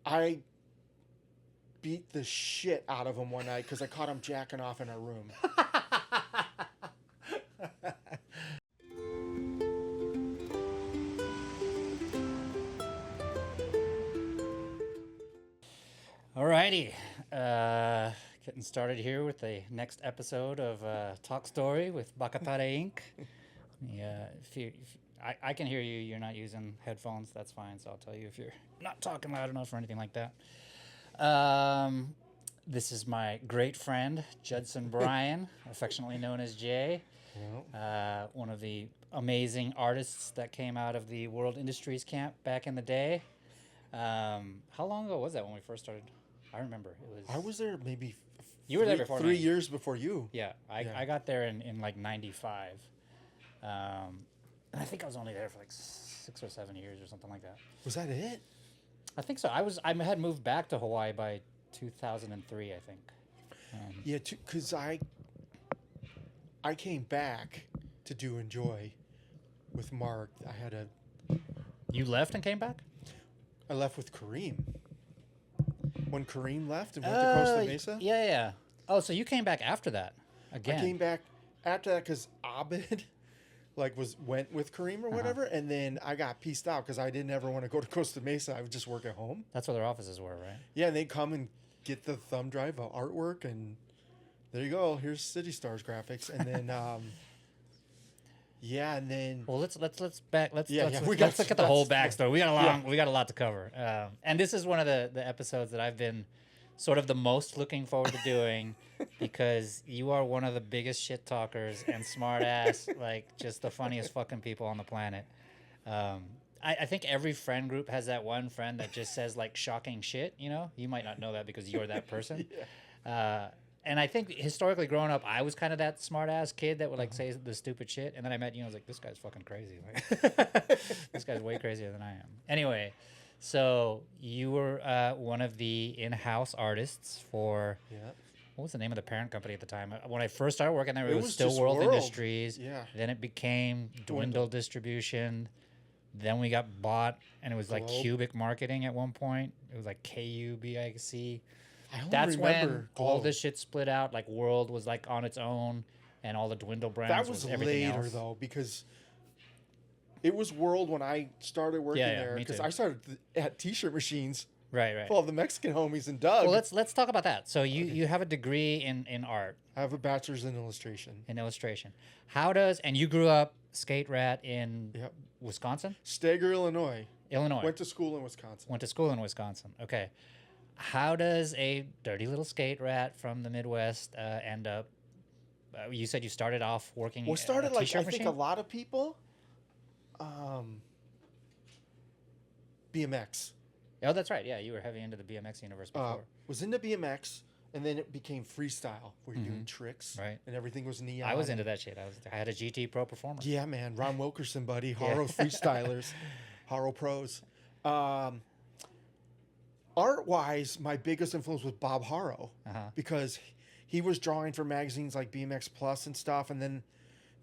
I beat the shit out of him one night because I caught him jacking off in our room. Alrighty, getting started here with the next episode of Talk Story with Bakatare Inc. Yeah, I can hear you. You're not using headphones. That's fine. So I'll tell you if you're not talking loud enough or anything like that. This is my great friend Judson Bryan, affectionately known as Jay. One of the amazing artists that came out of the World Industries Camp back in the day. How long ago was that when we first started? I remember it was. I was there maybe. You were there before 3 me. years before you. Yeah, I got there in like '95, and I think I was only there for like 6 or 7 years or something like that. Was that it? I think so. I had moved back to Hawaii by 2003, I think. Yeah, because I came back to do Enjoy with Mark. You left and came back? I left with Kareem. When Kareem left and went to Costa Mesa? Yeah. Oh, so you came back after that again? I came back after that because Abed went with Kareem or whatever, and then I got pieced out because I didn't ever want to go to Costa Mesa. I would just work at home. That's where their offices were, right? Yeah, and they'd come and get the thumb drive of artwork, and there you go. Here's City Stars graphics, and then yeah, and then well, let's look at the whole backstory. We got a lot to cover, and this is one of the episodes that I've been sort of the most looking forward to doing because you are one of the biggest shit talkers and smart ass, like just the funniest fucking people on the planet. I think every friend group has that one friend that just says like shocking shit. You know, you might not know that because you're that person. And I think historically growing up, I was kind of that smart ass kid that would like say the stupid shit. And then I met you and I was like, this guy's fucking crazy. Like, this guy's way crazier than I am. Anyway, so you were one of the in-house artists for, what was the name of the parent company at the time? When I first started working there, it was still World Industries. Yeah. Then it became Dwindle Distribution. Then we got bought and it was like Cubic Marketing at one point. It was like KUBIC. That's when all this shit split out. Like World was like on its own, and all the Dwindle brands. That was later though, because it was World when I started working there. Because I started at T-shirt machines. Right. Full of the Mexican homies and Doug. Well, let's talk about that. So you have a degree in art. I have a bachelor's in illustration. And you grew up skate rat in Wisconsin? Steger, Illinois. Went to school in Wisconsin. Okay. How does a dirty little skate rat from the Midwest end up? You said you started off working. Well, started like I machine? think a lot of people. BMX. Oh, that's right. Yeah, you were heavy into the BMX universe before. Was into BMX, and then it became freestyle, where you're doing tricks, right? And everything was neon. I was into that shit. I had a GT Pro Performer. Yeah, man, Ron Wilkerson, buddy, Haro freestylers, Haro pros. Art-wise, my biggest influence was Bob Haro because he was drawing for magazines like BMX Plus and stuff, and then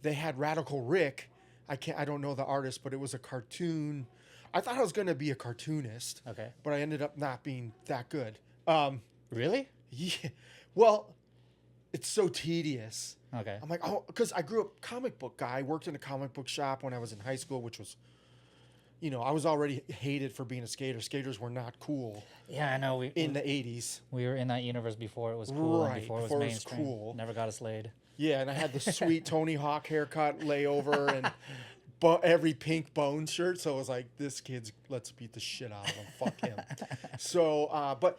they had Radical Rick. I don't know the artist, but it was a cartoon. I thought I was going to be a cartoonist, but I ended up not being that good. Really? Yeah. Well, it's so tedious. Okay. I'm like, because I grew up comic book guy. I worked in a comic book shop when I was in high school, which was, I was already hated for being a skater. Skaters were not cool. Yeah, I know. In the 80s. We were in that universe before it was cool. Right. Before it was mainstream. Cool. Never got us laid. Yeah, and I had the sweet Tony Hawk haircut layover and every pink bone shirt. So I was like, this kid's, let's beat the shit out of him. Fuck him. So, but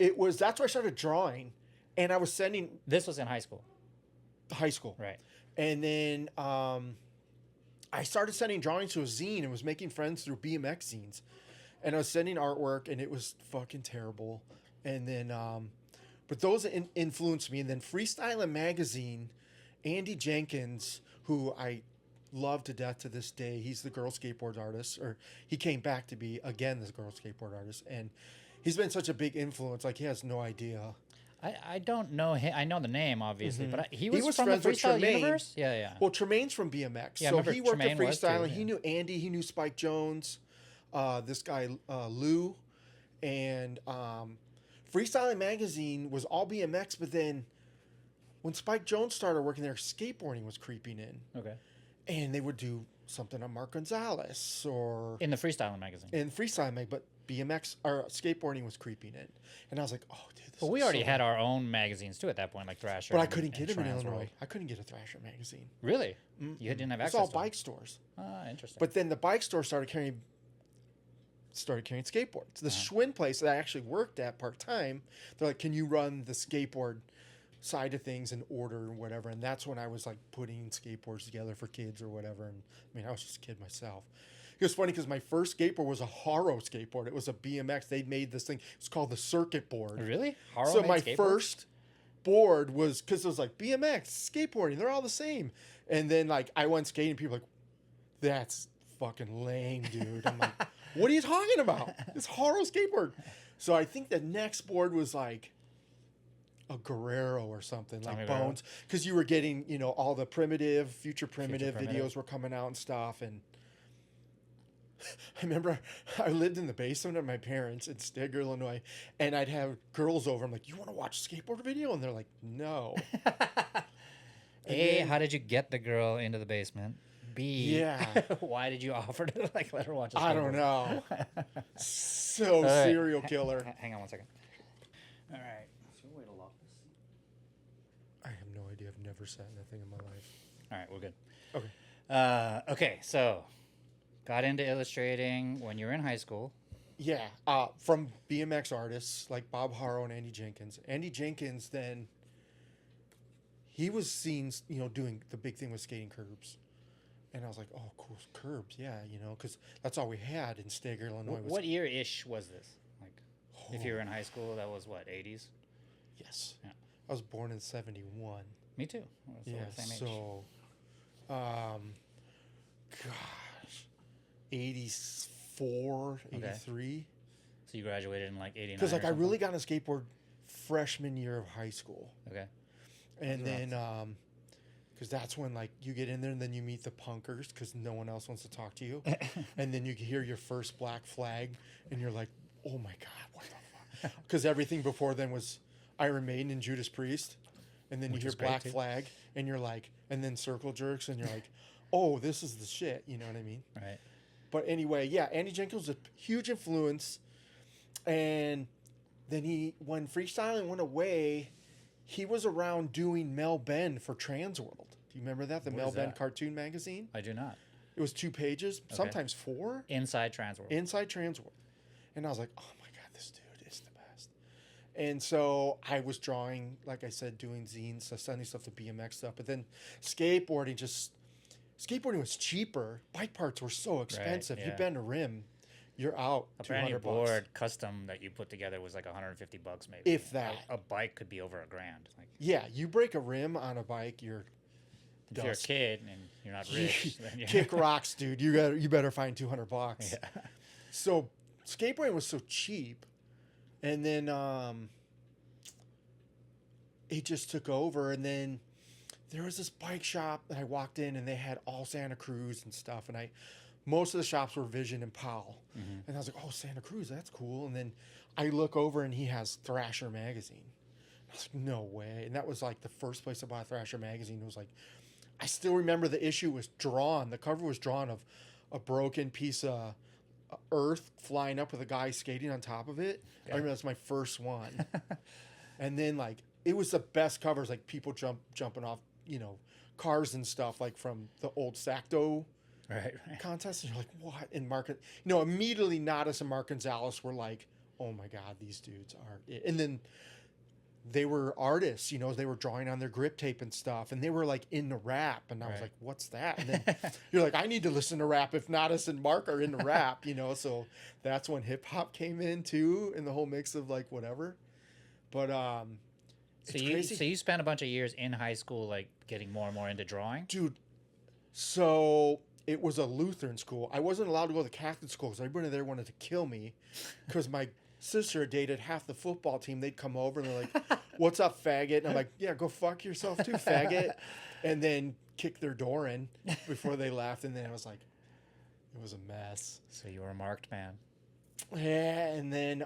that's where I started drawing. And I was sending. This was in high school. High school. Right. And then I started sending drawings to a zine and was making friends through BMX zines. And I was sending artwork and it was fucking terrible. And then, but those influenced me. And then Freestyle Magazine, Andy Jenkins, who I love to death to this day. He's the girl skateboard artist, or he came back to be, again, this girl skateboard artist. And he's been such a big influence. Like, he has no idea. I don't know him. I know the name, obviously, but he was from the Freestyle universe? Yeah. Well, Tremaine's from BMX. Yeah, so he worked at Freestyle, and yeah. he knew Andy, he knew Spike Jones, this guy, Lou. And Freestyling Magazine was all BMX, but then when Spike Jones started working there, skateboarding was creeping in. Okay. And they would do something on Mark Gonzalez or in the Freestyling Magazine. In Freestyling Mag, but BMX or skateboarding was creeping in, and I was like, "Oh, dude, this." But we already had our own magazines too at that point, like Thrasher. But I couldn't get them in Illinois. I couldn't get a Thrasher magazine. Really? You didn't have access. It's all bike stores. Ah, interesting. But then the bike store started carrying skateboards. The Schwinn place that I actually worked at part time, they're like, "Can you run the skateboard side of things and order and whatever?" And that's when I was like putting skateboards together for kids or whatever. And I mean, I was just a kid myself. It was funny because my first skateboard was a Haro skateboard. It was a BMX. They made this thing. It's called the circuit board. Really? Haro so made my skateboards? first board was because it was like BMX, skateboarding. They're all the same. And then like I went skating. People were like, "That's fucking lame, dude." I'm like, "What are you talking about? It's Haro skateboard." So I think the next board was like a Guerrero or something, like Bones, because you were getting, you know, all the Future Primitive videos were coming out and stuff. And I remember I lived in the basement of my parents in Steger, Illinois, and I'd have girls over. I'm like, "You want to watch a skateboard video?" And they're like, "No." A, how did you get the girl into the basement? B, yeah, why did you offer to like let her watch a skateboard? I don't know. So serial killer. Hang on one second. All right. I have no idea. I've never sat in that thing in my life. All right, we're good. Okay. Okay, so got into illustrating when you were in high school. Yeah, from BMX artists like Bob Haro and Andy Jenkins. Andy Jenkins, then he was seen, you know, doing the big thing with skating curbs. And I was like, "Oh, cool, curbs, yeah," you know, because that's all we had in Steger, Illinois. What year-ish was this? Like, if you were in high school, that was what, 80s? Yes. Yeah. I was born in 71. Me too. Yeah, the same age. so, gosh, 84, 83. So you graduated in like 89 Because like I really got on a skateboard freshman year of high school. Okay. And then, because that's when like you get in there and then you meet the punkers because no one else wants to talk to you. And then you hear your first Black Flag and you're like, "Oh my God, what the fuck?" Because everything before then was Iron Maiden and Judas Priest. And then you hear Black Flag and you're like, and then Circle Jerks and you're like, "Oh, this is the shit." You know what I mean? Right. But anyway, yeah, Andy Jenkins was a huge influence. And then when freestyling went away, he was around doing Mel Ben for Transworld. Do you remember that? The Mel Ben cartoon magazine? I do not. It was 2 pages, sometimes 4. Inside Transworld. Inside Transworld. And I was like, "Oh my God, this dude is the best." And so I was drawing, like I said, doing zines, sending stuff to BMX stuff. But then skateboarding was cheaper. Bike parts were so expensive. Right, yeah. You bend a rim, you're out. A brand new $200. board custom that you put together was like $150 maybe. If that. A bike could be over $1,000. Like, yeah, you break a rim on a bike, you're if you're a kid and you're not rich, then you're kick rocks, dude. You better find $200. Yeah. So skateboarding was so cheap, and then it just took over. And then there was this bike shop that I walked in, and they had all Santa Cruz and stuff. And most of the shops were Vision and Powell, and I was like, "Oh, Santa Cruz, that's cool." And then I look over, and he has Thrasher magazine. I was like, "No way!" And that was like the first place I bought a Thrasher magazine. It was like, I still remember the issue was drawn. The cover was drawn of a broken piece of earth flying up with a guy skating on top of it. I remember that's my first one. And then like it was the best covers, like people jumping off, you know, cars and stuff, like from the old Sacto contest. And you're like, "What?" And immediately Nadas and Mark Gonzalez were like, "Oh my God, these dudes are it." And then they were artists, you know, they were drawing on their grip tape and stuff, and they were like into rap, and I was like, "What's that?" And then you're like, "I need to listen to rap if Nadas and Mark are into rap," you know. So that's when hip hop came in too, in the whole mix of like whatever. But so you spent a bunch of years in high school, like getting more and more into drawing, dude. So it was a Lutheran school. I wasn't allowed to go to the Catholic school because everybody there wanted to kill me because my sister dated half the football team. They'd come over and they're like, "What's up, faggot?" And I'm like, "Yeah, go fuck yourself too, faggot." And then kick their door in before they left. And then I was like, it was a mess. So you were a marked man. Yeah, and then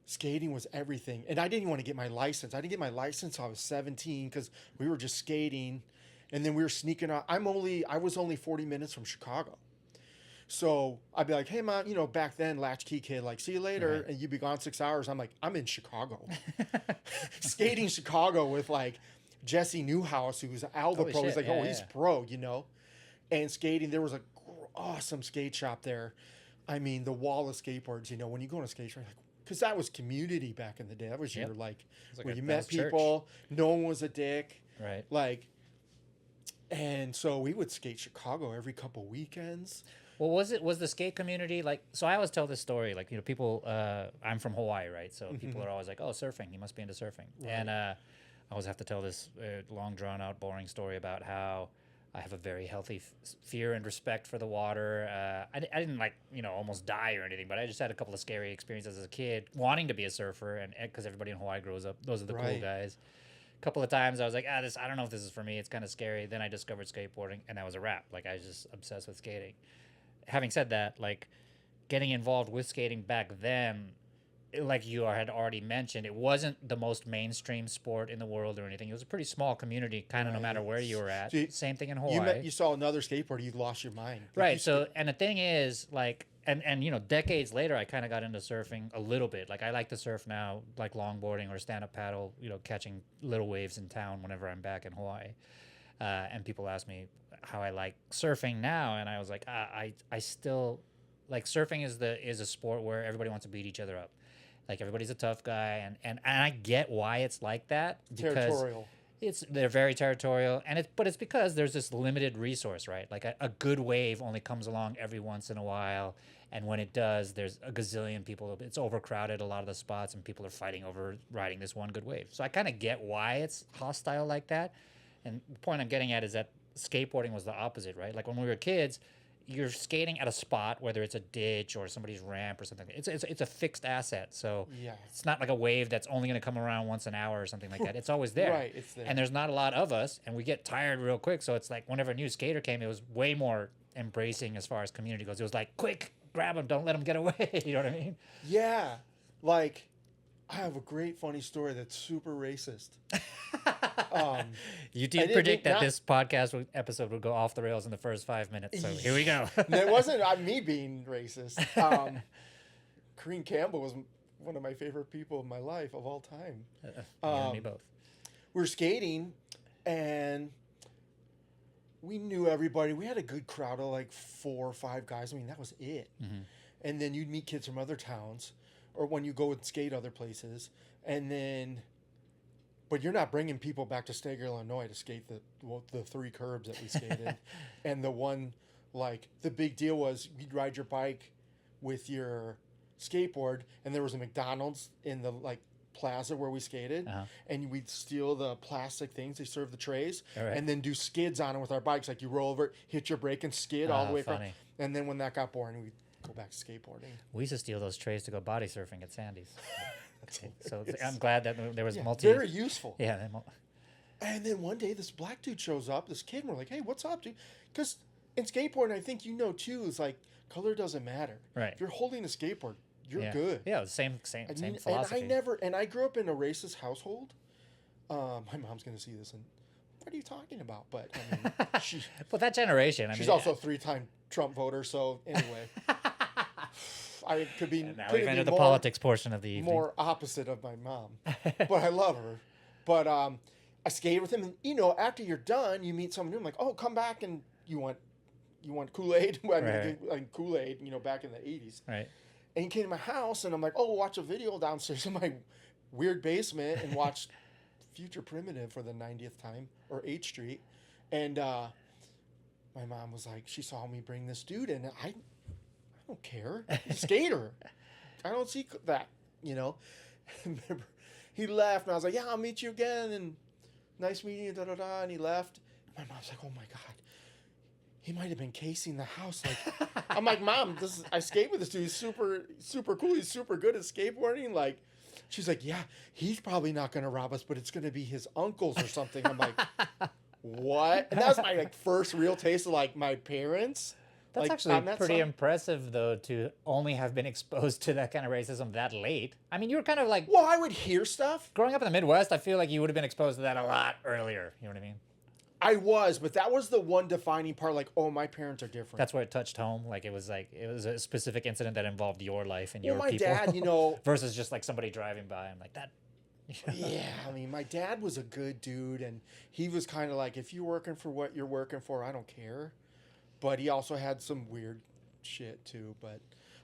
skating was everything. And I didn't even want to get my license. I didn't get my license until I was 17 because we were just skating. And then we were sneaking out. I was only 40 minutes from Chicago. So I'd be like, hey, Mom, back then, latchkey kid, like, see you later. Right. And you'd be gone 6 hours. I'm like, I'm in Chicago. Skating Chicago with, like, Jesse Newhouse, who's Alva Pro. He's like, he's pro, And skating, there was an awesome skate shop there. I mean, the wall of skateboards, when you go on a skate shop, like, because that was community back in the day. That was your, like where you met people. Church. No one was a dick. Right. Like, and so we would skate Chicago every couple weekends. Well, was the skate community like? So I always tell this story, like people. I'm from Hawaii, right? So people are always like, "Oh, surfing. You must be into surfing." Right. And I always have to tell this long, drawn out, boring story about how I have a very healthy fear and respect for the water. I didn't almost die or anything, but I just had a couple of scary experiences as a kid, wanting to be a surfer, and because everybody in Hawaii grows up, those are the cool guys. A couple of times I was like, I don't know if this is for me. It's kind of scary. Then I discovered skateboarding, and that was a wrap. Like I was just obsessed with skating. Having said that, like getting involved with skating back then, like you had already mentioned, it wasn't the most mainstream sport in the world or anything. It was a pretty small community, kind of no matter where you were at. So same thing in Hawaii. You saw another skateboarder, you lost your mind. Right. So, and the thing is, like, and decades later, I kind of got into surfing a little bit. Like, I like to surf now, like longboarding or stand-up paddle, catching little waves in town whenever I'm back in Hawaii. And people ask me how I like surfing now, and I was like, I still like surfing is a sport where everybody wants to beat each other up. Like everybody's a tough guy, and I get why it's like that because territorial. They're very territorial, but it's because there's this limited resource, right? Like a good wave only comes along every once in a while, and when it does, there's a gazillion people. It's overcrowded a lot of the spots, and people are fighting over riding this one good wave. So I kind of get why it's hostile like that. And the point I'm getting at is that skateboarding was the opposite, right? Like when we were kids, you're skating at a spot, whether it's a ditch or somebody's ramp or something. It's a fixed asset, so it's not like a wave that's only going to come around once an hour or something like that. It's always there. Right, it's there. And there's not a lot of us, and we get tired real quick. So it's like whenever a new skater came, it was way more embracing as far as community goes. It was like, quick, grab them, don't let them get away. You know what I mean? Yeah, like I have a great funny story that's super racist. You did predict that this podcast episode would go off the rails in the first 5 minutes, so here we go. It wasn't me being racist. Kareem Campbell was one of my favorite people in my life of all time. Me both. We were skating, and we knew everybody. We had a good crowd of like 4 or 5 guys. I mean, that was it. Mm-hmm. And then you'd meet kids from other towns, or when you go and skate other places, and then... But you're not bringing people back to Steger, Illinois to skate the 3 curbs that we skated. And the one, like, the big deal was you'd ride your bike with your skateboard, and there was a McDonald's in the, like, plaza where we skated. Uh-huh. And we'd steal the plastic things. They serve the trays. Right. And then do skids on it with our bikes. Like, you roll over, hit your brake, and skid all the way across. And then when that got boring, we'd go back to skateboarding. We used to steal those trays to go body surfing at Sandy's. So I'm glad that there was very useful. Yeah. And then one day this black dude shows up, this kid, and we're like, hey, what's up, dude? Because in skateboarding, I think too, is like color doesn't matter. Right. If you're holding a skateboard, you're good. Yeah, same philosophy. And I grew up in a racist household. My mom's gonna see this and what are you talking about? But I mean, but that generation. She's also a 3-time Trump voter. So anyway. I could be. Now we've entered the politics portion of the evening. More opposite of my mom, but I love her. But I skated with him, and after you're done, you meet someone new. I'm like, oh, come back, and you want Kool-Aid? Like Kool-Aid, back in the '80s. Right. And he came to my house, and I'm like, oh, watch a video downstairs in my weird basement, and watch Future Primitive for the 90th time, or 8th Street, and my mom was like, she saw me bring this dude in, and I don't care. He's a skater. I don't see that, Remember, he left, and I was like, yeah, I'll meet you again, and nice meeting you, da-da-da, and he left. My mom's like, oh, my God. He might have been casing the house. Like, I'm like, Mom, I skate with this dude. He's super, super cool. He's super good at skateboarding. Like, she's like, yeah, he's probably not going to rob us, but it's going to be his uncles or something. I'm like, what? And that was my, first real taste of, my parents. That's actually pretty impressive, though, to only have been exposed to that kind of racism that late. I mean, you were kind of like... Well, I would hear stuff. Growing up in the Midwest, I feel like you would have been exposed to that a lot earlier. You know what I mean? I was, but that was the one defining part. Like, oh, my parents are different. That's where it touched home. Like, it was a specific incident that involved your life and your people. My dad, you know... versus just, like, somebody driving by. I'm like, that... Yeah, I mean, my dad was a good dude, and he was kind of like, if you're working for what you're working for, I don't care. But he also had some weird shit, too. But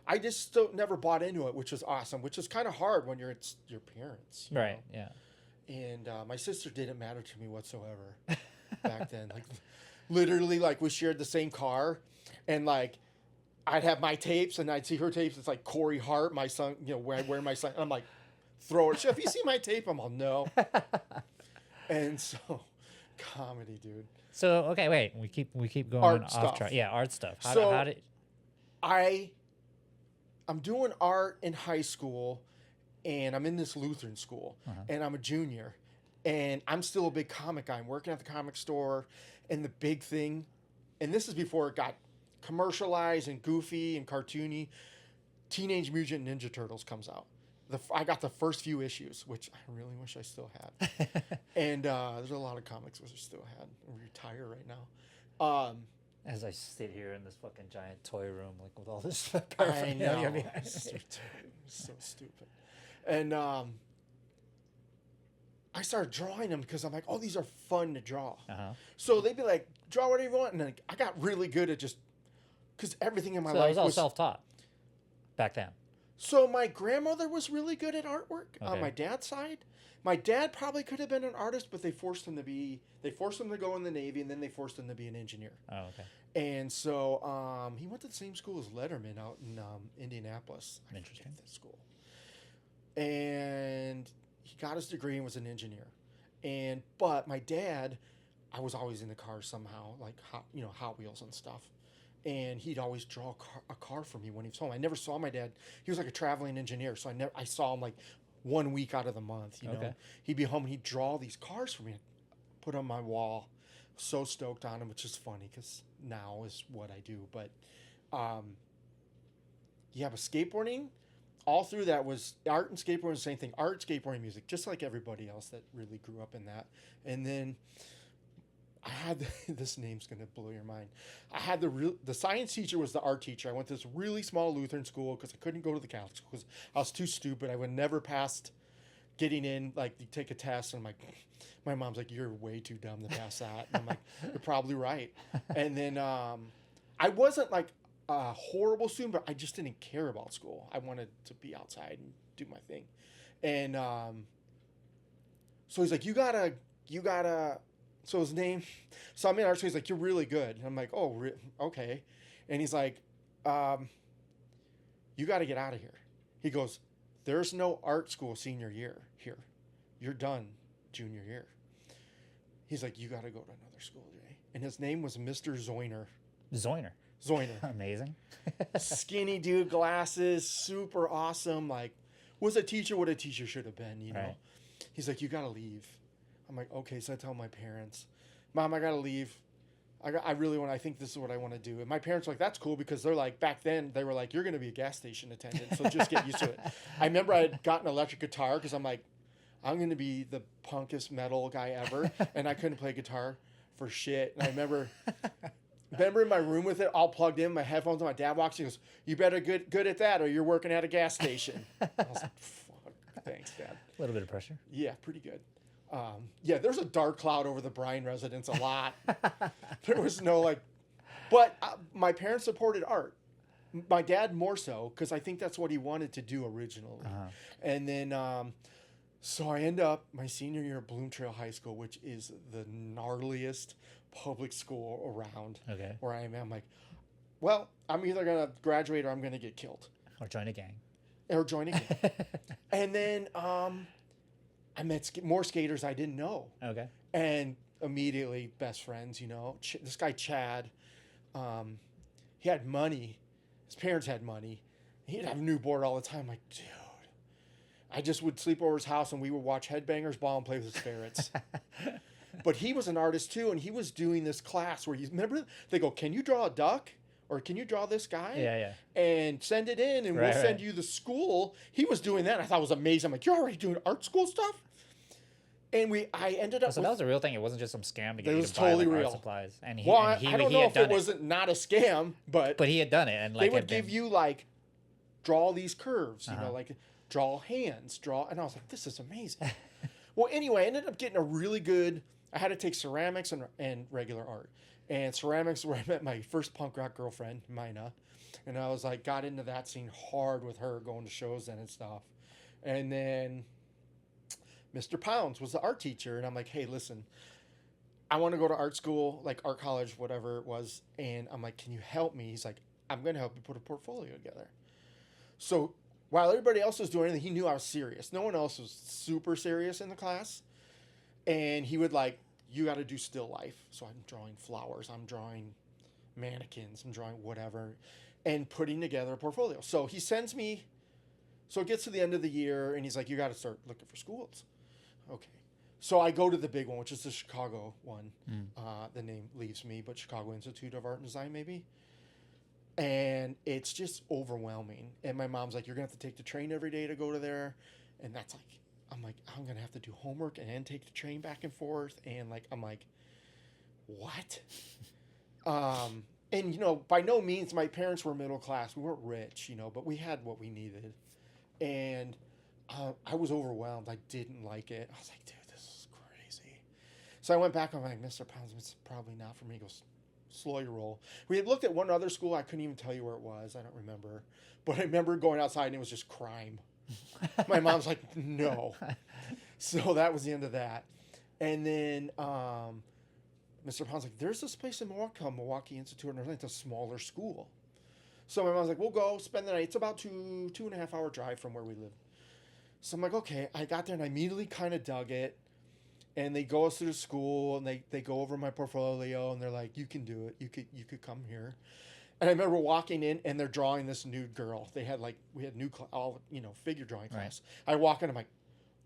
I just still never bought into it, which was awesome, which is kind of hard when it's your parents. You right, know? Yeah. And my sister didn't matter to me whatsoever back then. Like, literally, like, we shared the same car, and, like, I'd have my tapes, and I'd see her tapes. It's like Corey Hart, my son, you know, where my son, I'm like, throw it. If you see my tape, I'm all, no. And so, comedy, dude. So, okay, wait. We keep going art off stuff. track. Yeah, art stuff. How did... I'm doing art in high school, and I'm in this Lutheran school, and I'm a junior, and I'm still a big comic guy. I'm working at the comic store, and the big thing, and this is before it got commercialized and goofy and cartoony, Teenage Mutant Ninja Turtles comes out. I got the first few issues, which I really wish I still had. And there's a lot of comics which I still had. I'm retired right now. As I sit here in this fucking giant toy room, like with all this I know. It's so stupid. And I started drawing them because I'm like, oh, these are fun to draw. So they'd be like, draw whatever you want. And then I got really good at just, because everything in my life was all self-taught back then. So my grandmother was really good at artwork on my dad's side. My dad probably could have been an artist, but they forced him to go in the Navy, and then they forced him to be an engineer. Oh, okay. And so he went to the same school as Letterman out in Indianapolis. Interesting. That school. And he got his degree and was an engineer. But my dad, I was always in the car somehow, like Hot Wheels and stuff. And he'd always draw a car for me when he was home. I never saw my dad. He was like a traveling engineer, so I saw him like 1 week out of the month. You know, he'd be home and he'd draw these cars for me, put on my wall. So stoked on him, which is funny because now is what I do. But yeah, but skateboarding, all through that was art and skateboarding, the same thing. Art, skateboarding, music, just like everybody else that really grew up in that. And then I had this name's gonna blow your mind. I had the science teacher was the art teacher. I went to this really small Lutheran school because I couldn't go to the Catholic school because I was too stupid. I would never pass getting in. Like, you take a test, and I'm like, my mom's like, you're way too dumb to pass that. And I'm like, you're probably right. And then I wasn't like a horrible student, but I just didn't care about school. I wanted to be outside and do my thing. And so he's like, you gotta. So his name, so I'm in art school. He's like, you're really good. And I'm like, oh, okay. And he's like, you got to get out of here. He goes, there's no art school senior year here. You're done junior year. He's like, you got to go to another school, Jay. And his name was Mr. Zoyner. Zoyner. Amazing. Skinny dude, glasses, super awesome. Like, was a teacher what a teacher should have been, you know. Right. He's like, you got to leave. I'm like, okay, so I tell my parents, Mom, I got to leave. I think this is what I want to do. And my parents were like, that's cool, because they're like, back then, they were like, you're going to be a gas station attendant, so just get used to it. I remember I had gotten an electric guitar because I'm like, I'm going to be the punkest metal guy ever, and I couldn't play guitar for shit. And I remember in my room with it all plugged in, my headphones, and my dad walks in, he goes, you better get good at that or you're working at a gas station. I was like, fuck, thanks, Dad. A little bit of pressure. Yeah, pretty good. Yeah, there's a dark cloud over the Bryan residence a lot. There was no but my parents supported art. My dad more so, because I think that's what he wanted to do originally. And then, so I end up my senior year at Bloom Trail High School, which is the gnarliest public school around. Okay. Where I am. I'm like, well, I'm either going to graduate or I'm going to get killed. Or join a gang. And then, I met more skaters I didn't know. Okay. And immediately best friends, you know. This guy, Chad, he had money. His parents had money. He'd have a new board all the time. I'm like, dude. I just would sleep over his house and we would watch Headbangers Ball and play with his ferrets. But he was an artist too, and he was doing this class where remember, they go, can you draw a duck? or can you draw this guy? Yeah. And send it in, and we'll send you the school. He was doing that. I thought it was amazing. I'm like, you're already doing art school stuff? And I ended up. So that was a real thing. It wasn't just some scam to get it you was to buy totally like, real. art supplies. And I don't know if it wasn't not a scam, but he had done it, and like they would give you like draw these curves, you know, like draw hands, and I was like, this is amazing. Well, anyway, I ended up getting a really good. I had to take ceramics and regular art, and ceramics where I met my first punk rock girlfriend, Mina, and I was like got into that scene hard with her, going to shows then and stuff, and then Mr. Pounds was the art teacher, and I'm like, hey, listen, I want to go to art school, like art college, whatever it was, and I'm like, can you help me? He's like, I'm going to help you put a portfolio together. So while everybody else was doing anything, he knew I was serious. No one else was super serious in the class, and he would like, you got to do still life. So I'm drawing flowers, I'm drawing mannequins, I'm drawing whatever, and putting together a portfolio. So he sends me, so it gets to the end of the year, and he's like, you got to start looking for schools. Okay. So I go to the big one, which is the Chicago one. The name leaves me, but Chicago Institute of Art and Design, maybe. And it's just overwhelming. And my mom's like, you're going to have to take the train every day to go to there. And that's like, I'm like, I'm going to have to do homework and take the train back and forth. And like, I'm like, what? And, you know, by no means, my parents were middle class. We weren't rich, you know, but we had what we needed. And I was overwhelmed. I didn't like it. I was like, dude, this is crazy. So I went back. I'm like, Mr. Pounds, it's probably not for me. He goes, slow your roll. We had looked at one other school. I couldn't even tell you where it was. I don't remember. But I remember going outside and it was just crime. My mom's like, no. So that was the end of that. And then Mr. Pounds like, there's this place in Milwaukee called Milwaukee Institute of Art. It's a smaller school. So my mom's like, we'll go spend the night. It's about 2.5 hour drive from where we live. So I'm like, okay. I got there and I immediately kind of dug it. And they go us through the school and they go over my portfolio and they're like, you can do it. You could come here. And I remember walking in and they're drawing this nude girl. They had like, we had figure drawing class. Right. I walk in, I'm like,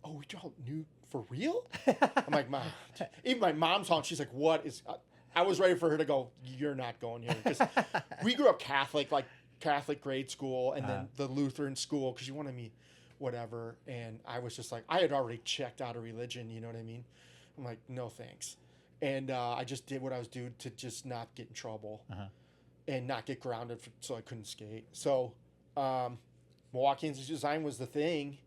oh, we draw nude for real? I'm like, Mom. Even my mom's home, she's like, what is, I was ready for her to go, you're not going here. Because we grew up Catholic, like Catholic grade school and then the Lutheran school because you wanted me whatever. And I was just like, I had already checked out of religion, you know what I mean? I'm like, no thanks. And I just did what I was doing to just not get in trouble and not get grounded so I couldn't skate. So Milwaukee Institute of Design was the thing.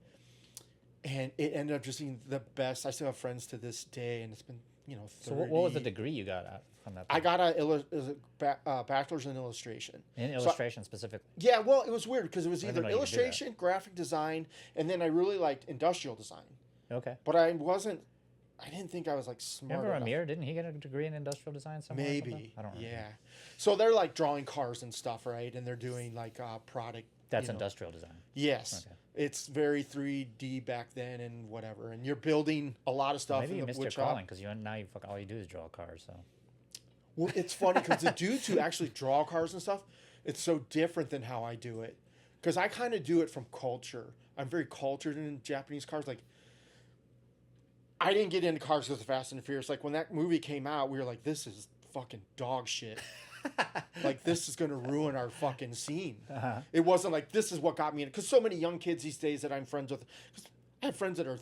And it ended up just being the best. I still have friends to this day, and it's been, 30. So what was the degree you got from that? I got a bachelor's in illustration. In illustration specifically? Yeah, well, it was weird because it was either illustration, graphic design, and then I really liked industrial design. Okay. But I didn't think I was like smart Remember enough. Amir? Didn't he get a degree in industrial design somewhere? Maybe. I don't know. Yeah. So they're like drawing cars and stuff, right? And they're doing like product. That's industrial design. Yes. Okay. It's very 3D back then and whatever. And you're building a lot of stuff. Maybe you missed your calling because all you do is draw cars. So. Well, it's funny because the dudes who actually draw cars and stuff, it's so different than how I do it. Because I kind of do it from culture. I'm very cultured in Japanese cars. Like, I didn't get into cars because of Fast and Furious. Like, when that movie came out, we were like, this is fucking dog shit. Like, this is going to ruin our fucking scene. It wasn't like, this is what got me in it. Because so many young kids these days that I'm friends with, I have friends that are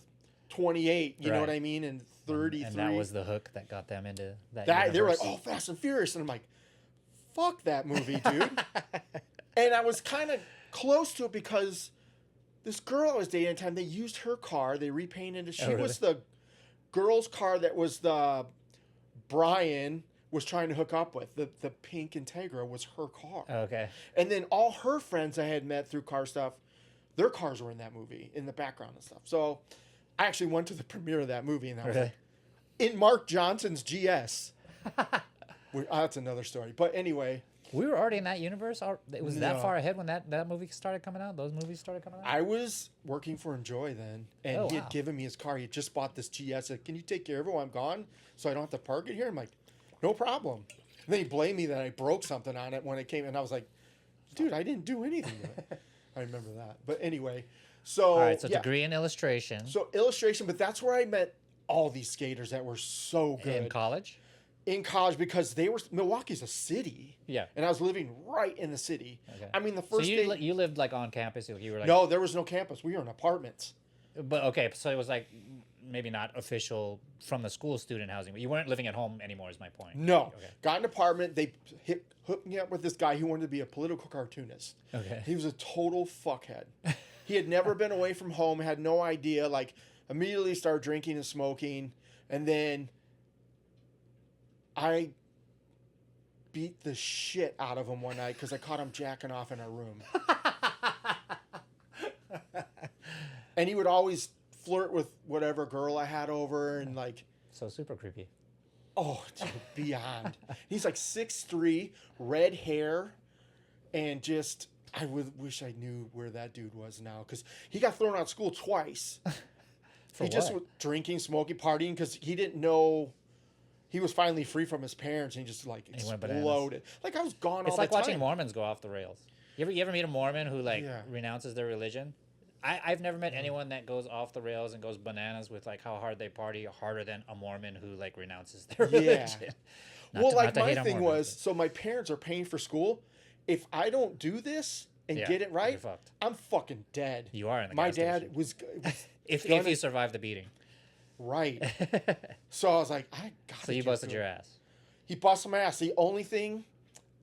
28, you know what I mean, and 33. And that was the hook that got them into that they were like, oh, Fast and Furious. And I'm like, fuck that movie, dude. And I was kind of close to it because this girl I was dating at the time, they used her car. They repainted it. She was the girl's car that was the Bryan was trying to hook up with. The pink Integra was her car. Okay. And then all her friends I had met through car stuff, their cars were in that movie, in the background and stuff. So I actually went to the premiere of that movie, and I was like, in Mark Johnson's GS. That's another story. But anyway. We were already in that universe? It was that far ahead when that movie started coming out? Those movies started coming out? I was working for Enjoy then, and he had given me his car. He had just bought this GS. Said, can you take care of it while I'm gone so I don't have to park it here? I'm like, no problem. And then he blamed me that I broke something on it when it came, and I was like, dude, I didn't do anything with it. I remember that. But anyway, so... All right, so degree in illustration. So illustration, but that's where I met all these skaters that were so good. In college? in college because Milwaukee's a city. Yeah. And I was living right in the city. Okay. I mean, the first day... you lived like on campus? You were like... No, there was no campus. We were in apartments. But okay, so it was like maybe not official from the school student housing, but you weren't living at home anymore is my point. No. Okay. Got an apartment. They hooked me up with this guy who wanted to be a political cartoonist. Okay. He was a total fuckhead. He had never been away from home, had no idea, like immediately started drinking and smoking. And then I beat the shit out of him one night because I caught him jacking off in our room. And he would always flirt with whatever girl I had over and like... So super creepy. Oh, dude, beyond. He's like 6'3", red hair, and just... I wish I knew where that dude was now because he got thrown out of school twice. For he just what? was drinking, smoking, partying because he didn't know... He was finally free from his parents and he just like exploded. Like I was gone all the time. It's like watching Mormons go off the rails. You ever meet a Mormon who like renounces their religion? I've never met anyone that goes off the rails and goes bananas with like how hard they party harder than a Mormon who like renounces their religion. Well, like my thing was, so my parents are paying for school. If I don't do this and get it right, I'm fucking dead. You are in the My gas dad station. was if you survive the beating. Right. So I was like, I got. So you busted your ass. He busted my ass. The only thing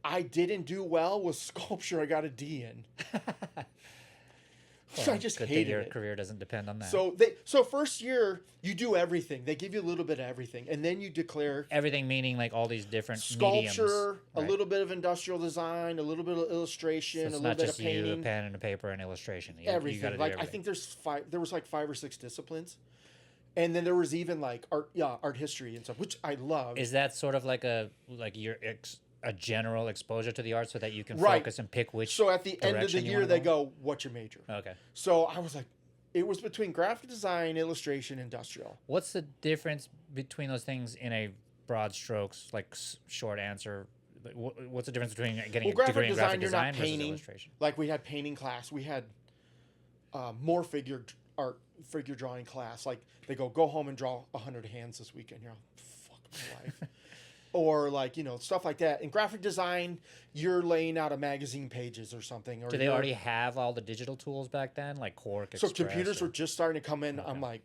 I didn't do well was sculpture. I got a D in. Well, I just good hated thing your it. career doesn't depend on that. So first year you do everything. They give you a little bit of everything, and then you declare everything, meaning like all these different sculpture, mediums, right? A little bit of industrial design, a little bit of illustration, So it's a not little bit just of painting, you, a pen and a paper, and illustration. Everything. You gotta do Like everything. I think there was like 5 or 6 disciplines, and then there was even like art history and stuff, which I love. Is that sort of like a general exposure to the art so that you can Right. focus and pick which? So at the end of the direction you year, wanna they go? go, "What's your major?" Okay. So I was like, it was between graphic design, illustration, industrial. What's the difference between those things in a broad strokes, like short answer? Like, what's the difference between getting a degree in graphic you're design not versus painting. illustration? Like we had painting class. We had more figure drawing class. Like they go home and draw 100 hands this weekend. You're like, fuck my life. Or like, stuff like that. In graphic design, you're laying out a magazine pages or something. Or Do they already have all the digital tools back then, like Quark, So Express, computers were just starting to come in. Okay. I'm like,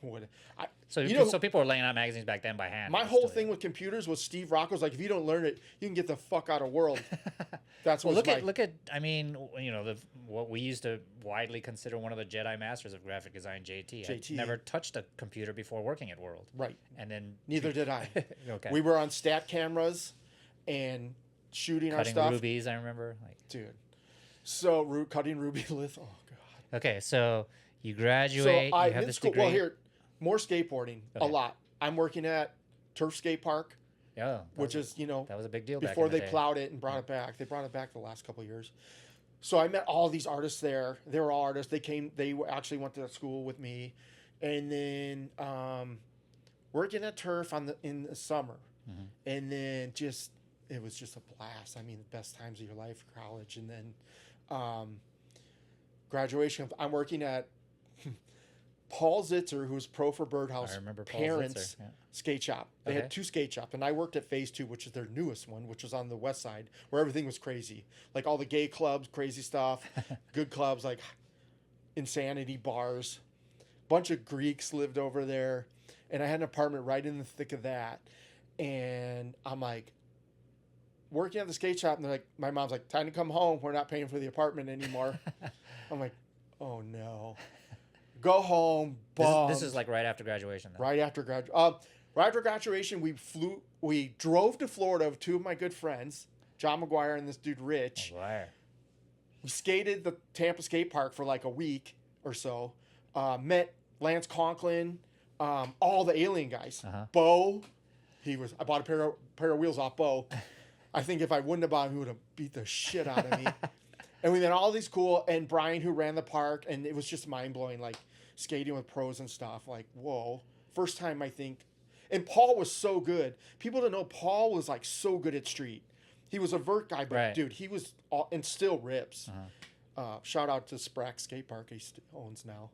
what? So people were laying out magazines back then by hand. My whole thing with computers was Steve Rocco's like, if you don't learn it, you can get the fuck out of world. That's what. Look at. I mean, what we used to widely consider one of the Jedi Masters of graphic design, JT. I never touched a computer before working at World. Right. And then neither did I. Okay. We were on stat cameras and shooting our stuff. Cutting rubies, I remember. Dude. So cutting ruby litho. Oh god. Okay, so you graduate. So you have this degree. Well, here, more skateboarding. Okay. A lot. I'm working at Turf Skate Park. Yeah. Which is, that was a big deal before back in the they day. plowed it and brought it back. They brought it back the last couple of years. So I met all these artists there. They were all artists. They actually went to school with me. And then working at Turf in the summer. Mm-hmm. And then it was just a blast. I mean, the best times of your life, college. And then graduation. I'm working at Paul Zitzer, who's pro for Birdhouse. I remember Paul parents' Zitzer, skate shop. They had 2 skate shops, and I worked at Phase 2, which is their newest one, which was on the west side, where everything was crazy. Like all the gay clubs, crazy stuff, good clubs like Insanity bars. Bunch of Greeks lived over there, and I had an apartment right in the thick of that. And I'm like working at the skate shop, and my mom's like, "Time to come home. We're not paying for the apartment anymore." I'm like, "Oh no." Go home. This is like right after graduation. Then. Right after graduation, we drove to Florida with 2 of my good friends, John McGuire and this dude Rich. McGuire. We skated the Tampa skate park for like a week or so. Met Lance Conklin, all the alien guys. Uh-huh. Bo, I bought a pair of wheels off Bo. I think if I wouldn't have bought him, he would have beat the shit out of me. And we met all these cool, and Bryan, who ran the park, and it was just mind blowing, like skating with pros and stuff. Like, whoa. First time, I think. And Paul was so good. People don't know Paul was like so good at street. He was a vert guy, but dude, he was and still rips. Uh-huh. Shout out to Sprack Skate Park he owns now.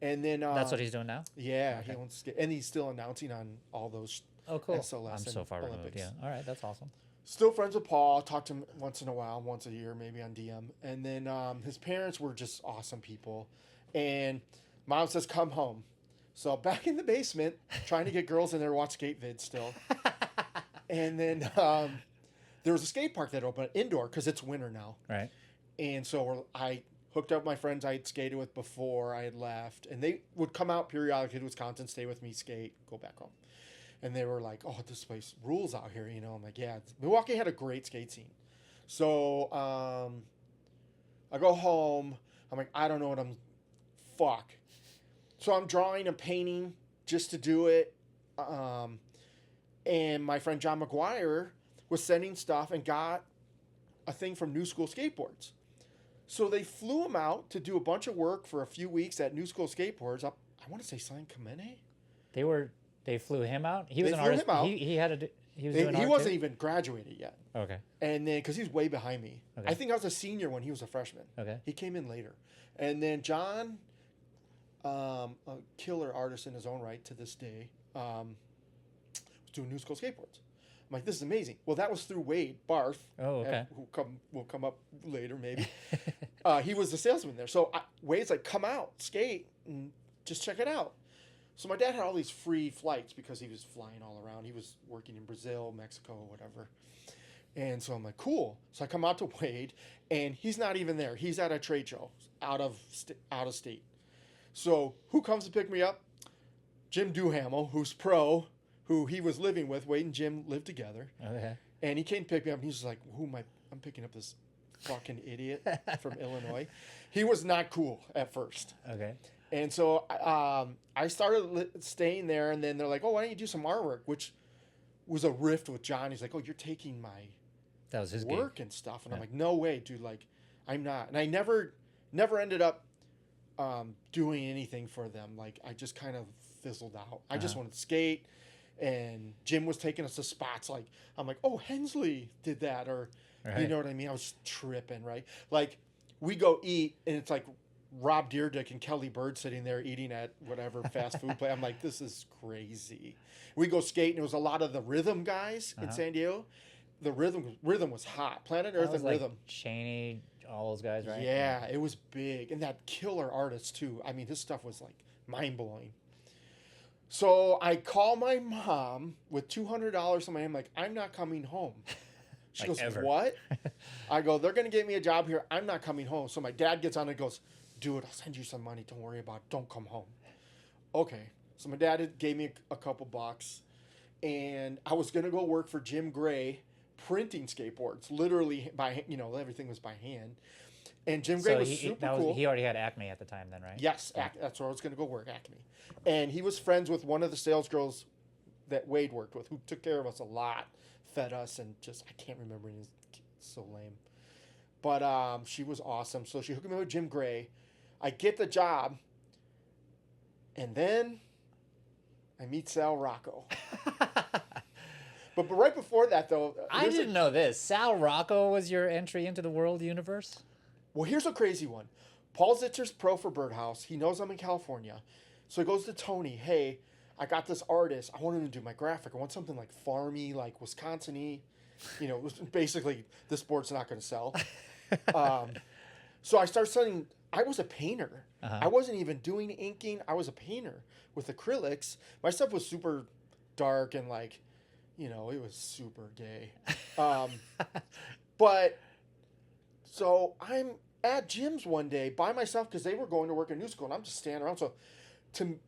And then that's what he's doing now? Yeah, okay. He owns and he's still announcing on all those Oh, cool. SLS I'm so far removed. Yeah. All right, that's awesome. Still friends with Paul. Talk to him once in a while, once a year, maybe on DM. And then his parents were just awesome people. And mom says, come home. So back in the basement, trying to get girls in there to watch skate vids still. And then there was a skate park that opened indoor because it's winter now. Right. And so I hooked up my friends I had skated with before I had left. And they would come out periodically to Wisconsin, stay with me, skate, go back home. And they were like, oh, this place rules out here, you know. I'm like, yeah. Milwaukee had a great skate scene. So I go home. I'm like, I don't know what fuck. So I'm drawing and painting just to do it. And my friend John McGuire was sending stuff and got a thing from New School Skateboards. So they flew him out to do a bunch of work for a few weeks at New School Skateboards. I want to say San Clemente. They flew him out. He was an artist. He had a. He was doing he art wasn't too? even graduated yet. Okay. And then because he's way behind me, Okay. I think I was a senior when he was a freshman. Okay. He came in later, and then John, a killer artist in his own right to this day, was doing New School Skateboards. I'm like, this is amazing. Well, that was through Wade Barth. Oh, okay. Who will come up later maybe. He was the salesman there. So Wade's like, come out, skate, and just check it out. So my dad had all these free flights because he was flying all around. He was working in Brazil, Mexico, whatever. And so I'm like, cool. So I come out to Wade, and he's not even there. He's at a trade show out of state. So who comes to pick me up? Jim Duhamel, who's pro, who he was living with. Wade and Jim lived together. Okay. And he came to pick me up, and he's like, who am I? I'm picking up this fucking idiot from Illinois. He was not cool at first. Okay. And so I started staying there, and then they're like, oh, why don't you do some artwork? Which was a rift with John. He's like, oh, you're taking my that was his work game. and stuff. And I'm like, no way, dude. Like, I'm not. And I never ended up doing anything for them. Like, I just kind of fizzled out. I just wanted to skate, and Jim was taking us to spots. Like, I'm like, oh, Hensley did that, or you know what I mean? I was tripping, right? Like, we go eat, and it's like Rob Deerdick and Kelly Bird sitting there eating at whatever fast food place. I'm like, this is crazy. We go skate, and it was a lot of the rhythm guys in San Diego. The rhythm was hot. Planet Earth and like Rhythm. Cheney, all those guys, right? Yeah, it was big. And that killer artist, too. I mean, his stuff was, like, mind-blowing. So I call my mom with $200 in my hand. I'm like, I'm not coming home. She Like goes, ever. what? I go, they're going to get me a job here. I'm not coming home. So my dad gets on and goes, dude, I'll send you some money. Don't worry about it. Don't come home. Okay. So my dad gave me a couple bucks. And I was going to go work for Jim Gray printing skateboards. Literally, everything was by hand. And Jim Gray was super cool. He already had Acme at the time then, right? Yes. That's where I was going to go work, Acme. And he was friends with one of the sales girls that Wade worked with, who took care of us a lot, fed us, and just, I can't remember. It's so lame. But she was awesome. So she hooked me up with Jim Gray. I get the job, and then I meet Sal Rocco. but right before that, though, I didn't know this. Sal Rocco was your entry into the world universe? Well, here's a crazy one. Paul Zitzer's pro for Birdhouse. He knows I'm in California. So he goes to Tony, hey, I got this artist. I want him to do my graphic. I want something like farmy, like Wisconsin-y. You know, basically, this board's not going to sell. So I started studying. I was a painter. I wasn't even doing inking. I was a painter with acrylics. My stuff was super dark and like, you know, it was super gay. But so I'm at Jim's one day by myself because they were going to work at New School, and I'm just standing around. So to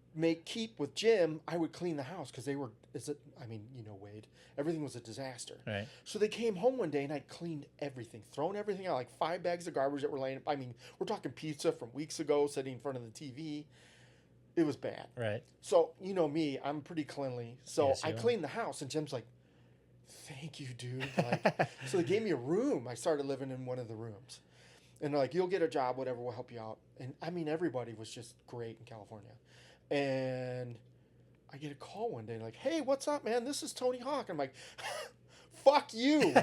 keep with Jim, I would clean the house because Wade, everything was a disaster. Right. So they came home one day, and I cleaned everything, thrown everything out, like 5 bags of garbage that were laying. I mean, we're talking pizza from weeks ago sitting in front of the TV. It was bad. Right. So, you know me, I'm pretty cleanly. So yes, I cleaned the house, and Jim's like, thank you, dude. Like, so they gave me a room. I started living in one of the rooms. And they're like, you'll get a job, whatever, we'll help you out. And, I mean, everybody was just great in California. And I get a call one day, like, hey, what's up, man? This is Tony Hawk. I'm like, fuck you.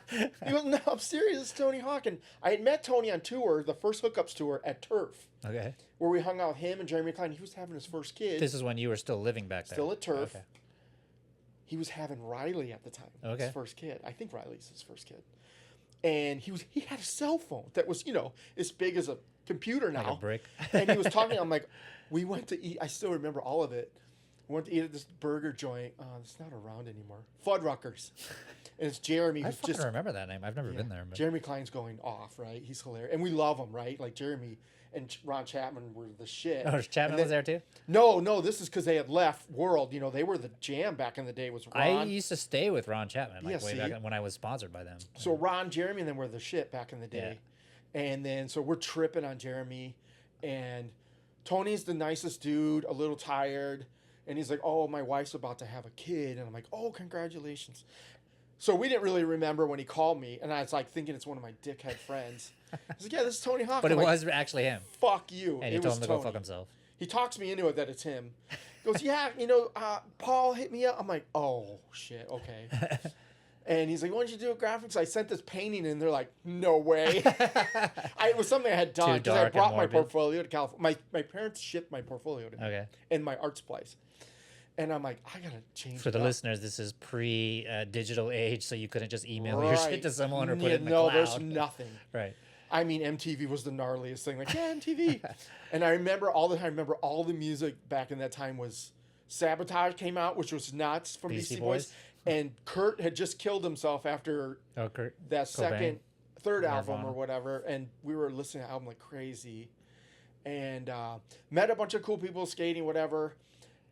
He goes, no, I'm serious. It's Tony Hawk. And I had met Tony on tour, the first Hookups tour at Turf. Okay. Where we hung out with him and Jeremy Klein. He was having his first kid. This is when you were still living back there. Still at Turf. Okay. he was having Riley at the time. Okay. His first kid. I think Riley's his first kid. And he had a cell phone that was, as big as a computer now. Like a brick. And he was talking. I'm like, we went to eat. I still remember all of it. We went to eat at this burger joint. It's not around anymore. Fuddruckers. And it's Jeremy. I fucking remember that name. I've never been there. But... Jeremy Klein's going off, right? He's hilarious. And we love him, right? Like Jeremy and Ron Chapman were the shit. Oh, Chapman was there too? No. This is because they had left World. They were the jam back in the day. Was Ron. I used to stay with Ron Chapman way back when I was sponsored by them. So Ron, Jeremy, and them were the shit back in the day. Yeah. And then so we're tripping on Jeremy, and Tony's the nicest dude, a little tired, and he's like, "Oh, my wife's about to have a kid," and I'm like, "Oh, congratulations." So we didn't really remember when he called me, and I was like thinking it's one of my dickhead friends. He's like, "Yeah, this is Tony Hawk." But it was actually him. Fuck you. And he told him to go fuck himself. He talks me into it that it's him. He goes, "Yeah, Paul hit me up." I'm like, "Oh shit, okay." And he's like, "Why don't you do graphics?" I sent this painting, and they're like, "No way." It was something I had done because I brought my portfolio to California. My parents shipped my portfolio to me. Okay. And my art supplies. And I'm like, I gotta change. For the listeners, this is pre-digital age, so you couldn't just email your shit to someone or put it in the cloud. No, there's nothing. Right. I mean, MTV was the gnarliest thing. Like, yeah, MTV. And I remember all the music back in that time was Sabotage came out, which was nuts from Beastie Boys. And Kurt had just killed himself after that third album or whatever. And we were listening to the album like crazy. And met a bunch of cool people skating, whatever.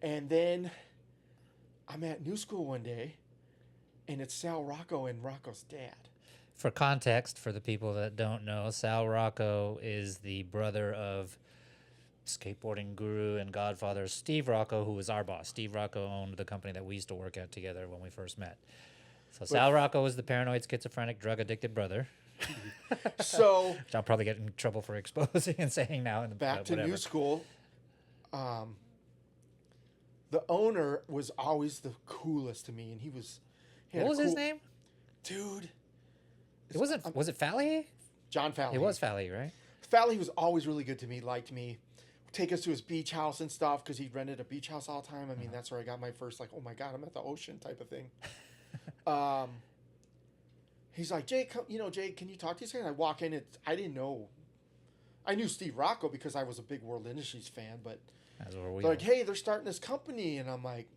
And then I'm at New School one day, and it's Sal Rocco and Rocco's dad. For context, for the people that don't know, Sal Rocco is the brother of skateboarding guru and godfather Steve Rocco, who was our boss. Steve Rocco owned the company that we used to work at together when we first met. So Sal Rocco was the paranoid, schizophrenic, drug-addicted brother. So which I'll probably get in trouble for exposing and saying now. Back to New School. The owner was always the coolest to me, and he was... What was his name? Dude. Was it Fally? John Fally. It was Fally, right? Fally was always really good to me, liked me. Take us to his beach house and stuff, because he rented a beach house all the time. I mean, that's where I got my first, like, oh my God, I'm at the ocean type of thing. He's like, Jake, Jake, can you talk to this guy? And I walk in, I didn't know. I knew Steve Rocco because I was a big World Industries fan, but... They're like, hey, they're starting this company. And I'm like,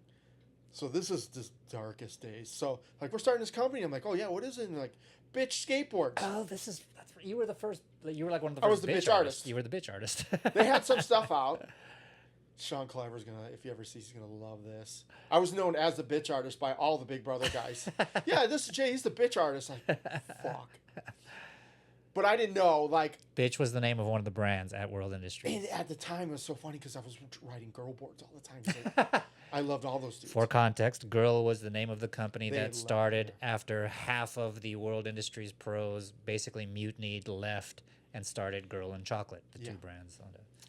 so this is the darkest days. So, like, we're starting this company. I'm like, oh, yeah, what is it? And they're like, Bitch Skateboards. Oh, you were the first, you were like one of the first. I was the bitch artist. You were the bitch artist. They had some stuff out. Sean Clever's if you ever see, he's going to love this. I was known as the bitch artist by all the Big Brother guys. Yeah, this is Jay. He's the bitch artist. Like, fuck. But I didn't know, like... Bitch was the name of one of the brands at World Industries. And at the time, it was so funny because I was riding girl boards all the time. So I loved all those dudes. For context, Girl was the name of the company that started after half of the World Industries pros basically mutinied, left, and started Girl and Chocolate, the two brands.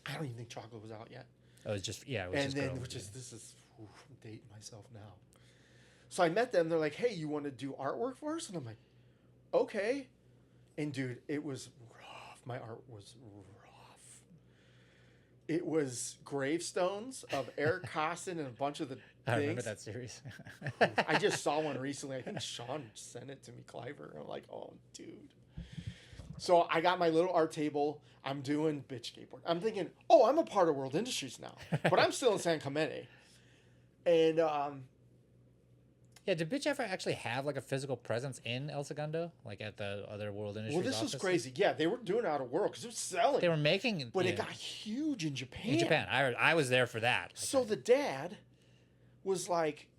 I don't even think Chocolate was out yet. It was just, it was just Girl. I'm dating myself now. So I met them. They're like, hey, you want to do artwork for us? And I'm like, okay. And dude, it was rough. My art was rough. It was gravestones of Eric Costin and a bunch of the things. I remember that series. I just saw one recently. I think Sean sent it to me, Cliver. I'm like, oh, dude. So I got my little art table. I'm doing bitch skateboard. I'm thinking, oh, I'm a part of World Industries now. But I'm still in San Clemente. And yeah, did Bitch ever actually have like a physical presence in El Segundo, like at the other World Industries? Well, this was crazy. Yeah, they were doing it out of world because it was selling. They were making, but it got huge in Japan. In Japan, I was there for that. So the dad was like,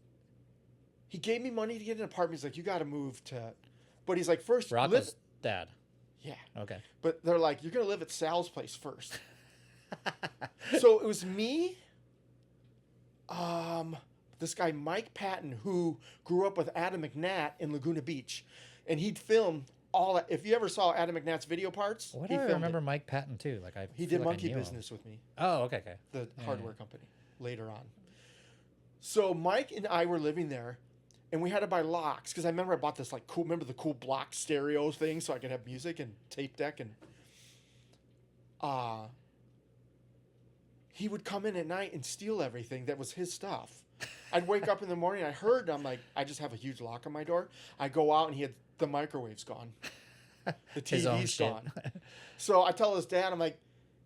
he gave me money to get an apartment. He's like, you got to move to, but he's like, first Rocco's dad. Yeah. Okay. But they're like, you're gonna live at Sal's place first. So it was me. This guy, Mike Patton, who grew up with Adam McNatt in Laguna Beach. And he'd film all that. If you ever saw Adam McNatt's video parts, what do I remember Mike Patton, too? He did Monkey Business with me. Oh, okay. The hardware company later on. So Mike and I were living there, and we had to buy locks. Because I remember I bought this, like, cool, remember the cool block stereo thing so I could have music and tape deck. And he would come in at night and steal everything that was his stuff. I'd wake up in the morning, I heard, and I'm like, I just have a huge lock on my door. I go out, and the microwave's gone. The TV's gone. So I tell his dad, I'm like,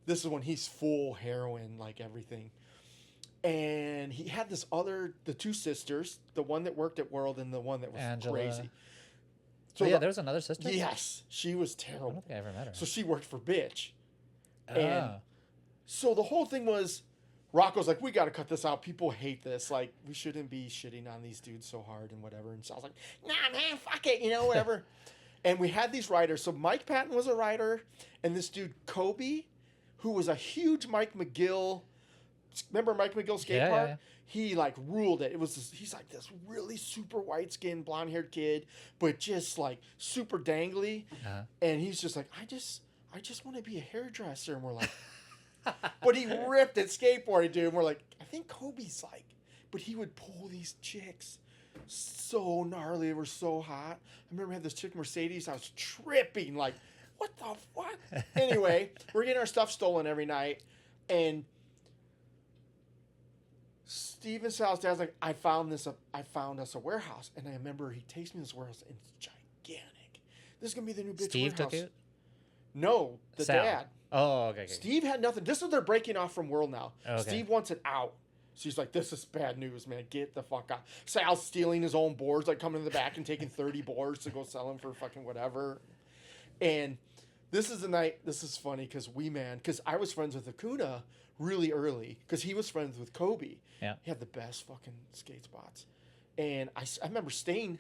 this is when he's full heroin, like everything. And he had the two sisters, the one that worked at World and the one that was Angela. Crazy. So there was another sister? Yes. She was terrible. I don't think I ever met her. So she worked for Bitch. Oh. And so the whole thing was, Rocco's like, we got to cut this out. People hate this. Like, we shouldn't be shitting on these dudes so hard and whatever. And so I was like, nah, man, fuck it, whatever. And we had these writers. So Mike Patton was a writer, and this dude, Kobe, who was a huge Mike McGill. Remember Mike McGill skate park? Yeah. He like ruled it. He's like this really super white skinned, blonde haired kid, but just like super dangly. Uh-huh. And he's just like, I just want to be a hairdresser. And we're like, but he ripped at skateboarding, dude. And we're like, I think Kobe's like, but he would pull these chicks so gnarly. They were so hot. I remember we had this chick Mercedes. I was tripping like, what the fuck? Anyway, we're getting our stuff stolen every night, and Steven Sal's dad's like, I found us a warehouse. And I remember he takes me to this warehouse, and it's gigantic. This is going to be the new bitch Steve warehouse. Took it? No, the Sal. dad. Oh, okay. Steve had nothing. This is they're breaking off from World now. Okay. Steve wants it out. She's like, this is bad news, man. Get the fuck out. Sal's stealing his own boards, like coming in the back and taking 30 boards to go sell them for fucking whatever. And this is the night, this is funny because I was friends with Acuna really early because he was friends with Kobe. Yeah. He had the best fucking skate spots. And I remember staying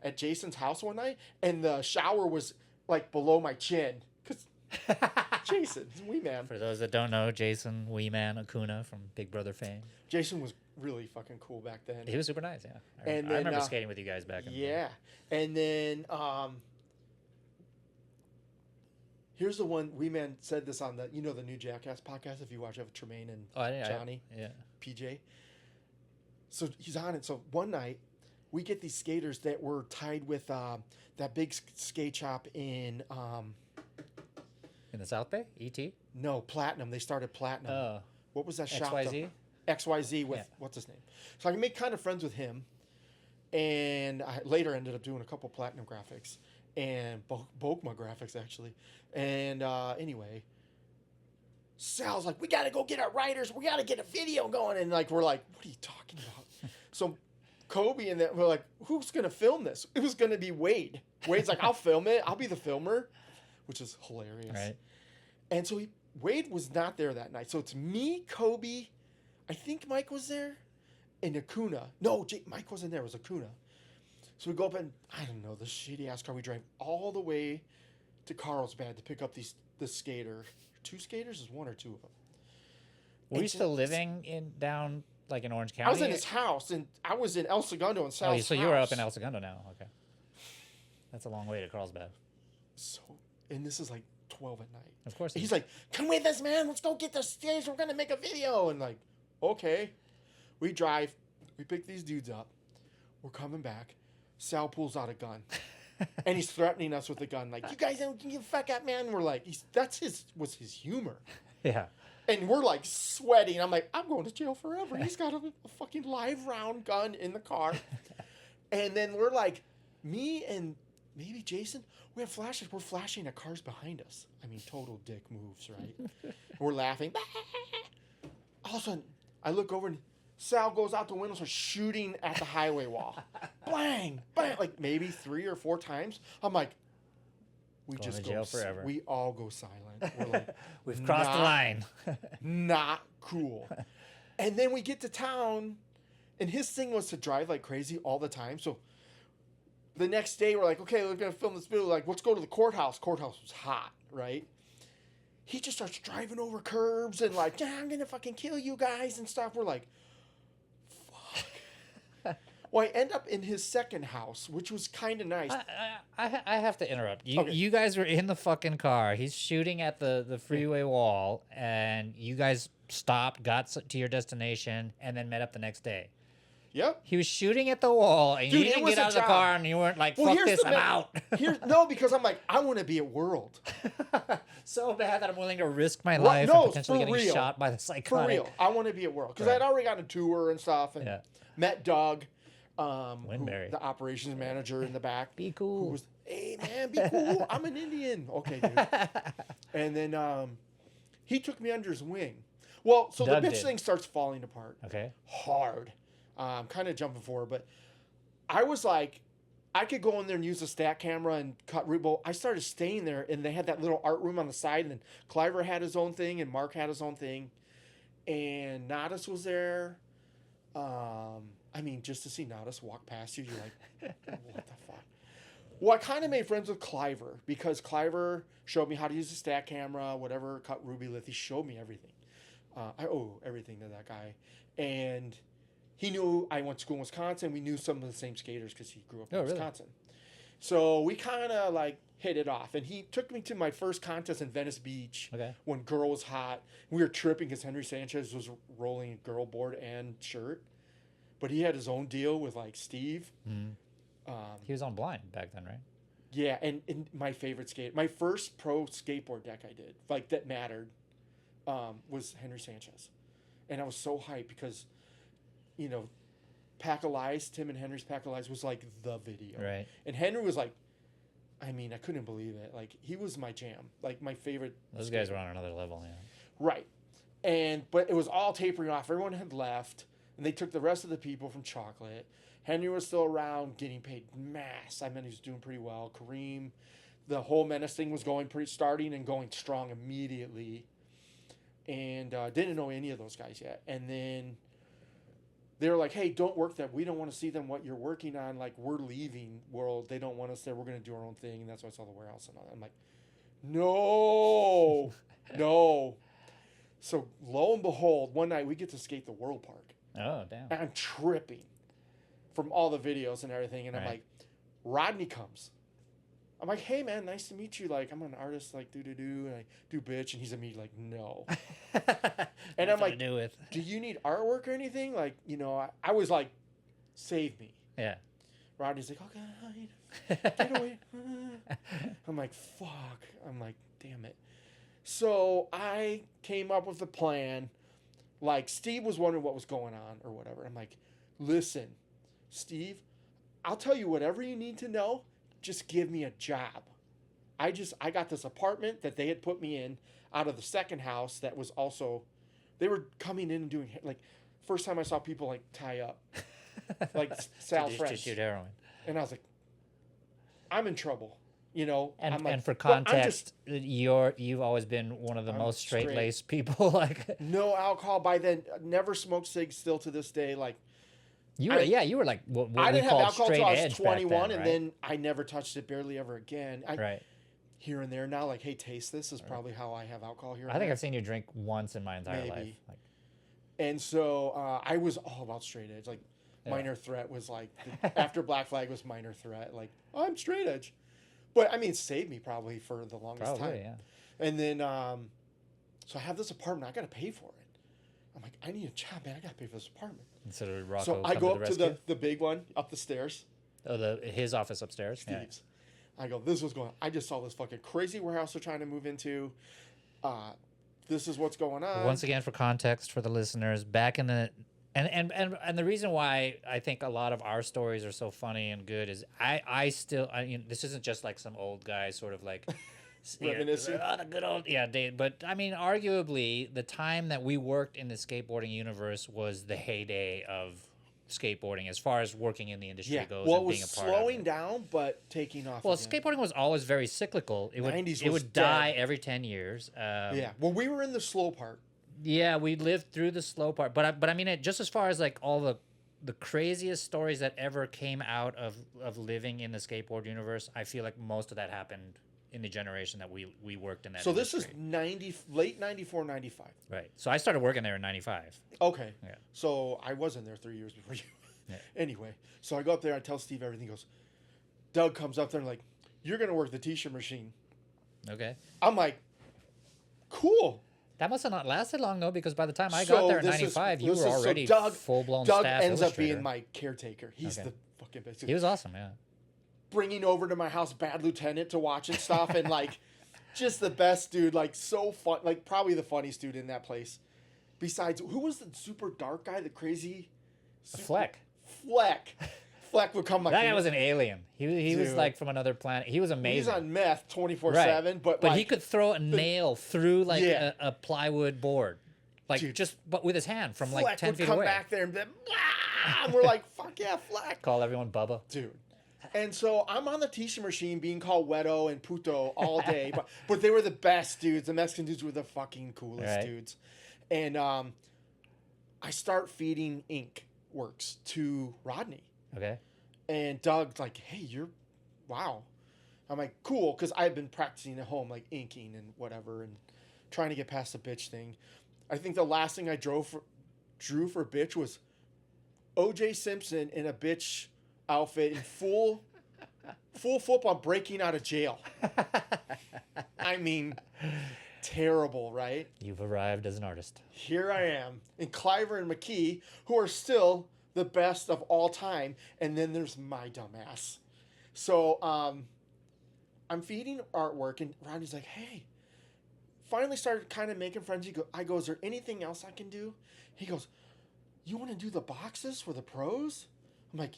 at Jason's house one night, and the shower was like below my chin. Because Jason, Wee Man. For those that don't know, Jason, Wee Man Acuna from Big Brother fame. Jason was really fucking cool back then. He was super nice, yeah. I Then, remember skating with you guys back in the day. Yeah. And then here's the one, Wee Man said this on the new Jackass podcast, if you watch it with Tremaine and Johnny, PJ. So he's on it. So one night, we get these skaters that were tied with that big skate shop in the South Bay? E.T.? No, Platinum. They started Platinum. Oh. What was that shop? XYZ? XYZ with, what's his name? So I made kind of friends with him. And I later ended up doing a couple Platinum graphics. And Bokma graphics, actually. And anyway, Sal's like, we got to go get our writers. We got to get a video going. And like we're like, what are you talking about? So Kobe and we're like, who's going to film this? It was going to be Wade. Wade's like, I'll film it. I'll be the filmer, which is hilarious. Right. And so Wade was not there that night. So it's me, Kobe, I think Mike was there, and Acuna. No, Mike wasn't there. It was Acuna. So we go up and, I don't know, this shitty-ass car. We drive all the way to Carlsbad to pick up this skater. 2 skaters? Is 1 or 2 of them. Were you still living down, like, in Orange County? I was in his house, and I was in El Segundo in Sal's so house. you were up in El Segundo now. Okay. That's a long way to Carlsbad. So, and this is like 12 at night. Of course. He's like, come with us, man. Let's go get the stage. We're going to make a video. And like, okay. We drive. We pick these dudes up. We're coming back. Sal pulls out a gun. And he's threatening us with a gun. Like, you guys don't give a fuck up, man. And we're like, was his humor. Yeah. And we're like sweating. I'm like, I'm going to jail forever. He's got a fucking live round gun in the car. And then we're like, me and maybe Jason, we have flashes. We're flashing at cars behind us. I mean, total dick moves, right? We're laughing. All of a sudden, I look over and Sal goes out the window and starts shooting at the highway wall. Bang, bang, like maybe 3 or 4 times. I'm like, we going just to jail forever. We all go silent. We're like, we've crossed the line. Not cool. And then we get to town, and his thing was to drive like crazy all the time. So the next day, we're like, okay, we're going to film this video. Like, let's go to the courthouse. Courthouse was hot, right? He just starts driving over curbs and like, yeah, I'm going to fucking kill you guys and stuff. We're like, fuck. Well, I end up in his second house, which was kind of nice. I have to interrupt. You Okay. You guys were in the fucking car. He's shooting at the freeway wall, and you guys stopped, got to your destination, and then met up the next day. Yep. He was shooting at the wall, and Dude, you didn't get out of the car, and you weren't like, fuck this, I'm out. No, because I'm like, I want to be at World. So bad that I'm willing to risk my life and potentially getting shot by the psychotic. For real. I want to be at World. Because I'd already gotten a tour and stuff, and met Doug, the operations manager in the back. Be cool. Who was, hey, man, be cool. I'm an Indian. Okay, dude. And then he took me under his wing. Well, so Doug the bitch thing starts falling apart. Okay. Hard. Kind of jumping forward, but I was like, I could go in there and use a stat camera and cut Rubo. I started staying there, and they had that little art room on the side, and then Cliver had his own thing, and Mark had his own thing, and Nadas was there. I mean, just to see Nadas walk past you, you're like, what the fuck? Well, I kind of made friends with Cliver, because Cliver showed me how to use a stat camera, whatever, cut Ruby Lith. He showed me everything. I owe everything to that guy. And he knew I went to school in Wisconsin. We knew some of the same skaters because he grew up in Wisconsin. So we kind of like hit it off. And he took me to my first contest in Venice Beach when Girl was hot. We were tripping because Henry Sanchez was rolling a girl board and shirt. But he had his own deal with like Steve. Mm-hmm. He was on Blind back then, right? Yeah, and my favorite my first pro skateboard deck I did, like that mattered, was Henry Sanchez. And I was so hyped because, you know, Pack of Lies, Tim and Henry's Pack of Lies was like the video. Right. And Henry was like, I mean, I couldn't believe it. Like, he was my jam, like my favorite. Those guys were on another level, yeah. Right. But it was all tapering off. Everyone had left, and they took the rest of the people from Chocolate. Henry was still around, getting paid mass. I mean, he was doing pretty well. Kareem, the whole Menace thing was starting and going strong immediately. And didn't know any of those guys yet. And then they were like, hey, don't work that. We don't want to see them what you're working on. Like, we're leaving World. They don't want us there. We're going to do our own thing. And that's why I saw the warehouse and all that. I'm like, no, no. So lo and behold, one night we get to skate the World Park. Oh, damn. And I'm tripping from all the videos and everything. And I'm like, Rodney comes. I'm like, hey, man, nice to meet you. Like, I'm an artist, like, and I do bitch. And he's immediately like, no. And I'm like, do you need artwork or anything? Like, you know, I was like, save me. Yeah. Rodney's like, okay, get away. I'm like, fuck. I'm like, damn it. So I came up with a plan. Like, Steve was wondering what was going on or whatever. I'm like, listen, Steve, I'll tell you whatever you need to know. Just give me a job. I got this apartment that they had put me in out of the second house that was also, they were coming in and doing, like, first time I saw people, like, tie up. Like, Sal's friends. To shoot heroin. And I was like, I'm in trouble. You know, and for context, you've always been one of the most straight-laced people. Like, no alcohol by then. Never smoked cigs. Still to this day. Like, you were like what I we didn't called have alcohol straight until I edge was 21, back then, and right? then I never touched it barely ever again. Right. Here and there now, like, hey, taste this is probably how I have alcohol here. I think I've seen you drink once in my entire life. Like, and so I was all about straight edge. Like, Minor Threat was like after Black Flag was Minor Threat. Like, I'm straight edge. But, I mean, it saved me probably for the longest time. Yeah. And then, so I have this apartment. I got to pay for it. I'm like, I need a job, man. I got to pay for this apartment. So I go up to the big one, up the stairs. Oh, his office upstairs? Steve's. Yeah. I go, this is what's going on. I just saw this fucking crazy warehouse they're trying to move into. This is what's going on. Once again, for context for the listeners, back in the... And the reason why I think a lot of our stories are so funny and good is this isn't just like some old guy sort of like reminiscing. The good old day. But I mean, arguably, the time that we worked in the skateboarding universe was the heyday of skateboarding as far as working in the industry goes. Well, and being a part slowing of it. down, but taking off. Well, again. Skateboarding was always very cyclical. It would die every 10 years. Well, we were in the slow part. Yeah, we lived through the slow part, but I mean, just as far as like all the craziest stories that ever came out of living in the skateboard universe, I feel like most of that happened in the generation that we worked in that. So industry. This is late 94, 95. Right. So I started working there in 95. Okay. Yeah. So I wasn't there 3 years before you. Yeah. Anyway, so I go up there. I tell Steve everything. He goes, Doug comes up there and like, you're gonna work the t-shirt machine. Okay. I'm like, cool. That must have not lasted long though, because by the time I got there in '95, you were already full-blown Doug staff ends up illustrator. being my caretaker. He's the fucking best. He was awesome, yeah. Bringing over to my house Bad Lieutenant to watch and stuff, and like, just the best dude. Like so fun. Like probably the funniest dude in that place. Besides, who was the super dark guy? The crazy. Fleck. Fleck would come like that guy was an alien. He was like from another planet. He was amazing. He's on meth 24/7, but like, he could throw a nail through like a plywood board, like but with his hand from like Fleck 10 would feet come away. back there and be like, and we're like, fuck yeah, Fleck. Call everyone Bubba, dude. And so I'm on the t-shirt machine being called Wedo and Puto all day, but they were the best dudes. The Mexican dudes were the fucking coolest dudes. And I start feeding ink works to Rodney. Okay. And Doug's like, hey, wow. I'm like, cool, because I had been practicing at home, like inking and whatever, and trying to get past the bitch thing. I think the last thing I drew for bitch was O.J. Simpson in a bitch outfit in full football breaking out of jail. I mean, terrible, right? You've arrived as an artist. Here I am. And Cliver and McKee, who are still the best of all time. And then there's my dumbass. So I'm feeding artwork, and Rodney's like, hey, finally started kind of making friends. I go, is there anything else I can do? He goes, you want to do the boxes for the pros? I'm like,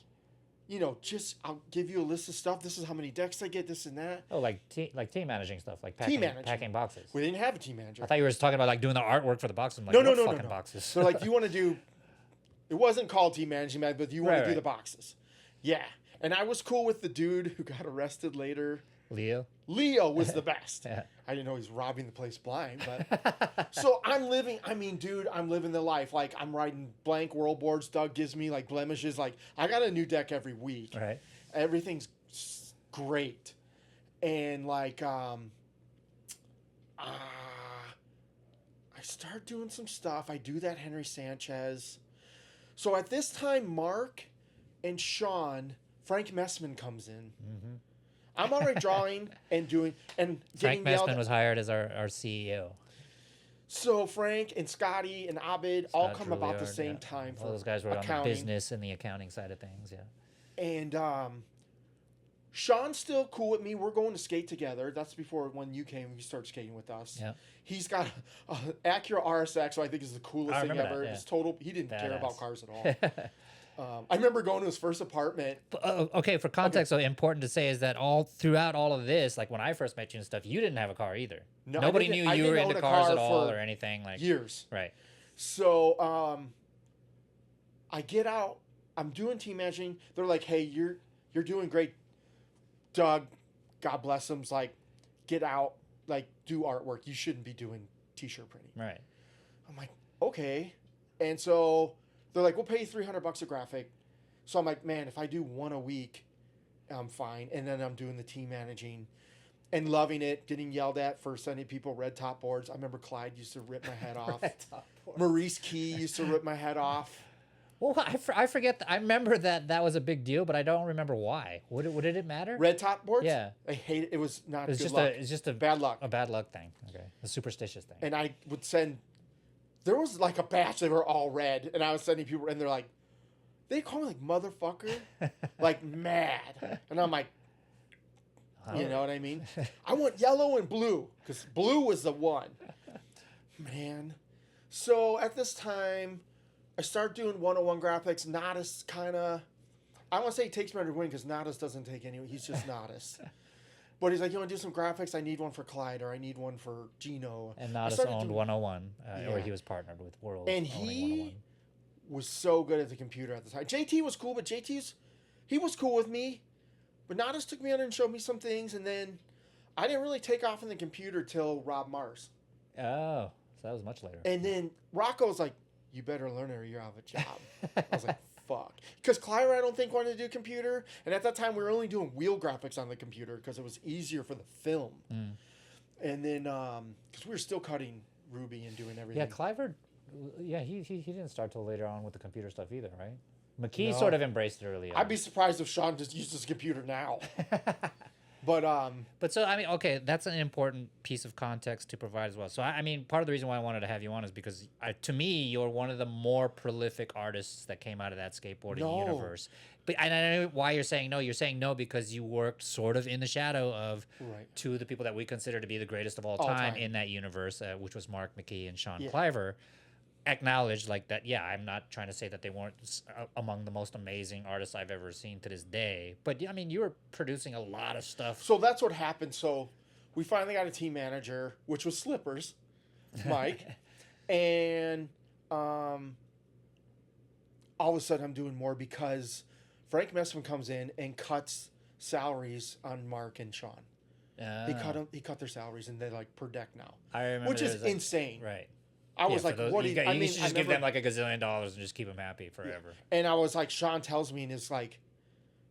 I'll give you a list of stuff. This is how many decks I get, this and that. Oh, like team managing stuff, like packing boxes. We didn't have a team manager. I thought you were just talking about like doing the artwork for the boxes. I'm like, no. fucking boxes? They're like, you want to do, it wasn't called team managing, but you want to do the boxes. Yeah. And I was cool with the dude who got arrested later. Leo was the best. Yeah. I didn't know he was robbing the place blind, but so I'm living the life. Like I'm writing blank world boards. Doug gives me like blemishes. Like I got a new deck every week. Right. Everything's great. And like I start doing some stuff. I do that Henry Sanchez. So at this time, Mark and Frank Messman comes in. Mm-hmm. I'm already drawing and doing and getting Frank Messman was hired as our CEO. So Frank and Scotty and Abid all come about the same time. All those guys were on the business and the accounting side of things, yeah. And Sean's still cool with me. We're going to skate together. That's before when you came. You started skating with us. Yeah. He's got an Acura RSX, so I think is the coolest thing ever. Yeah. It's total. He didn't care about cars at all. I remember going to his first apartment. Okay, for context, so important to say is that throughout all of this, like when I first met you and stuff, you didn't have a car either. No, nobody knew you were into cars at all or anything. Like years. Right. So I get out. I'm doing team managing. They're like, hey, you're doing great. Doug, God bless him's like, get out, like do artwork. You shouldn't be doing t-shirt printing. Right. I'm like, okay. And so they're like, we'll pay you $300 a graphic. So I'm like, man, if I do one a week, I'm fine. And then I'm doing the team managing and loving it, getting yelled at for sending people red top boards. I remember Clyde used to rip my head off. Maurice Key used to rip my head off. Well, I forget. I remember that was a big deal, but I don't remember why. What did it matter? Red top boards? Yeah. I hate it. It was not good luck. It's just a bad luck. A bad luck thing. Okay. A superstitious thing. And I would send... There was like a batch. They were all red. And I was sending people... And they're like... They call me like motherfucker. Like mad. And I'm like... You know what I mean? I want yellow and blue. Because blue was the one. Man. So at this time... I start doing 101 graphics. Nodis kind of... I want to say he takes me under wing because Nodis doesn't take any... He's just Nodis. But he's like, you want to do some graphics? I need one for Clyde or I need one for Gino. And Nodis owned 101, or he was partnered with World. And he was so good at the computer at the time. JT was cool, but he was cool with me. But Nodis took me under and showed me some things. And then I didn't really take off on the computer till Rob Mars. Oh, so that was much later. And then Rocco was like, you better learn it or you're out of a job. I was like, fuck. Because Clyra, I don't think, wanted to do computer. And at that time, we were only doing wheel graphics on the computer because it was easier for the film. Mm. And then, because we were still cutting Ruby and doing everything. Yeah, Cliver, he didn't start till later on with the computer stuff either, right? McKee sort of embraced it early on. I'd be surprised if Sean just used his computer now. But so I mean, okay, that's an important piece of context to provide as well. So I mean, part of the reason why I wanted to have you on is because to me, you're one of the more prolific artists that came out of that skateboarding universe. But and I know why you're saying no. You're saying no because you worked sort of in the shadow of two of the people that we consider to be the greatest of all time in that universe, which was Mark McKee and Sean Cliver. Acknowledge like that. Yeah, I'm not trying to say that they weren't among the most amazing artists I've ever seen to this day, but I mean, you were producing a lot of stuff. So that's what happened. So we finally got a team manager, which was Slippers, Mike, and all of a sudden I'm doing more because Frank Messman comes in and cuts salaries on Mark and Sean. He cut their salaries and they're like per deck now. I remember, which is insane. Right. I was like, those, what do you... I mean, should just give them like $1 gazillion and just keep them happy forever. And I was like, Sean tells me, and it's like,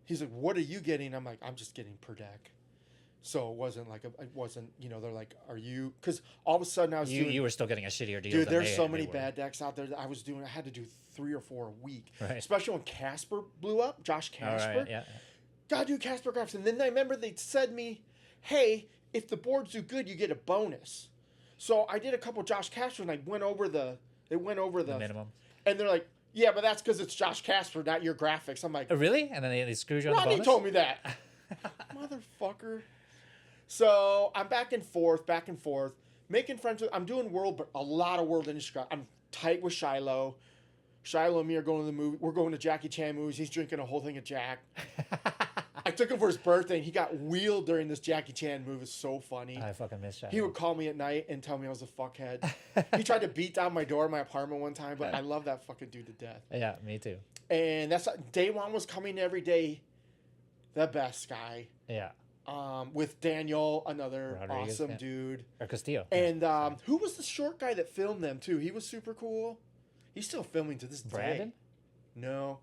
he's like, what are you getting? I'm like, I'm just getting per deck. So it wasn't like, they're like, are you... Because all of a sudden I was doing... You were still getting a shittier deal. Dude, there's so many bad decks out there that I had to do 3 or 4 a week. Right. Especially when Casper blew up, Josh Casper. Yeah. Gotta do Casper graphs. And then I remember they said to me, hey, if the boards do good, you get a bonus. So I did a couple Josh Casper and I went over the minimum. And they're like, yeah, but that's because it's Josh Casper, not your graphics. I'm like, oh, really? And then they screwed you on Rodney the bonus? told me that. Motherfucker. So I'm back and forth, making friends with, I'm doing world, but a lot of world industry. I'm tight with Shiloh. Shiloh and me are going to the movie. We're going to Jackie Chan movies. He's drinking a whole thing of Jack. I took him for his birthday, and he got wheeled during this Jackie Chan movie. It's so funny. I fucking miss Shiloh. He would call me at night and tell me I was a fuckhead. He tried to beat down my door in my apartment one time, but I love that fucking dude to death. Yeah, me too. And that's Day One was coming every day. The best guy. Yeah. With Daniel, another Rodriguez, awesome dude. Or Castillo. And who was the short guy that filmed them too? He was super cool. He's still filming to this Brandon? day. No.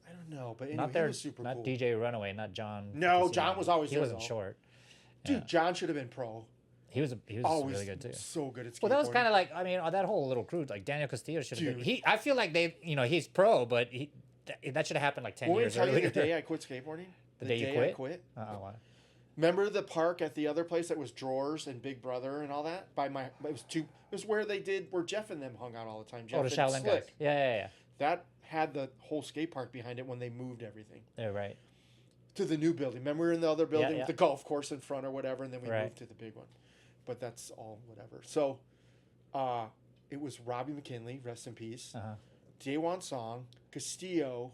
I don't know, but anyway, not there, he was super not cool. DJ Runaway, not John. No, Castillo. John was always he there, wasn't though. short. Dude, Yeah. John should have been pro. He was Always really good too. So good at skateboarding. Well, that was kind of like, I mean, that whole little crew, like Daniel Castillo should have been. I feel like he's pro, but that should have happened like 10 years earlier. You the day I quit skateboarding? The day you quit? I quit. Why? Remember the park at the other place that was Drawers and Big Brother and all that? It was where Jeff and them hung out all the time. Jeff the Shaolin guys. Yeah. That had the whole skate park behind it when they moved everything. Yeah, right. To the new building. Remember we were in the other building Yeah. with the golf course in front or whatever, and then we moved to the big one. But that's all whatever. So, it was Robbie McKinley, rest in peace. Daewon Song, Castillo,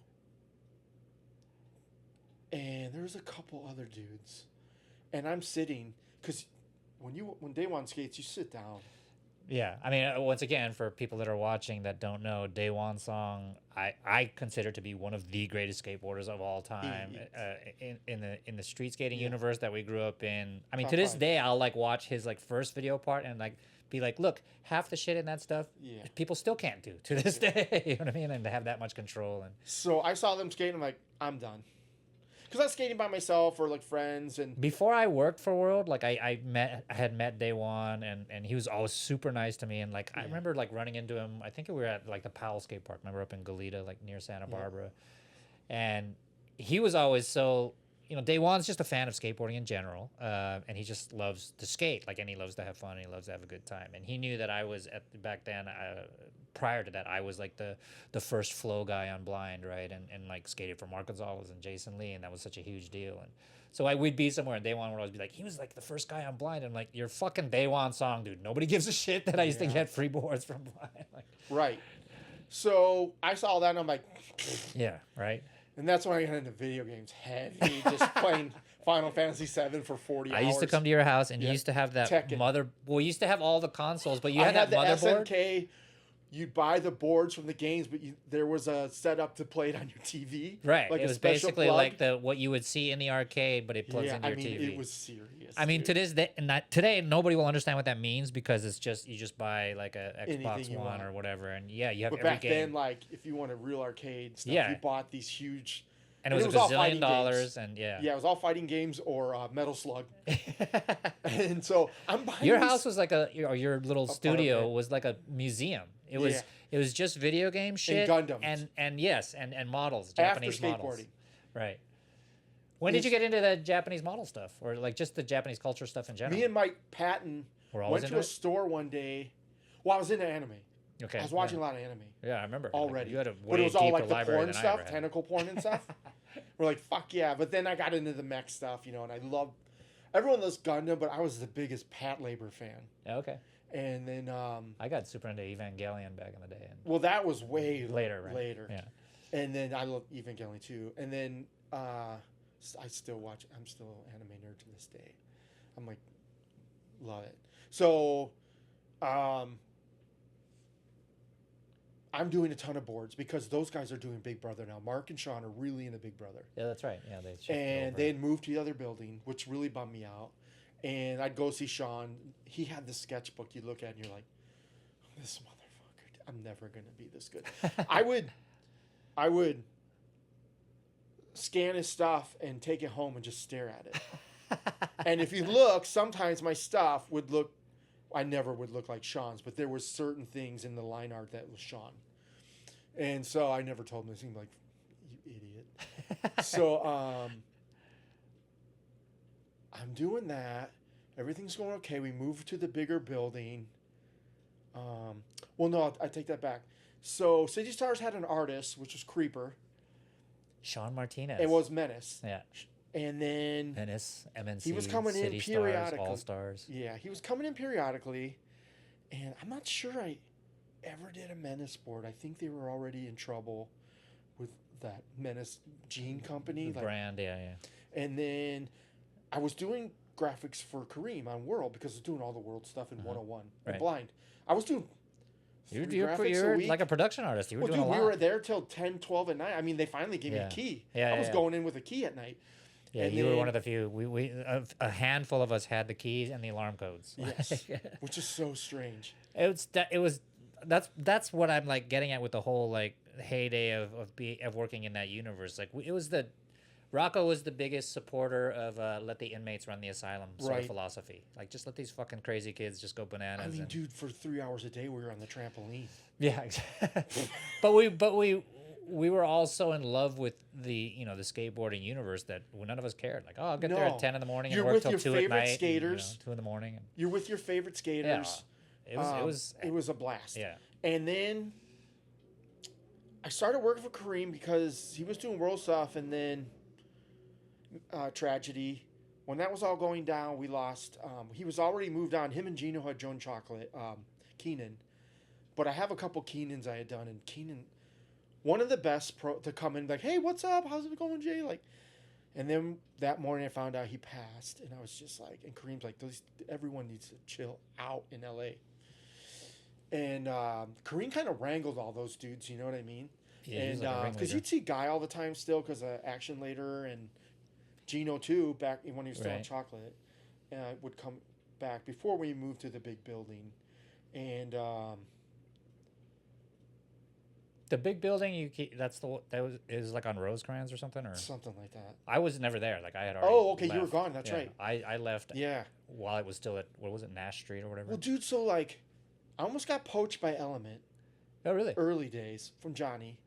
and there was a couple other dudes. And I'm sitting, because when Daewon skates, you sit down. Yeah, I mean, once again, for people that are watching that don't know, Daewon Song, I consider to be one of the greatest skateboarders of all time. In the street skating universe that we grew up in. I mean, to this day, I'll like watch his like first video part and like be like, look, half the shit in that stuff, people still can't do to this day. You know what I mean? And to have that much control. And so I saw them skate, and I'm like, I'm done. Because I was skating by myself or like friends. And before I worked for World, like I had met Daewon, and he was always super nice to me. And like I remember like running into him. I think we were at like the Powell skate park. Remember up in Goleta, like near Santa Barbara, and he was always so. Daewon's just a fan of skateboarding in general, and he just loves to skate, and he loves to have fun, and he loves to have a good time. And he knew that I was back then. Prior to that, I was like the first flow guy on Blind, right? And like skated for Mark Gonzalez and Jason Lee, and that was such a huge deal. And so we'd be somewhere, and Daewon would always be like, he was like the first guy on Blind. And I'm like, you're fucking Daewon Song, dude. Nobody gives a shit that I used to get free boards from Blind. Right. So I saw that, and I'm like, yeah, right. And that's when I got into video games heavy, just playing Final Fantasy VII for 40 hours. I used to come to your house, and you used to have that Tekken. Well, you used to have all the consoles, but you had that motherboard. SNK. You'd buy the boards from the games, but there was a setup to play it on your TV. Right. Like it was basically like what you would see in the arcade, but it plugs into your TV. It was serious. I mean, to this day, today nobody will understand what that means because it's just you just buy like a Xbox One or whatever, and you have every game. But back then, like if you wanted real arcade stuff, you bought these huge. And it was $1 gazillion, and it was all fighting games or Metal Slug. And so I'm buying. Your house was like your little studio was like a museum. It was just video game shit and Gundams and models, Japanese after skateboarding. Models. Right. When did you get into the Japanese model stuff, or like just the Japanese culture stuff in general? Me and Mike Patton went to a store one day. Well, I was into anime. Okay. I was watching a lot of anime. Yeah, I remember. Already. Like, you had a but way it was all deeper like the library porn than I stuff, ever had. tentacle porn and stuff. We're like, fuck yeah. But then I got into the mech stuff, you know, and I loved everyone loves Gundam, but I was the biggest Pat Labor fan. Okay. And then I got super into Evangelion back in the day. Well, that was way later, right? Later. Yeah. And then I love Evangelion too. And then I still watch. I'm still an anime nerd to this day. I'm like, love it. So, I'm doing a ton of boards because those guys are doing Big Brother now. Mark and Sean are really into Big Brother. Yeah, that's right. Yeah, they had moved to the other building, which really bummed me out. And I'd go see Sean. He had the sketchbook you look at and you're like, this motherfucker, I'm never gonna be this good. I would scan his stuff and take it home and just stare at it. And if you look, sometimes my stuff would look, I never would look like Sean's, but there were certain things in the line art that was Sean. And so I never told him this. He was like, you idiot. So I'm doing that. Everything's going okay. We moved to the bigger building. Well, no, I take that back. So City Stars had an artist, which was Creeper. Sean Martinez. It was Menace. Yeah. And then Menace, MNC, he was coming City in periodically. Stars, All Stars. Yeah, he was coming in periodically. And I'm not sure I ever did a Menace board. I think they were already in trouble with that Menace Gene company. The brand, yeah. And then I was doing graphics for Kareem on World because I was doing all the World stuff in 101 and Blind. I was doing you're like a production artist. You were doing a lot. We were there till 10, 12 at night. I mean, they finally gave me a key. I was going in with a key at night. Yeah, and you were one of the few. We a handful of us had the keys and the alarm codes. Yes, which is so strange. That's what I'm like getting at with the whole like heyday of working in that universe. Like it was Rocco was the biggest supporter of let the inmates run the asylum sort of philosophy. Like just let these fucking crazy kids just go bananas. I mean, dude, for 3 hours a day we were on the trampoline. Yeah, but we were all so in love with the the skateboarding universe that none of us cared. Like, I'll get there at 10 in the morning and work till 2 at night. Skaters. And, 2 in the morning. You're with your favorite skaters. Yeah. It was a blast. Yeah. And then I started working for Kareem because he was doing world stuff, and then tragedy. When that was all going down, we lost. He was already moved on. Him and Gino had Joan Chocolate, Keenan. But I have a couple Keenans I had done, and Keenan, one of the best to come in like, hey, what's up? How's it going, Jay? Like, and then that morning I found out he passed, and I was just like, and Kareem's like, everyone needs to chill out in L.A. And Kareem kind of wrangled all those dudes, you know what I mean? Yeah, and because you'd see Guy all the time still because of Action Later, and Gino too back when he was still in Chocolate, would come back before we moved to the big building, and the big building is like on Rosecrans or something or something like that. I was never there. Like I had already. Oh, okay, left. You were gone. That's right. I left. Yeah. While it was still at what was it, Nash Street or whatever. Well, dude, so like, I almost got poached by Element. Oh, really? Early days from Johnny.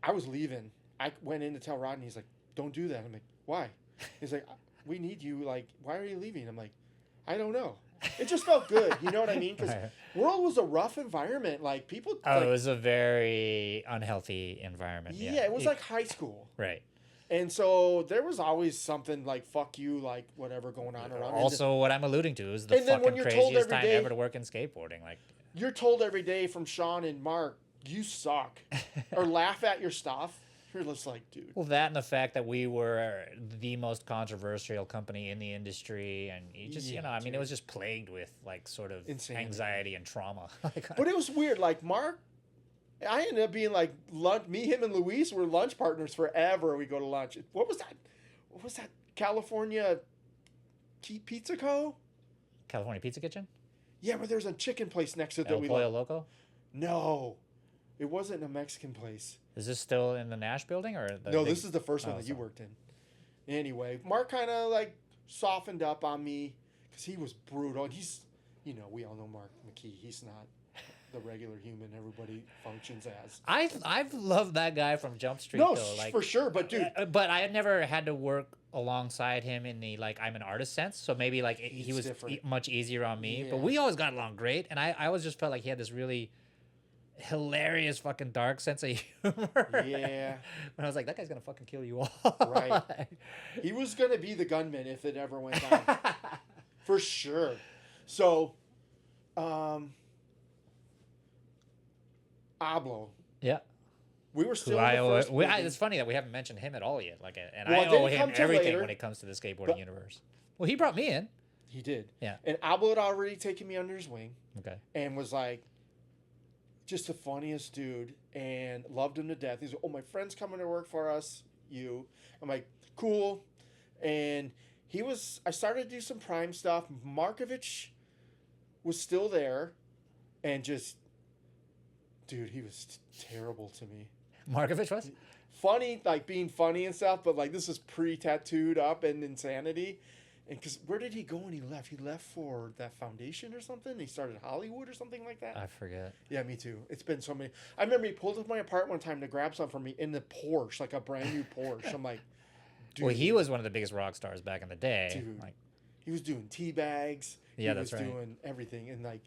I was leaving. I went in to tell Rodney. He's like, "Don't do that." I'm like, "Why?" He's like, "We need you. Like, why are you leaving?" I'm like, "I don't know." It just felt good. You know what I mean? Because World was a rough environment. Like people. Oh, it was a very unhealthy environment. Yeah, it was like high school. Right. And so there was always something like "fuck you," like whatever going on around. Also, what I'm alluding to is the fucking craziest time ever to work in skateboarding. Like you're told every day from Sean and Mark, "You suck," or laugh at your stuff. You're just like, dude. Well, that and the fact that we were the most controversial company in the industry, and you just, I mean, it was just plagued with like sort of anxiety and trauma. But it was weird. Like Mark, I ended up being like me, him, and Luis were lunch partners forever. We go to lunch. What was that? What was that? California Pizza Co. California Pizza Kitchen. Yeah, but there's a chicken place next to it El Pollo Loco. No, it wasn't a Mexican place. Is this still in the Nash building or? No, this is the first one that you worked in. Anyway, Mark kind of like softened up on me because he was brutal. He's, we all know Mark McKee. He's not the regular human everybody functions as. I've loved that guy from Jump Street No, though. Like for sure, but dude, but I had never had to work alongside him in the like I'm an artist sense. So maybe like he was much easier on me. Yeah. But we always got along great, and I always just felt like he had this really hilarious fucking dark sense of humor. Yeah. When I was like, that guy's gonna fucking kill you all. Right. He was gonna be the gunman if it ever went down. For sure. So, Ablo. Yeah. We were still in the first it's funny that we haven't mentioned him at all yet. Like, and I owe him everything when it comes to the skateboarding universe. Well, he brought me in. He did. Yeah. And Ablo had already taken me under his wing. Okay. And was like, just the funniest dude, and loved him to death. He's like, oh, my friend's coming to work for us. I'm like, cool. And I started to do some Prime stuff. Markovich was still there, and just, dude, he was terrible to me. Markovich was? Funny, like being funny and stuff, but like this is pre-tattooed up and insanity. And because where did he go when he left? He left for that foundation or something? He started Hollywood or something like that? I forget. Yeah, me too. It's been so many. I remember he pulled up my apartment one time to grab something for me in the Porsche, like a brand new Porsche. I'm like, dude. Well, he was one of the biggest rock stars back in the day. Dude. Like, he was doing tea bags. Yeah, that's right. He was doing everything. And like,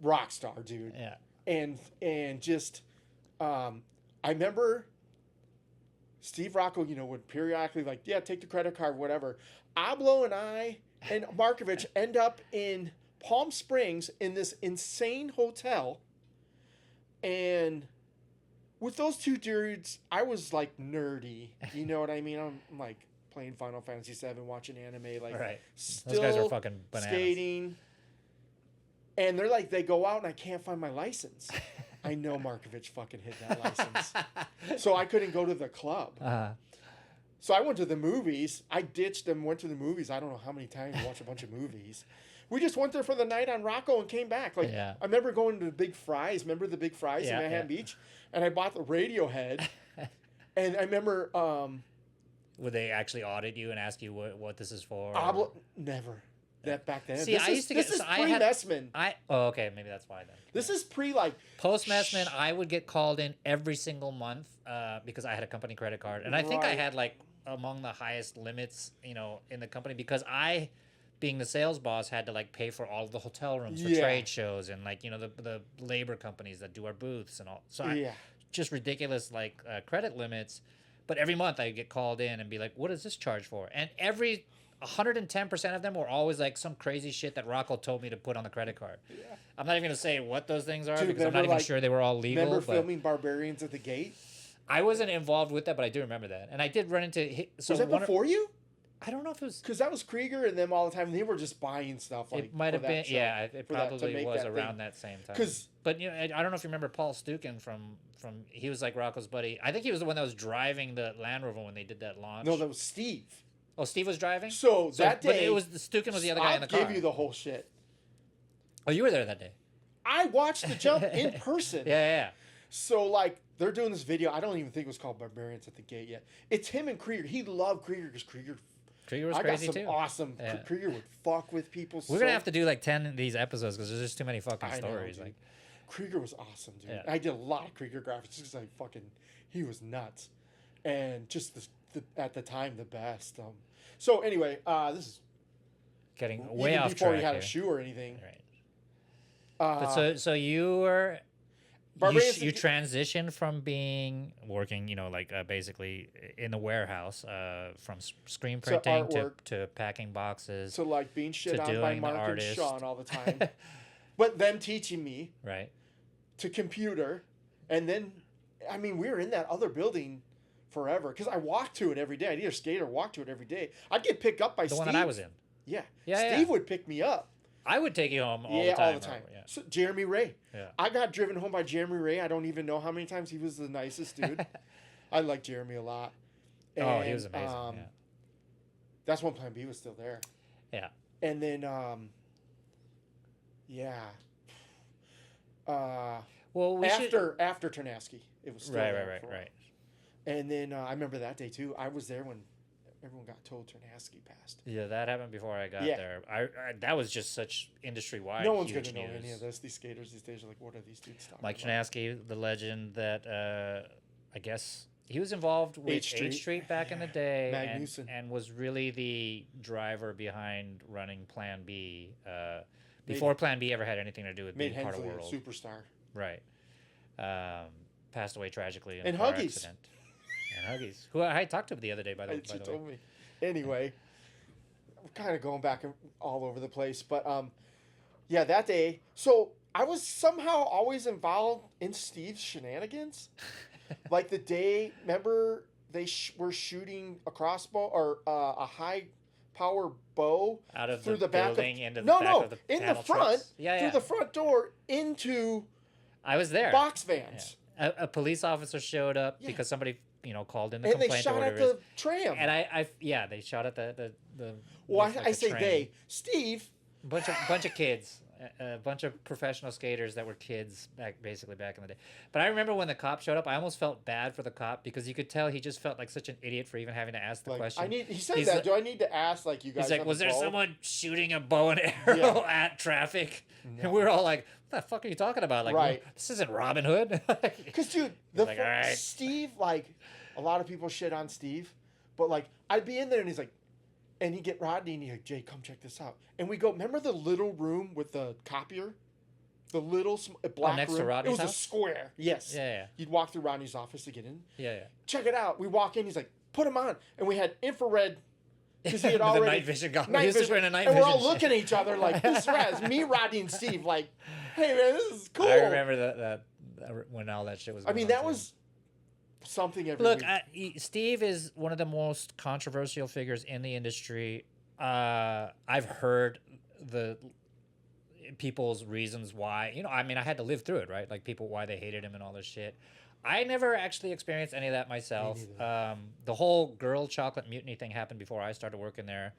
rock star, dude. Yeah. And just, I remember Steve Rocco, would periodically like, yeah, take the credit card, whatever. Ablo and I and Markovich end up in Palm Springs in this insane hotel. And with those two dudes, I was like nerdy. You know what I mean? I'm like playing Final Fantasy VII, watching anime, like right. Still those guys are fucking bananas. Skating. And they're like, they go out and I can't find my license. I know Markovich fucking hid that license. So I couldn't go to the club. Uh-huh. So I went to the movies. I ditched them, went to the movies. I don't know how many times, watched a bunch of movies. We just went there for the night on Rocco and came back. Like, yeah. I remember going to the Big Fries. Remember the Big Fries in Manhattan Beach? And I bought the Radiohead. And I remember... would they actually audit you and ask you what this is for? Never. That back then. See, I used to get... This is pre-Messman. Oh, okay. Maybe that's why then. This is like... Post-Messman, I would get called in every single month because I had a company credit card. And I think I had like among the highest limits, in the company because I, being the sales boss, had to like pay for all of the hotel rooms for trade shows and like, the labor companies that do our booths and all. So just ridiculous like credit limits. But every month I'd get called in and be like, what is this charge for? And 110% of them were always like some crazy shit that Rocco told me to put on the credit card. Yeah. I'm not even going to say what those things are because I'm not even sure they were all legal. Remember filming Barbarians at the Gate? I wasn't involved with that, but I do remember that. And I did run into... So was that before you? I don't know if it was... Because that was Krieger and them all the time. And they were just buying stuff. Like, it might have been... Yeah, it probably was around that same time. But I don't know if you remember Paul Stukin from... He was like Rocco's buddy. I think he was the one that was driving the Land Rover when they did that launch. No, that was Steve. Oh, Steve was driving? So that day... But it was... Stukin was the other guy in the car. I gave you the whole shit. Oh, you were there that day? I watched the jump in person. Yeah. So, like, they're doing this video. I don't even think it was called Barbarians at the Gate yet. It's him and Krieger. He loved Krieger because Krieger was crazy, too. Awesome. Yeah. Krieger would fuck with people. We're going to have to do, like, 10 of these episodes because there's just too many fucking stories. Like, Krieger was awesome, dude. Yeah. I did a lot of Krieger graphics because he was nuts. And just at the time, the best. So, anyway, this is... Getting way off track before he had a shoe or anything. Right. But so you were... You transitioned from working, basically in the warehouse, from screen printing to packing boxes. So like being shit on by Mark and Sean all the time. But them teaching me. Right. To computer. And then, we were in that other building forever. Because I walked to it every day. I'd either skate or walk to it every day. I'd get picked up by Steve. The one that I was in. Yeah. Steve would pick me up. I would take you home all the time. Yeah, all the time. So, Jeremy Ray. Yeah. I got driven home by Jeremy Ray. I don't even know how many times. He was the nicest dude. I like Jeremy a lot. And, he was amazing. That's when Plan B was still there. Yeah. And then, well, after Ternaski, it was still right. And then I remember that day too. I was there when everyone got told Ternasky passed. Yeah, that happened before I got there. I that was just such industry wide. No one's gonna know any of this. These skaters these days are like, what are these dudes talking Mike about? Ternasky, the legend that I guess he was involved with H Street back in the day, and was really the driver behind running Plan B. Before Plan B ever had anything to do with being part of the world. Superstar. Right. Passed away tragically in a car accident. And Huggies, who I talked to the other day, by the way. She told me. Anyway, we're kind of going back all over the place, but yeah, that day. So I was somehow always involved in Steve's shenanigans. Like the day, remember they were shooting a crossbow or a high power bow out of through the back building into the back of the in the front, through the front door into. I was there. Box vans. Yeah. A police officer showed up because somebody called in the complaint. And they shot at the tram. And they shot at the. Well, I say train. They. Steve. Bunch of kids. A bunch of professional skaters that were kids basically back in the day. But I remember when the cop showed up, I almost felt bad for the cop because you could tell he just felt like such an idiot for even having to ask the question. He said that. Do I need to ask you guys? He's like, was there someone shooting a bow and arrow at traffic? No. And we were all like, what the fuck are you talking about? Like, right. This isn't Robin Hood. Because dude, Steve, a lot of people shit on Steve, but I'd be in there and he's like, and he'd get Rodney and he's like, Jay, come check this out. And we go, remember the little room with the copier? The little black next room? To Rodney's house? a square. Yes. Yeah. You'd walk through Rodney's office to get in. Yeah. Check it out. We walk in. He's like, put him on. And we had infrared. Because he had already. The night vision goggles. Night vision. And we're all looking at each other like, this is rad. Me, Rodney, and Steve like, hey, man, this is cool. I remember that when all that shit was going on. That was something every week. Steve is one of the most controversial figures in the industry. I've heard the people's reasons why, I had to live through it, right? Like people, why they hated him and all this shit. I never actually experienced any of that myself. The whole girl chocolate mutiny thing happened before I started working there.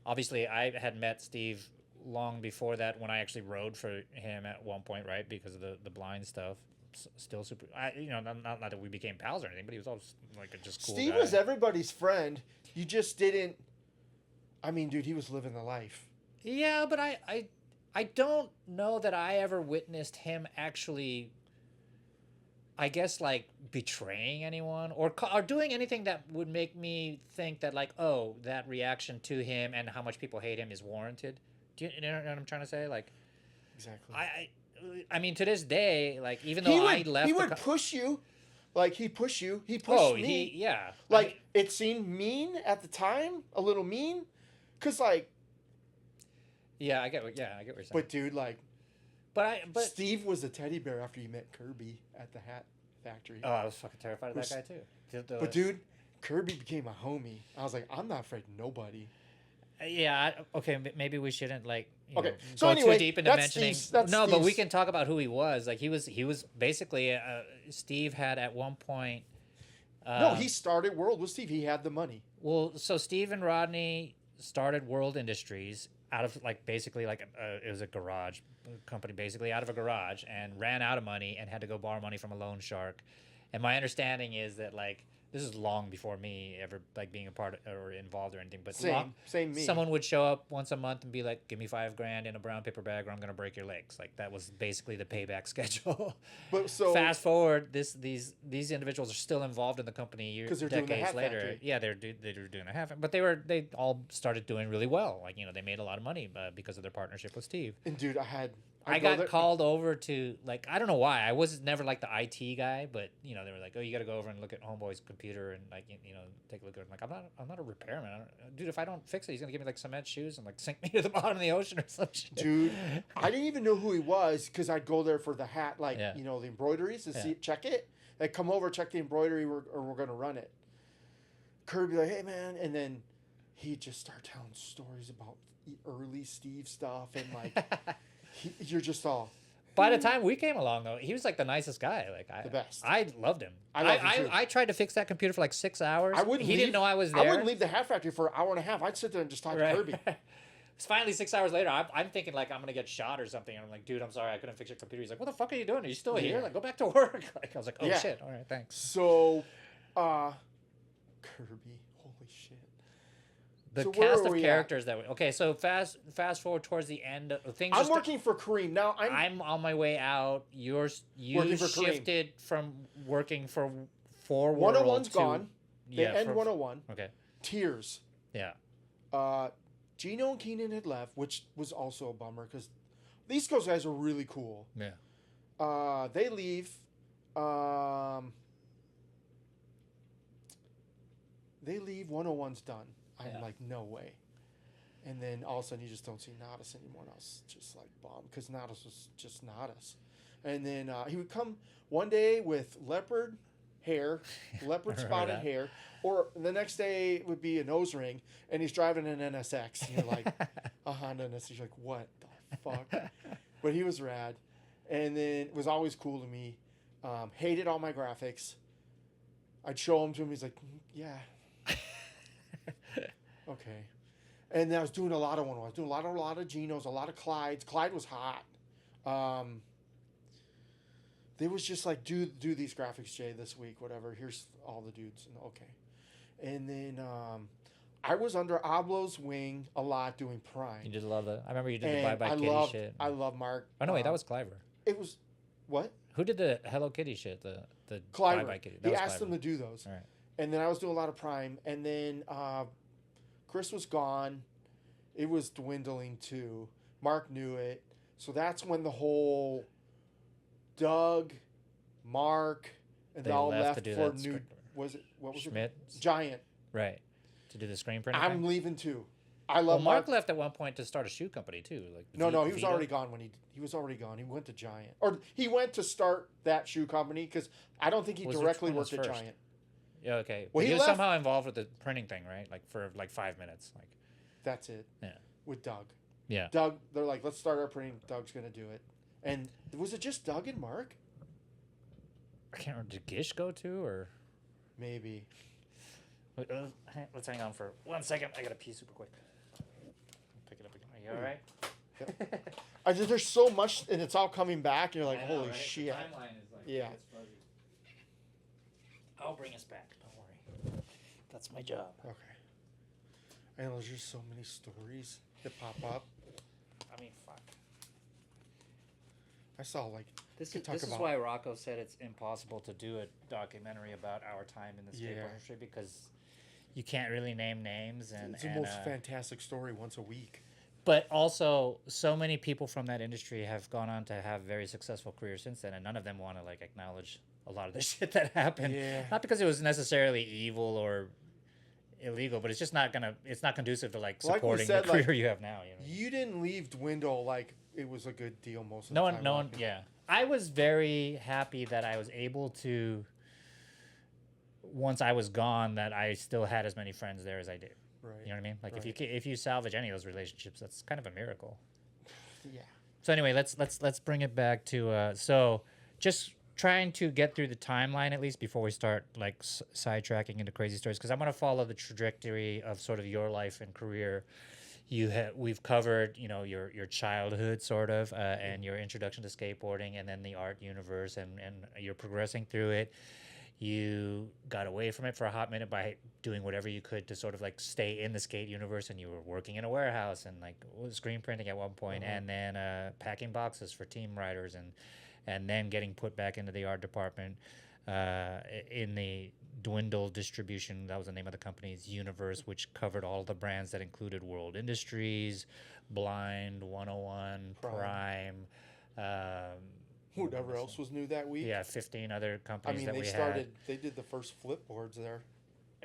Obviously, I had met Steve long before that when I actually rode for him at one point, right? Because of the blind stuff. Still super, not that we became pals or anything, but he was always like a just cool Steve guy. was everybody's friend. You just didn't. Dude, he was living the life. Yeah, but I don't know that I ever witnessed him actually, I guess, betraying anyone or doing anything that would make me think that, that reaction to him and how much people hate him is warranted. Do you know what I'm trying to say? Exactly. To this day, even though I left... He would push you. He'd push you. He pushed me. Yeah. It seemed mean at the time. A little mean. Because, Yeah, I get what you're saying. But, dude, But Steve was a teddy bear after he met Kirby at the hat factory. Oh, I was fucking terrified of that guy, too. But, dude, Kirby became a homie. I was like, I'm not afraid of nobody. Yeah, okay, maybe we shouldn't, so go too deep into mentioning... Steve's. But we can talk about who he was. He was basically... Steve had, at one point... no, he started World with Steve. He had the money. Well, so Steve and Rodney started World Industries out of basically it was a garage company, basically out of a garage, and ran out of money and had to go borrow money from a loan shark. And my understanding is that this is long before me ever being a part of, or involved or anything. But same me. Someone would show up once a month and be like, "Give me $5,000 in a brown paper bag, or I'm gonna break your legs." That was basically the payback schedule. But so fast forward, these individuals are still involved in the company decades later. Factory. Yeah, they were doing a half, but they all started doing really well. They made a lot of money because of their partnership with Steve. And dude, I got called over to I don't know why. I was never the IT guy, but they were like, "Oh, you got to go over and look at Homeboy's computer and take a look at it." I'm I'm not a repairman. Dude, if I don't fix it, he's gonna give me cement shoes and sink me to the bottom of the ocean or some shit. Dude, I didn't even know who he was because I'd go there for the hat, the embroideries to check it. Like, come over, check the embroidery, or we're gonna run it. Kirby hey man, and then he'd just start telling stories about early Steve stuff and you're just all. By the time we came along, though, he was the nicest guy. The best. I loved him. I tried to fix that computer for 6 hours. He didn't know I was there. I wouldn't leave the hat factory for an hour and a half. I'd sit there and just talk to Kirby. It's finally 6 hours later. I'm thinking I'm gonna get shot or something. And I'm like, dude, I'm sorry, I couldn't fix your computer. He's like, what the fuck are you doing? Are you still here? Go back to work. I was like, oh shit. All right, thanks. So, Kirby, holy shit. the So where cast are of we characters that we, okay, so fast forward towards the end of things. I'm working for Kareem now. I'm on my way out. You working for shifted from working for 101's World to gone. They yeah, end 101. okay. Tears. Yeah. Gino and Keenan had left, which was also a bummer because these guys are really cool. Yeah. They leave. They leave. 101's done. I'm like, no way. And then all of a sudden, you just don't see Nadas anymore. And I was just like bummed because Nadas was just Nadas. And then he would come one day with leopard hair, leopard spotted hair, or the next day it would be a nose ring, and he's driving an NSX. And you're like, a Honda NSX. You're like, what the fuck? But he was rad. And then it was always cool to me. Hated all my graphics. I'd show them to him. He's like, yeah. Okay. And then I was doing a lot of one. I was doing a lot of Genos, a lot of Clydes. Clyde was hot. They was just like, do these graphics, Jay, this week, whatever. Here's all the dudes. And okay. And then I was under Ablo's wing a lot doing Prime. You did love the. I remember you did the Bye Bye Kitty shit. I love Mark. Oh no, wait, that was Cliver. It was what? Who did the Hello Kitty shit? The Cliver. Bye Bye Kitty. He asked them to do those. All right. And then I was doing a lot of Prime. And then Chris was gone. It was dwindling too. Mark knew it. So that's when the whole Doug, Mark, and they all left for new. Was it what was Schmidt? It? Giant. Right. To do the screen printing. I'm leaving too. I love Mark left at one point to start a shoe company too. Like no, he was already gone when he was already gone. He went to Giant, or he went to start that shoe company because I don't think he directly worked at Giant. Yeah, okay. Well, he was somehow involved with the printing thing, right? Like for like 5 minutes, like. That's it. Yeah. With Doug. Yeah. Doug, they're like, let's start our printing. Doug's gonna do it. And was it just Doug and Mark? I can't remember. Did Gish go to or? Maybe. Wait, let's hang on for 1 second. I gotta pee super quick. Pick it up again. Are you all right? Yep. There's so much, and it's all coming back. And you're like, holy shit. The timeline is like, yeah. It's fuzzy. I'll bring us back. Don't worry. That's my job. Okay. And there's just so many stories that pop up. I mean, fuck. I saw like this is why Rocco said it's impossible to do a documentary about our time in the skateboard industry because you can't really name names and it's the most fantastic story once a week. But also, so many people from that industry have gone on to have very successful careers since then, and none of them want to like acknowledge a lot of the shit that happened. Yeah. Not because it was necessarily evil or illegal, but it's just not conducive to like supporting the career you have now. You know? You didn't leave Dwindle like it was a good deal most of the time. No one. Yeah, I was very happy that I was able to. Once I was gone, that I still had as many friends there as I did. Right. You know what I mean? Like if you salvage any of those relationships, that's kind of a miracle. Yeah. So anyway, let's bring it back to so just trying to get through the timeline at least before we start like sidetracking into crazy stories because I want to follow the trajectory of sort of your life and career. We've covered your childhood sort of and your introduction to skateboarding and then the art universe and you're progressing through it. You got away from it for a hot minute by doing whatever you could to sort of like stay in the skate universe, and you were working in a warehouse and like screen printing at one point, and then packing boxes for team riders, and then getting put back into the art department in the Dwindle Distribution. That was the name of the company's universe, which covered all the brands that included World Industries, Blind, 101, Prime. Whatever else was new that week. Yeah, 15 other companies that we they did the first flip boards there.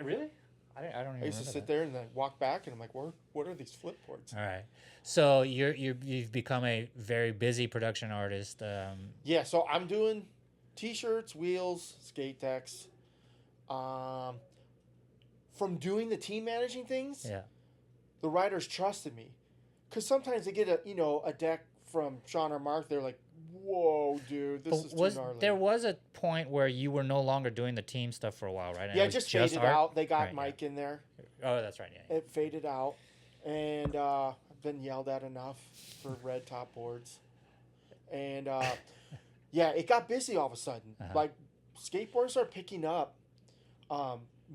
Really? I don't even I used to sit there and then walk back and I'm like, what are these flip boards? All right. So you've become a very busy production artist. Yeah, so I'm doing t-shirts, wheels, skate decks. From doing the team managing things, the writers trusted me. Because sometimes they get a deck from Sean or Mark, they're like, whoa, dude, this is too gnarly. There was a point where you were no longer doing the team stuff for a while, right? And yeah, it just faded out. They got Mike in there. Oh, that's right. Yeah. It faded out. And I've been yelled at enough for red top boards. And it got busy all of a sudden. Like, skateboarders are picking up.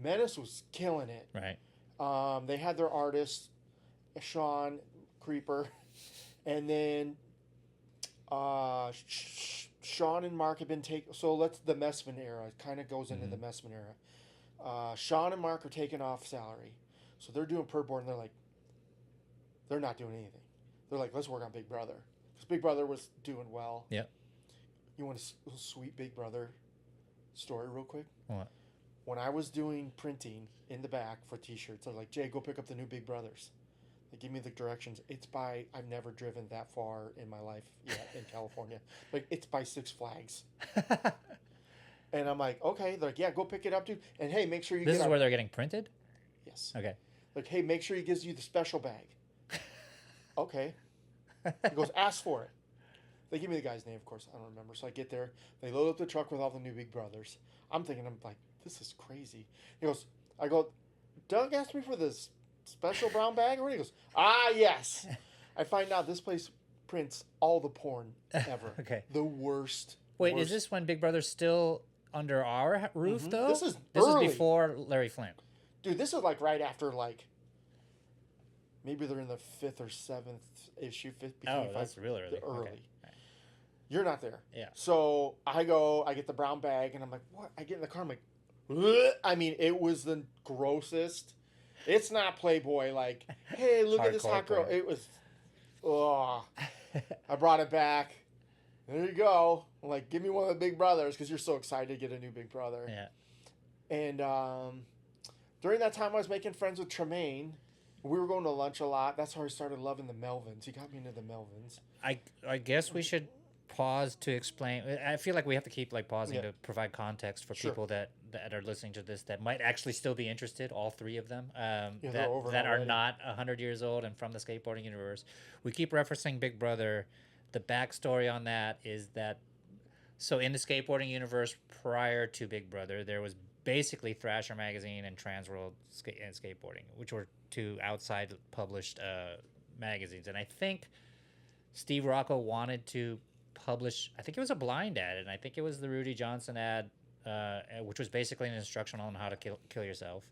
Menace was killing it. Right. They had their artist, Sean Creeper, and then Sean and Mark have been taken. So let's the Messman era. It kind of goes into the Messman era. Sean and Mark are taking off salary, so they're doing per board, and they're not doing anything. They're like, let's work on Big Brother because Big Brother was doing well. Yeah. You want a sweet Big Brother story real quick? What? When I was doing printing in the back for T-shirts, I was like, Jay, go pick up the new Big Brothers. They give me the directions. I've never driven that far in my life yet in California. Like, it's by Six Flags. And I'm like, okay. They're like, yeah, go pick it up, dude. And hey, make sure you This is where they're getting printed? Yes. Okay. Like, hey, make sure he gives you the special bag. Okay. He goes, ask for it. They give me the guy's name, of course. I don't remember. So I get there. They load up the truck with all the new Big Brothers. I'm like, this is crazy. I go, Doug asked me for this special brown bag? Or he goes, yes. I find out this place prints all the porn ever. Okay. The worst. Wait, is this when Big Brother's still under our roof, though? This is before Larry Flint. Dude, this is like right after, like, maybe they're in the 5th or 7th issue. That's really early. Early. Okay. You're not there. Yeah. So I get the brown bag, and I'm like, what? I get in the car, I'm like, ugh. I mean, it was the grossest. It's not Playboy, like, hey, look at this hot girl. It was, I brought it back. There you go. I'm like, give me one of the Big Brothers, because you're so excited to get a new Big Brother. Yeah. And during that time, I was making friends with Tremaine. We were going to lunch a lot. That's how I started loving the Melvins. He got me into the Melvins. I guess we should pause to explain. I feel like we have to keep pausing to provide context for people that are listening to this that might actually still be interested, all three of them, that are not 100 years old and from the skateboarding universe. We keep referencing Big Brother. The backstory on that is that, so in the skateboarding universe prior to Big Brother, there was basically Thrasher Magazine and Transworld and Skateboarding, which were two outside published magazines. And I think Steve Rocco wanted to publish, I think it was a blind ad, and I think it was the Rudy Johnson ad, which was basically an instruction on how to kill yourself.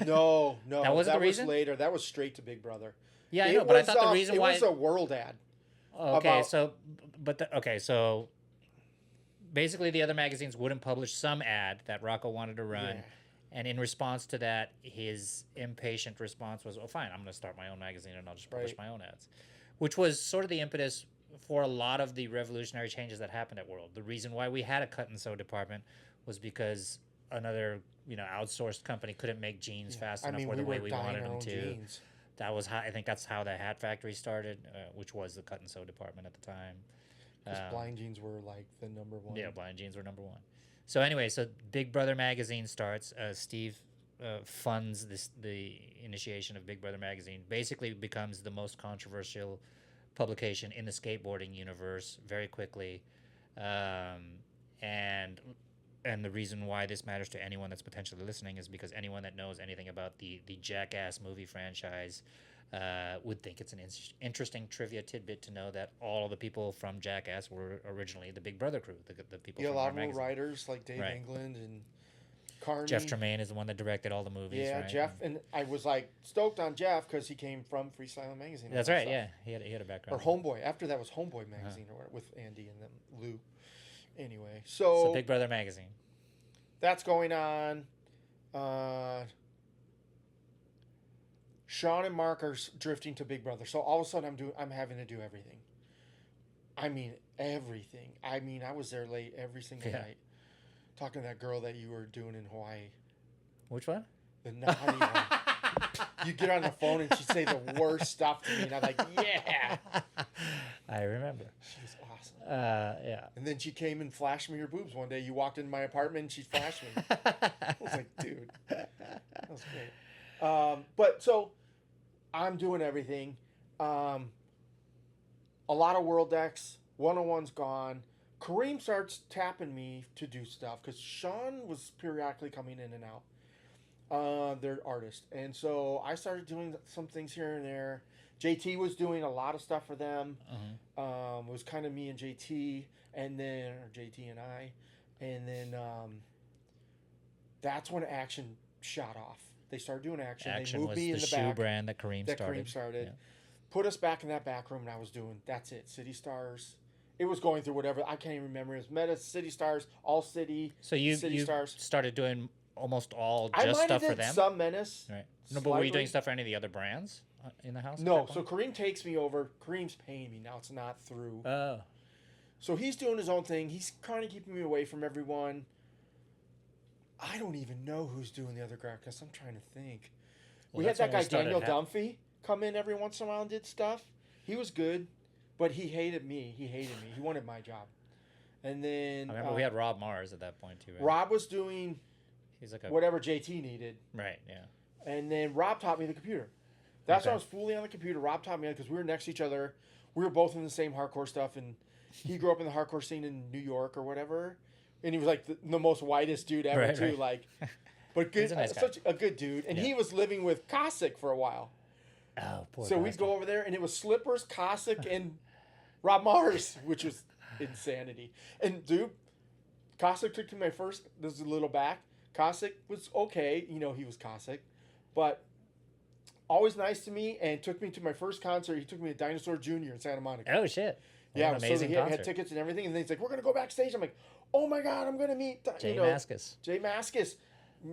No, that wasn't the reason? Was later. That was straight to Big Brother. Yeah, I know, but I thought the reason why it was a world ad. Okay, so basically the other magazines wouldn't publish some ad that Rocco wanted to run. Yeah. And in response to that, his impatient response was, oh, fine, I'm going to start my own magazine and I'll just publish my own ads. Which was sort of the impetus for a lot of the revolutionary changes that happened at World. The reason why we had a cut and sew department was because another, outsourced company couldn't make jeans fast enough the way we wanted them to. Jeans. That was how, I think that's how the Hat Factory started, which was the cut and sew department at the time. Because blind jeans were like the number one. Yeah, blind jeans were number one. So anyway, Big Brother magazine starts. Steve funds the initiation of Big Brother magazine. Basically becomes the most controversial publication in the skateboarding universe very quickly. And the reason why this matters to anyone that's potentially listening is because anyone that knows anything about the Jackass movie franchise would think it's an interesting trivia tidbit to know that all the people from Jackass were originally the Big Brother crew, the people from a lot of them writers like Dave England and Carney. Jeff Tremaine is the one that directed all the movies. Yeah, right? Jeff, and I was stoked on Jeff because he came from Freestyle Magazine. That's right, yeah. He had a background. Or Homeboy. After that was Homeboy Magazine with Andy and them, Lou. Anyway, so Big Brother magazine. That's going on. Sean and Mark are drifting to Big Brother. So all of a sudden I'm having to do everything. I mean, everything. I mean, I was there late every single night. Talking to that girl that you were doing in Hawaii. Which one? The naughty one. You get on the phone and she'd say the worst stuff to me. And I'm like, yeah. I remember. She was awesome. Yeah. And then she came and flashed me her boobs one day. You walked into my apartment and she flashed me. I was like, dude. That was great. But so I'm doing everything. A lot of world decks. 101's gone. Kareem starts tapping me to do stuff because Sean was periodically coming in and out. They're artists. And so I started doing some things here and there. JT was doing a lot of stuff for them. It was kind of me and JT, or JT and I. And then that's when action shot off. They started doing Action. Action They moved was me the in the shoe back. brand that Kareem started. Yeah. Put us back in that back room, and I was doing, that's it, City Stars. It was going through whatever, I can't even remember. It was Meta, City Stars, All City, So you Stars. started doing almost all I just might stuff have for did them? some Menace. Right. No, but were you doing stuff for any of the other brands in the house? No, so Kareem takes me over. Kareem's paying me now. It's not through. Oh. So he's doing his own thing. He's kind of keeping me away from everyone. I don't even know who's doing the other graphics. I'm trying to think. Well, we had that guy Daniel Dunphy come in every once in a while and did stuff. He was good, but he hated me. He wanted my job. And then I remember we had Rob Mars at that point too. Right? Rob was doing he's like whatever JT needed. Right, yeah. And then Rob taught me the computer. That's when I was fully on the computer. Rob taught me because we were next to each other. We were both in the same hardcore stuff, and he grew up in the hardcore scene in New York or whatever. And he was like the most whitest dude ever too. Right. Like, but good, nice such a good dude. And he was living with Cossack for a while. Oh, poor. So we'd go over there, and it was Slippers, Cossack, and Rob Mars, which was insanity. And dude, Cossack took me my first. This is a little back. Cossack was okay, he was Cossack, but always nice to me and took me to my first concert. He took me to Dinosaur Jr. in Santa Monica. Oh shit! Yeah, amazing. So he had tickets and everything, and then he's like, "We're gonna go backstage." I'm like, "Oh my god, I'm gonna meet Jay Mascis." Jay Mascis.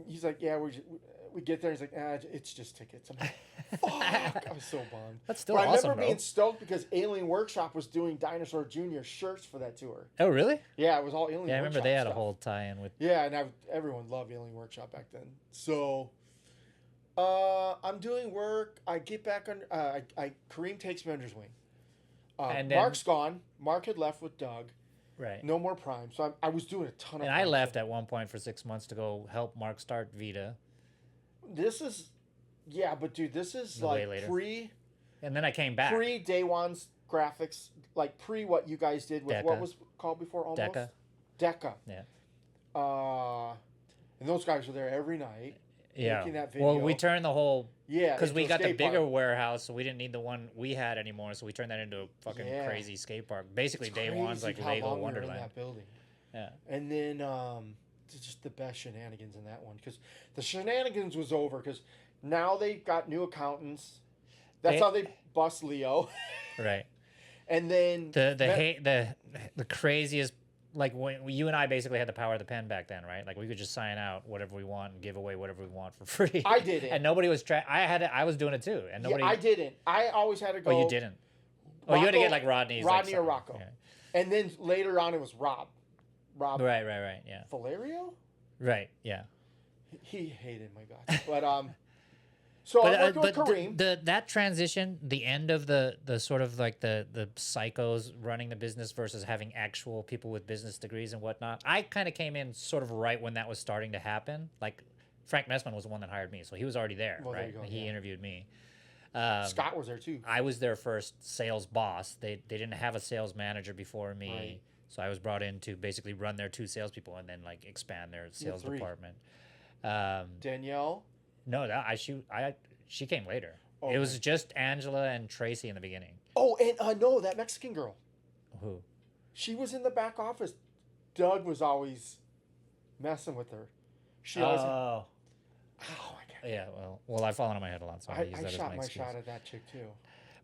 He's like, "Yeah, we get there." He's like, "It's just tickets." I'm like, "Fuck!" I was so bummed. That's still awesome, I remember being stoked because Alien Workshop was doing Dinosaur Jr. shirts for that tour. Oh, really? Yeah, it was all Alien Workshop. Yeah, I remember they had a whole tie-in with. Yeah, and everyone loved Alien Workshop back then. So, I'm doing work. I get back on. Kareem takes me under his wing. And then, Mark's gone. Mark had left with Doug. Right. No more Prime. So I was doing a ton of. And I left at one point for 6 months to go help Mark start Vita. This is, yeah, but dude, this is like pre. And then I came back. Pre Day One's graphics, like pre what you guys did with what was called before almost. Deca. Yeah. And those guys were there every night. Yeah. Making that video. Well, we turned the whole. Yeah. Because we got the bigger warehouse, so we didn't need the one we had anymore. So we turned that into a fucking crazy skate park. Basically, Day One's like Lego Wonderland. In that building. Yeah. And then just the best shenanigans in that one, because the shenanigans was over because now they got new accountants. That's how they bust Leo. Right. And then the craziest. Like when you and I basically had the power of the pen back then, right? Like we could just sign out whatever we want and give away whatever we want for free. I did it, and nobody was. I was doing it too, and nobody. Yeah, I didn't. I always had to go. Oh, you didn't. Rocco, you had to get like Rodney or Rocco, and then later on it was Rob. Right. Yeah. Valerio. Right. Yeah. He hated my guts, but So I'm working with Kareem. That transition, the end of the sort of like the psychos running the business versus having actual people with business degrees and whatnot. I kind of came in sort of right when that was starting to happen. Like Frank Messman was the one that hired me, so he was already there, right? He interviewed me. Scott was there too. I was their first sales boss. They didn't have a sales manager before me, right. So I was brought in to basically run their 2 salespeople and then like expand their sales department. Danielle. No, she came later. Oh, it was just Angela and Tracy in the beginning. Oh, and no, that Mexican girl. Who? She was in the back office. Doug was always messing with her. She always. Oh, my God. Yeah, well, I've fallen on my head a lot, so I shot my shot at that chick too.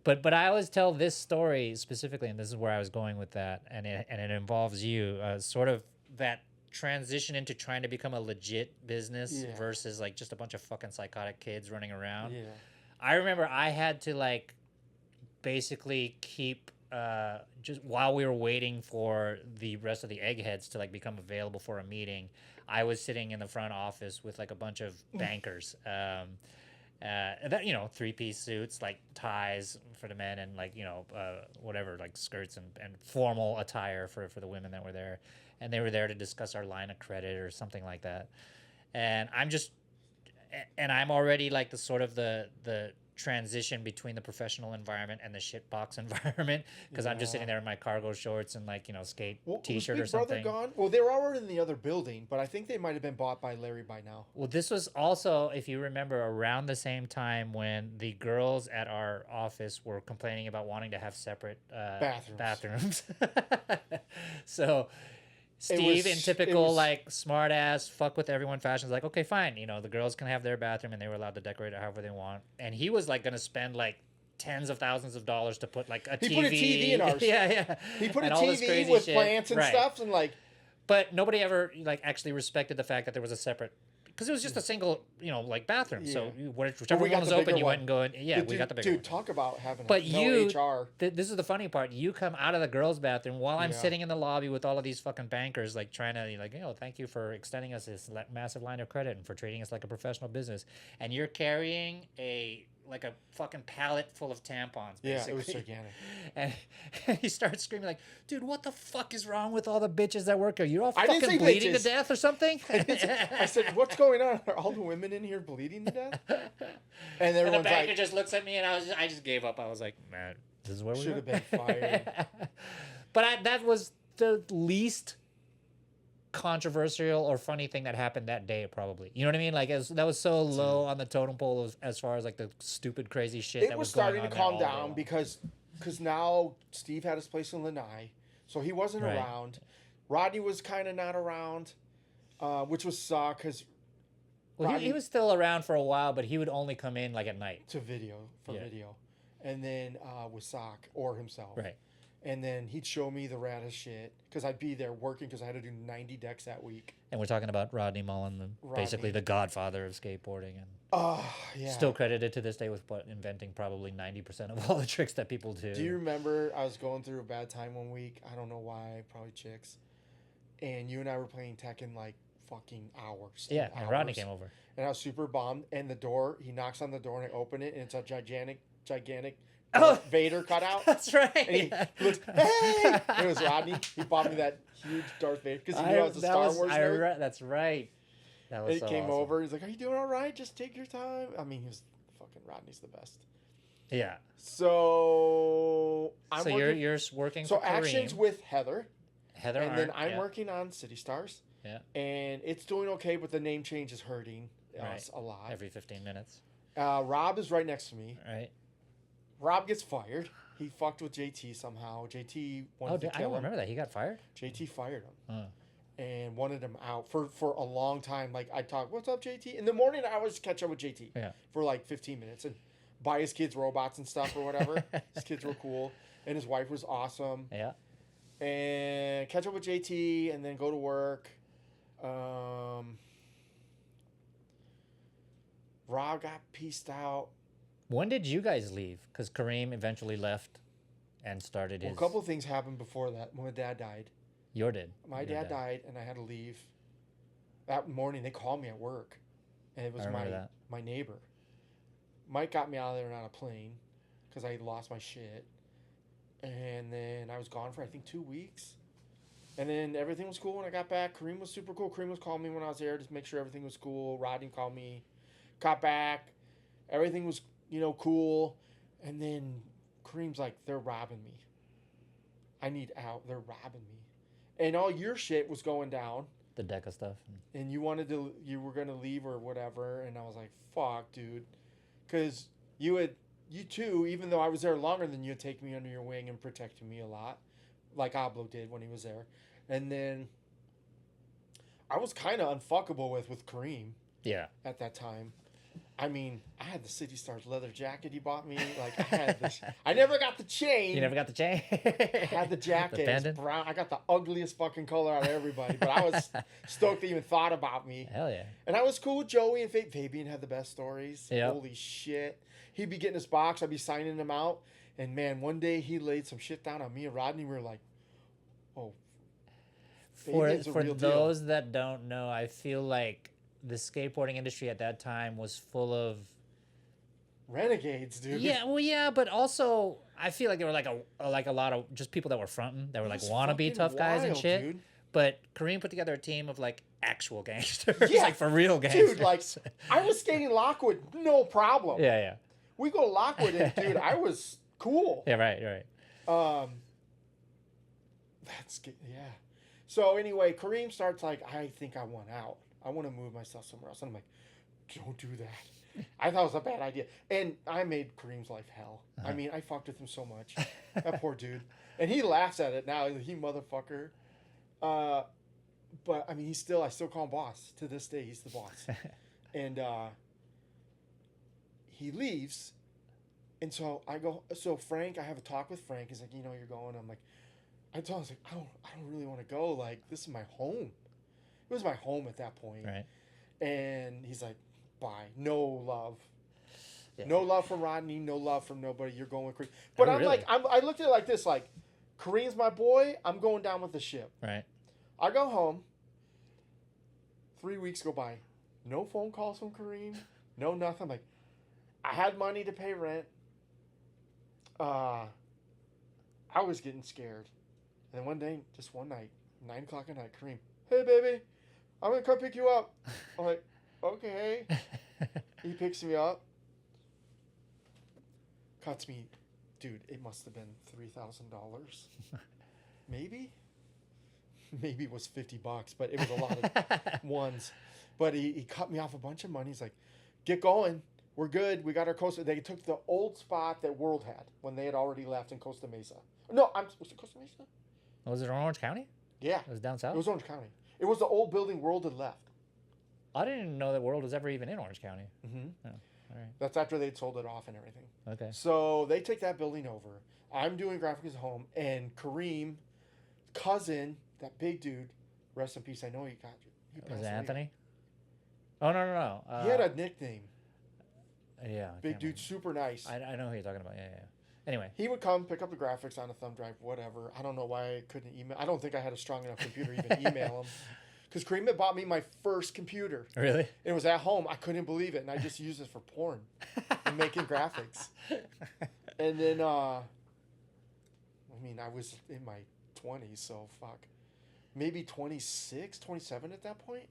But I always tell this story specifically, and this is where I was going with that, and it involves you, sort of that transition into trying to become a legit business versus like just a bunch of fucking psychotic kids running around. Yeah. I remember I had to like basically keep just while we were waiting for the rest of the eggheads to like become available for a meeting, I was sitting in the front office with like a bunch of bankers. That 3-piece suits, like ties for the men and like whatever, like skirts and formal attire for the women that were there. And they were there to discuss our line of credit or something like that. And I'm already like the sort of the transition between the professional environment and the shitbox environment because I'm just sitting there in my cargo shorts and like skate t-shirt or something. Brother gone? Well, they were already in the other building, but I think they might have been bought by Larry by now. Well, this was also, if you remember, around the same time when the girls at our office were complaining about wanting to have separate bathrooms. So Steve, in typical like smart ass fuck with everyone fashion, is like, okay, fine, you know, the girls can have their bathroom and they were allowed to decorate it however they want. And he was like gonna spend like tens of thousands of dollars to put like a TV. He put a TV in ours. Yeah. He put a TV with plants and stuff and like. But nobody ever like actually respected the fact that there was a separate. Because it was just a single, you know, like bathroom. Yeah. So whichever one was open, you went and go in. Yeah, we got the bigger one. Dude, talk about having HR. This is the funny part. You come out of the girls' bathroom while I'm sitting in the lobby with all of these fucking bankers, like trying to, like, thank you for extending us this massive line of credit and for treating us like a professional business. And you're carrying a fucking pallet full of tampons, basically. Yeah, it was gigantic. And he starts screaming like, dude, what the fuck is wrong with all the bitches that work here? You're all fucking bleeding to death or something? I said, what's going on? Are all the women in here bleeding to death? And the banker just looks at me and I just gave up. I was like, man, this is where we should have been fired. But that was the least controversial or funny thing that happened that day, probably. You know what I mean? Like, that was so low on the totem pole as far as like the stupid crazy shit that was going on. It was starting to calm down because now Steve had his place in Lanai, so he wasn't around. Rodney was kind of not around, which was suck because he was still around for a while, but he would only come in like at night to video, and then with Sock or himself, right. And then he'd show me the raddest shit because I'd be there working because I had to do 90 decks that week. And we're talking about Rodney Mullen, basically the godfather of skateboarding, and still credited to this day with inventing probably 90% of all the tricks that people do. Do you remember I was going through a bad time one week? I don't know why, probably chicks. And you and I were playing Tekken like fucking hours. Yeah, and Rodney came over. And I was super bummed. And the door, he knocks on the door and I open it, and it's a gigantic Vader cutout. That's right. And he looks, hey! It was Rodney. He bought me that huge Darth Vader because he knew I was a Star Wars nerd. That's right. That was and he came over. He's like, "Are you doing all right? Just take your time." I mean, he was fucking Rodney's the best. Yeah. So you're working. So for actions Kareem. With Heather. And then I'm working on City Stars. Yeah. And it's doing okay, but the name change is hurting us a lot. Every 15 minutes. Rob is right next to me. Right. Rob gets fired. He fucked with JT somehow. JT wanted to kill him. I don't remember that. He got fired? JT fired him. And wanted him out for a long time. Like, I'd talk, what's up, JT? In the morning, I always catch up with JT for like 15 minutes and buy his kids robots and stuff or whatever. His kids were cool. And his wife was awesome. Yeah. And catch up with JT and then go to work. Rob got pieced out. When did you guys leave? Because Kareem eventually left and started his... a couple of things happened before that. When my dad died. Your dad? My dad died, and I had to leave. That morning, they called me at work. And it was my neighbor. Mike got me out of there and on a plane because I lost my shit. And then I was gone for, I think, 2 weeks. And then everything was cool when I got back. Kareem was super cool. Kareem was calling me when I was there to make sure everything was cool. Rodney called me. Got back. Everything was, cool. And then Kareem's like, they're robbing me. I need out. They're robbing me. And all your shit was going down. The DECA stuff. And you were going to leave or whatever. And I was like, fuck, dude. Because you too, even though I was there longer than you, take me under your wing and protected me a lot. Like Ablo did when he was there. And then I was kind of unfuckable with Kareem. Yeah. At that time. I mean, I had the City Stars leather jacket he bought me. Like, I had this. I never got the chain. You never got the chain? I had the jacket. The pendant? It was brown. I got the ugliest fucking color out of everybody. But I was stoked they even thought about me. Hell yeah. And I was cool with Joey and Fabian had the best stories. Yep. Holy shit. He'd be getting his box. I'd be signing them out. And, man, one day he laid some shit down on me and Rodney. We were like, oh. For those that don't know, I feel like the skateboarding industry at that time was full of renegades, dude. Yeah, well, yeah, but also I feel like there were like a lot of just people that were fronting that were like wannabe tough guys and shit. Dude. But Kareem put together a team of like actual gangsters, like for real gangsters. Dude, like I was skating Lockwood, no problem. Yeah. We go to Lockwood, and dude, I was cool. Yeah, right. Yeah. So anyway, Kareem starts like, I think I want out. I want to move myself somewhere else. And I'm like, don't do that. I thought it was a bad idea. And I made Kareem's life hell. I mean, I fucked with him so much. That poor dude. And he laughs at it now. He motherfucker. but I mean, I still call him boss to this day. He's the boss. And he leaves. And so I go, so Frank, I have a talk with Frank. He's like, you know, you're going. I'm like, I told him, I was like, I don't really want to go. Like, this is my home. It was my home at that point. Right. And he's like, bye. No love. Yeah. No love from Rodney. No love from nobody. You're going with Kareem. But Oh, I'm really? like, I looked at it like this, like, Kareem's my boy. I'm going down with the ship. Right. I go home. 3 weeks go by. No phone calls from Kareem. No nothing. I'm like, I had money to pay rent. I was getting scared. And then one night, 9 o'clock at night, Kareem, hey, baby, I'm going to come pick you up. I'm like, okay. He picks me up. Cuts me. Dude, it must have been $3,000. Maybe? Maybe it was $50, but it was a lot of ones. But he cut me off a bunch of money. He's like, get going. We're good. We got our Costa. They took the old spot that World had when they had already left in Costa Mesa. No, was it Costa Mesa? Was it in Orange County? Yeah. It was down south? It was Orange County. It was the old building World had left. I didn't even know that World was ever even in Orange County. Mm-hmm. Oh, all right. That's after they'd sold it off and everything. Okay. So they take that building over. I'm doing graphics at home, and Kareem, cousin, that big dude, rest in peace. I know he passed Was it away. Anthony? Oh, no. He had a nickname. Yeah. Big dude, super nice. I know who you're talking about. Yeah. Anyway. He would come, pick up the graphics on a thumb drive, whatever. I don't know why I couldn't email. I don't think I had a strong enough computer to even email him. Because Kareem had bought me my first computer. Really? It was at home. I couldn't believe it. And I just used it for porn and making graphics. And then, I was in my 20s, so fuck. Maybe 26, 27 at that point.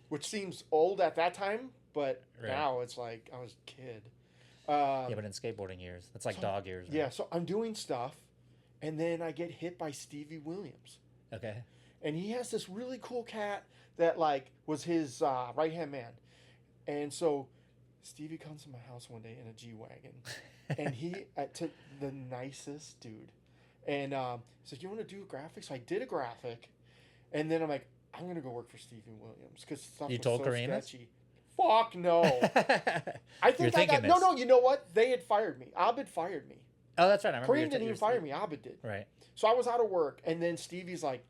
Which seems old at that time, but now it's like I was a kid. Yeah, but in skateboarding years. That's like dog years. Right? Yeah, so I'm doing stuff, and then I get hit by Stevie Williams. Okay. And he has this really cool cat that, like, was his right-hand man. And so Stevie comes to my house one day in a G-Wagon, and he took the nicest dude. And he said, you want to do a graphic? So I did a graphic, and then I'm like, I'm going to go work for Stevie Williams because stuff was so sketchy. Fuck no. I think I got... No, you know what? They had fired me. Abed fired me. Oh, that's right. I remember Kareem didn't even fire me. Abed did. Right. So I was out of work, and then Stevie's like,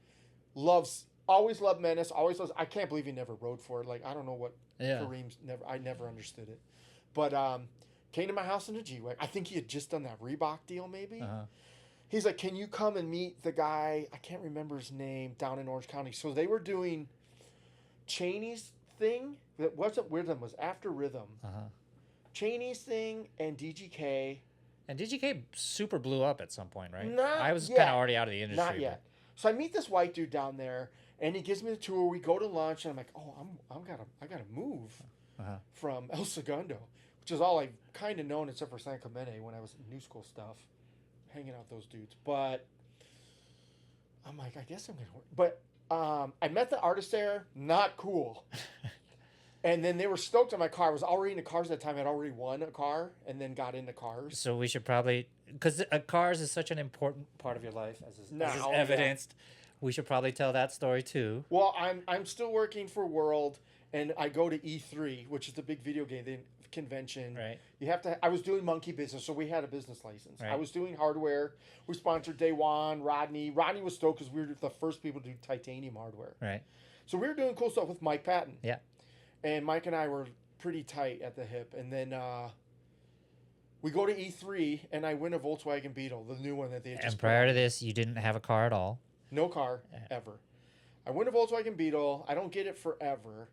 always loved Menace, always loves... I can't believe he never rode for it. Like, I don't know what Kareem's... I never understood it. But came to my house in a G-Wagon. I think he had just done that Reebok deal, maybe. Uh-huh. He's like, can you come and meet the guy, I can't remember his name, down in Orange County. So they were doing Cheney's thing. That wasn't Rhythm, was after Rhythm. Uh-huh. Cheney's thing and DGK. And DGK super blew up at some point, right? Not I was yet. kind of already out of the industry. Not yet. So I meet this white dude down there, and he gives me the tour. We go to lunch, and I'm like, oh, I gotta move from El Segundo, which is all I've kind of known except for San Clemente when I was in new school stuff. Hanging out with those dudes, but I'm like, I guess I'm gonna work. But I met the artist there, not cool. And then they were stoked on my car. I was already into cars at the time. I'd already won a car and then got into cars. So we should probably, because cars is such an important part of your life, as is evidenced. We should probably tell that story too. Well, I'm still working for World, and I go to E3, which is the big video game convention. Right. You have to. I was doing monkey business, so we had a business license. Right. I was doing hardware. We sponsored Day One, Rodney. Rodney was stoked because we were the first people to do titanium hardware. Right. So we were doing cool stuff with Mike Patton. Yeah. And Mike and I were pretty tight at the hip. And then we go to E3, and I win a Volkswagen Beetle, the new one that they had just And prior to this, you didn't have a car at all. No car, ever. I win a Volkswagen Beetle. I don't get it forever.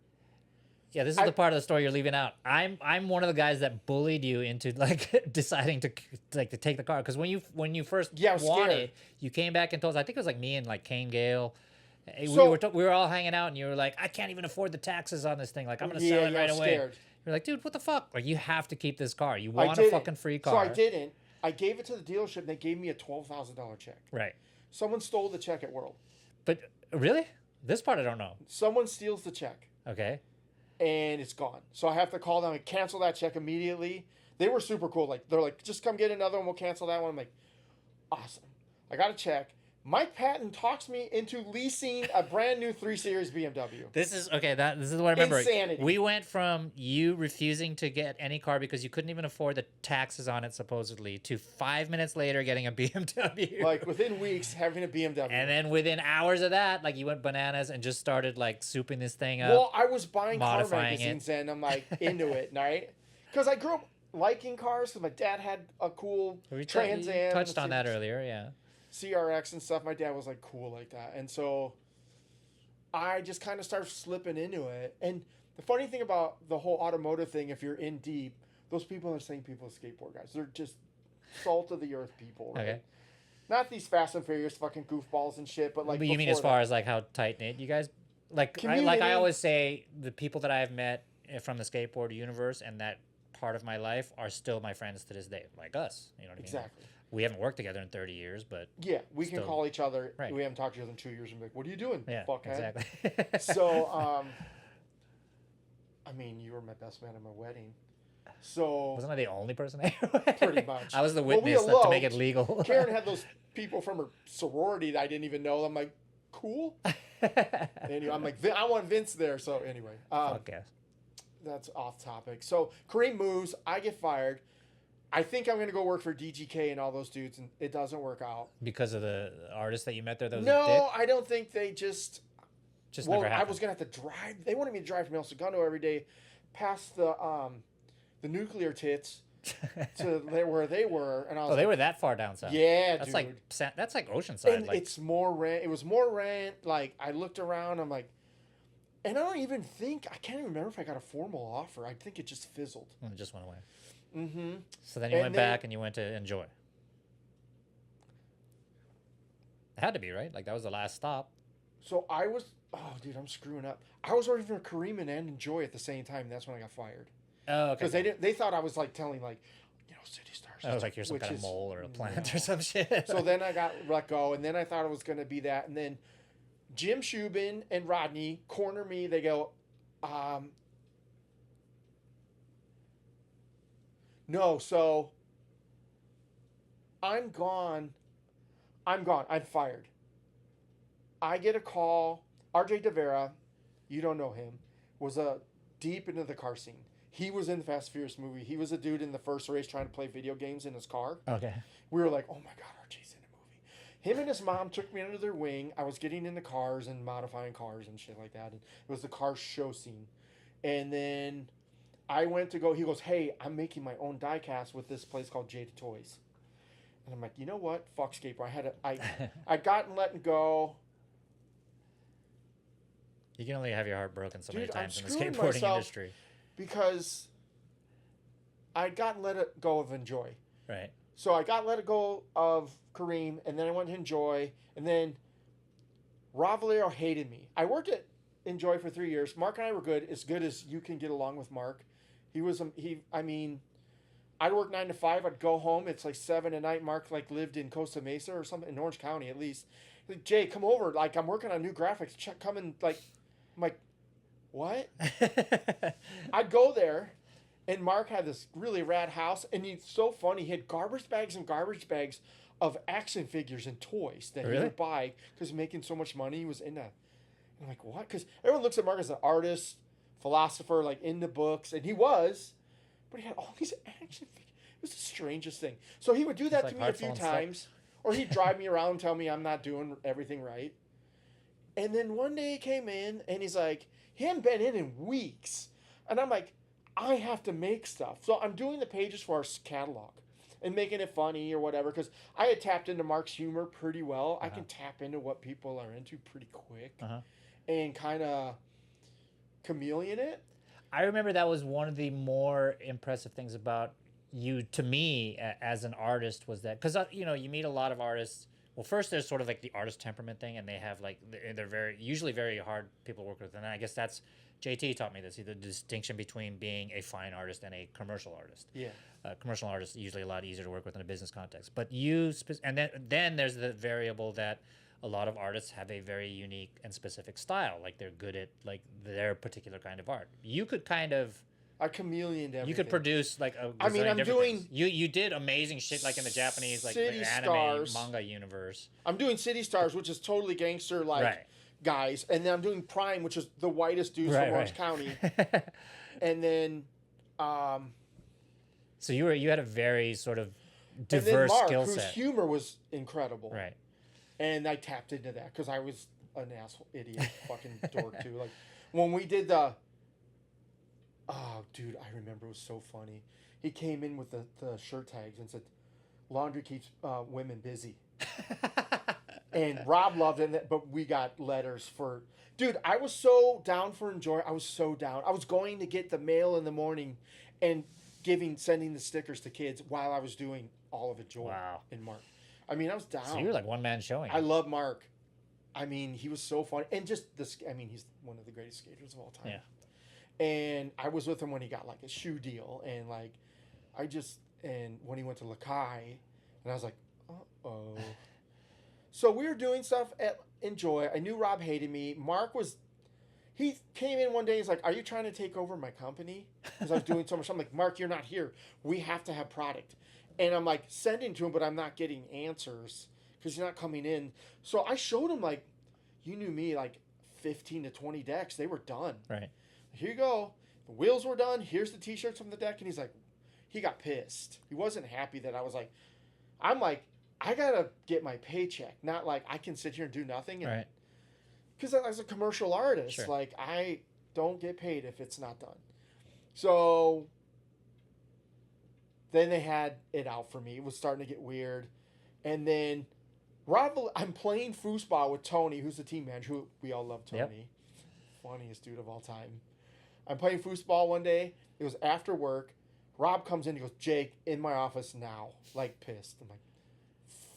Yeah, this is the part of the story you're leaving out. I'm one of the guys that bullied you into like deciding to take the car, because when you first wanted, you came back and told us. I think it was like me and like Kane Gale. So, we were all hanging out, and you were like, I can't even afford the taxes on this thing. Like, I'm gonna sell it right away. Scared. You're like, dude, what the fuck? Like, you have to keep this car. You want a fucking free car. So I didn't. I gave it to the dealership, and they gave me a $12,000 check. Right. Someone stole the check at World. But really, this part I don't know. Someone steals the check. Okay. And it's gone. So I have to call them and cancel that check immediately. They were super cool. Like, they're like, just come get another one. We'll cancel that one. I'm like, awesome. I got a check. Mike Patton talks me into leasing a brand new 3 Series BMW. This is okay. This is what I remember. Insanity. We went from you refusing to get any car because you couldn't even afford the taxes on it, supposedly, to 5 minutes later getting a BMW. Like within weeks, having a BMW. And then within hours of that, like you went bananas and just started like souping this thing up. Well, I was buying car modifying magazines and I'm like into it, right? Because I grew up liking cars because my dad had a cool Trans Am. You touched on that earlier, yeah. CRX and stuff. My dad was like cool like that. And so I just kind of started slipping into it. And the funny thing about the whole automotive thing, if you're in deep, those people are the same people as skateboard guys. They're just salt of the earth people, right? Okay. Not these Fast and Furious fucking goofballs and shit, but like. But you mean as far as like how tight knit you guys like? I always say, the people that I have met from the skateboard universe and that part of my life are still my friends to this day, like us. You know what I mean? Exactly. We haven't worked together in 30 years, but yeah, we can call each other. Right. We haven't talked to each other in 2 years and be like, "What are you doing?" Yeah, fuckhead? exactly. So, I mean, you were my best man at my wedding. So wasn't I the only person pretty much. I was the witness to make it legal. Karen had those people from her sorority that I didn't even know. I'm like, cool. Anyway, I'm like, I want Vince there. So anyway, fuck yes. That's off topic. So Kareem moves. I get fired. I think I'm going to go work for DGK and all those dudes, and it doesn't work out. Because of the artist that you met there that was a No, dick? I don't think they just never happened. I was going to have to drive. They wanted me to drive from El Segundo every day past the nuclear tits to where they were. And I was they were that far down south? Yeah, that's dude. That's like Oceanside. And it's more rent. It was more rent. Like, I looked around. I'm like, and I don't even think, I can't even remember if I got a formal offer. I think it just fizzled. It just went away. Mm-hmm. So then you went back and you went to Enjoy. It had to be, right? Like, that was the last stop. So I was, oh, dude, I'm screwing up. I was working for Kareem and Enjoy at the same time. That's when I got fired. Oh, okay. Because they thought I was like telling, like, City Stars. I was like, you're some kind of mole or a plant or some shit. So then I got let go, and then I thought it was going to be that. And then Jim Shubin and Rodney corner me. They go, no, so I'm gone. I'm fired. I get a call. RJ DeVera, you don't know him, was deep into the car scene. He was in the Fast and Furious movie. He was a dude in the first race trying to play video games in his car. Okay. We were like, oh my God, RJ's in a movie. Him and his mom took me under their wing. I was getting into cars and modifying cars and shit like that. And it was the car show scene. And then I went to go, he goes, hey, I'm making my own diecast with this place called Jada Toys. And I'm like, you know what? Fuck skateboard. I'd gotten let go. You can only have your heart broken so many times in the skateboarding industry. Because I'd gotten let go of Enjoy. Right. So I got let go of Kareem, and then I went to Enjoy, and then Rob Valero hated me. I worked at Enjoy for 3 years. Mark and I were good as you can get along with Mark. I'd work 9 to 5. I'd go home. It's like 7 at night. Mark lived in Costa Mesa or something, in Orange County at least. He's like, Jay, come over. Like, I'm working on new graphics. Come and I'm like, what? I'd go there, and Mark had this really rad house, and he's so funny. He had garbage bags and garbage bags of action figures and toys that he would buy because he's making so much money. He was in that. I'm like, what? Because everyone looks at Mark as an artist, philosopher, like into books, and he was, but he had all these action figures. It was the strangest thing. So he would do that to me a few times, or he'd drive me around and tell me I'm not doing everything right. And then one day he came in, and he's like, he hadn't been in weeks. And I'm like, I have to make stuff. So I'm doing the pages for our catalog and making it funny or whatever, because I had tapped into Mark's humor pretty well. I can tap into what people are into pretty quick and kind of chameleon it. I remember that was one of the more impressive things about you to me as an artist, was that, because, you meet a lot of artists. Well, first there's sort of like the artist temperament thing, and they have they're usually very hard people to work with. And I guess that's, JT taught me this, the distinction between being a fine artist and a commercial artist. Yeah. Commercial artists are usually a lot easier to work with in a business context. But and then there's the variable that a lot of artists have a very unique and specific style. Like, they're good at their particular kind of art. You could kind of I chameleoned everything. You could produce like a. I mean, I'm doing. Things. You did amazing shit like in the Japanese like the anime Stars. manga universe. I'm doing City Stars, which is totally gangster like guys, and then I'm doing Prime, which is the whitest dudes from Orange County, and then. So you had a very sort of diverse skill set. Whose humor was incredible. Right. And I tapped into that because I was an asshole, idiot, fucking dork too. Like when we did the. Oh, dude, I remember it was so funny. He came in with the shirt tags and said, "Laundry keeps women busy." And Rob loved it, but we got letters for. Dude, I was so down for Enjoy. I was so down. I was going to get the mail in the morning, and sending the stickers to kids while I was doing all of Enjoy. Wow. And Mark. I mean, I was down. So you were like one man showing. I love Mark. I mean, he was so funny, and just this. I mean, he's one of the greatest skaters of all time. Yeah. And I was with him when he got like a shoe deal, and like, and when he went to Lakai, and I was like, uh-oh. So we were doing stuff at Enjoy. I knew Rob hated me. He came in one day. He's like, "Are you trying to take over my company?" Because I was doing so much. I'm like, "Mark, you're not here. We have to have product." And I'm like sending to him, but I'm not getting answers because he's not coming in. So I showed him like, you knew me, like 15 to 20 decks. They were done. Right. Here you go. The wheels were done. Here's the T-shirts from the deck. And he's like, he got pissed. He wasn't happy that I was like, I'm like, I got to get my paycheck. Not like I can sit here and do nothing. And, right. Because as a commercial artist, sure. like I don't get paid if it's not done. So then they had it out for me. It was starting to get weird. And then I'm playing foosball with Tony, who's the team manager. Who we all love Tony. Yep. Funniest dude of all time. I'm playing foosball one day. It was after work. Rob comes in. He goes, "Jake, in my office now." Like pissed. I'm like,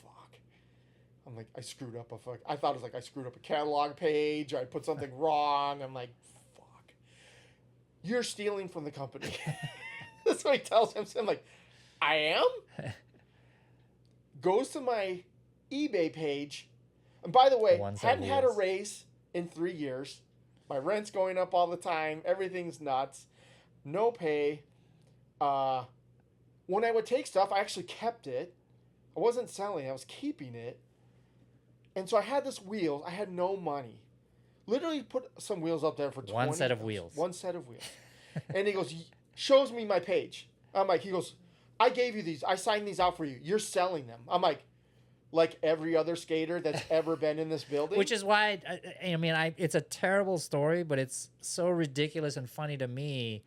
fuck. I'm like, I screwed up I thought it was like I screwed up a catalog page or I put something wrong. I'm like, fuck. You're stealing from the company. That's what he tells him. So I'm like, I am? Goes to my eBay page. And by the way, hadn't had a raise in 3 years. My rent's going up all the time. Everything's nuts. No pay. When I would take stuff, I actually kept it. I wasn't selling. I was keeping it. And so I had this wheel. I had no money. Literally put some wheels up there for 20. One set of wheels. One set of wheels. And he goes, shows me my page. I'm like, he goes, "I gave you these. I signed these out for you. You're selling them." I'm like every other skater that's ever been in this building. Which is why, it's a terrible story, but it's so ridiculous and funny to me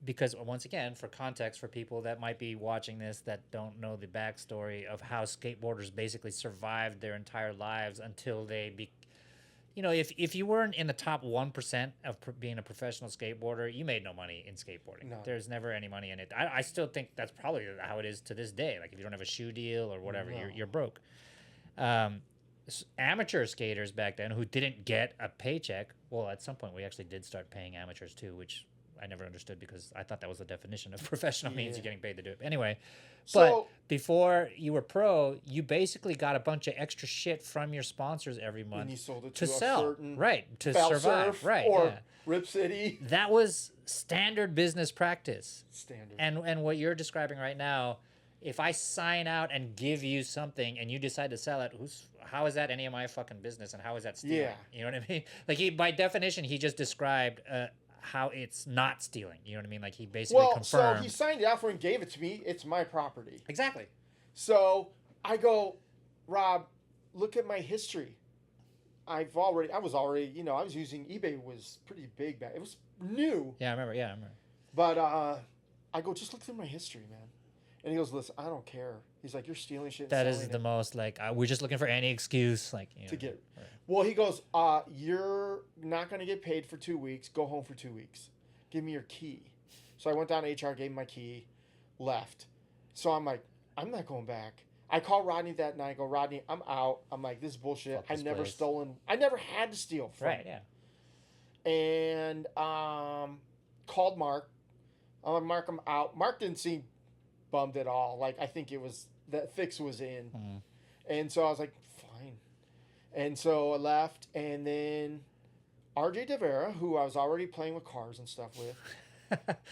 because, once again, for context, for people that might be watching this that don't know the backstory of how skateboarders basically survived their entire lives until they if you weren't in the top 1% of being a professional skateboarder, you made no money in skateboarding. No. There's never any money in it. I still think that's probably how it is to this day. Like if you don't have a shoe deal or whatever, you're broke. Amateur skaters back then who didn't get a paycheck, well, at some point we actually did start paying amateurs too, which I never understood because I thought that was the definition of professional means you're getting paid to do it. Anyway, but before you were pro, you basically got a bunch of extra shit from your sponsors every month and you sold it to sell, to survive, or Rip City. That was standard business practice. Standard. And what you're describing right now, if I sign out and give you something and you decide to sell it, how is that any of my fucking business and how is that stealing? Yeah. You know what I mean? Like by definition, he just described how it's not stealing. You know what I mean? Like he basically confirmed. So he signed it out for and gave it to me. It's my property. Exactly. So I go, "Rob, look at my history. I was using eBay was pretty big back. It was new. Yeah, I remember. But I go, "Just look through my history, man." And he goes, "Listen, I don't care." He's like, "You're stealing shit." That is the most like we're just looking for any excuse to get. Right. Well, he goes, "You're not going to get paid for 2 weeks. Go home for 2 weeks. Give me your key." So I went down to HR, gave him my key, left. So I'm like, I'm not going back. I call Rodney that night. I go, "Rodney, I'm out." I'm like, "This is bullshit. I've never stolen. I never had to steal from." Right. Yeah. And called Mark. I'm like, "Mark, I'm out." Mark didn't seem bummed at all. Like I think it was that fix was in. Mm-hmm. And so I was like, fine. And so I left, and then RJ De Vera, who I was already playing with cars and stuff with,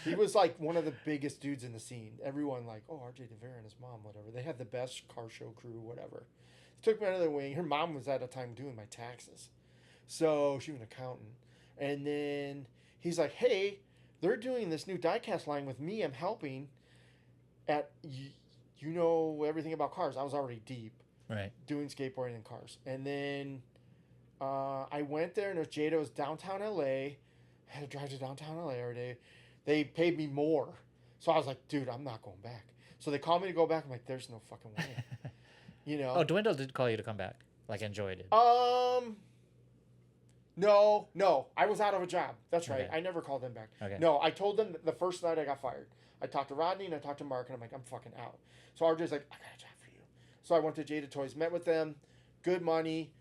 He was like one of the biggest dudes in the scene. Everyone like, oh, RJ DeVere and his mom, whatever. They had the best car show crew, whatever. Took me under their wing. Her mom was at a time doing my taxes. So she was an accountant. And then he's like, hey, they're doing this new diecast line with me. I'm helping at, you know everything about cars. I was already deep. Right. Doing skateboarding and cars. And then I went there and it was Jada. It was downtown LA. I had to drive to downtown LA every day. They paid me more. So I was like, dude, I'm not going back. So they called me to go back. I'm like, there's no fucking way. You know? Oh, Dwindle did call you to come back. Like, enjoyed it. No. I was out of a job. That's right. Okay. I never called them back. Okay. No, I told them the first night I got fired. I talked to Rodney and I talked to Mark and I'm like, I'm fucking out. So RJ's like, I got a job for you. So I went to Jada Toys, met with them, good money.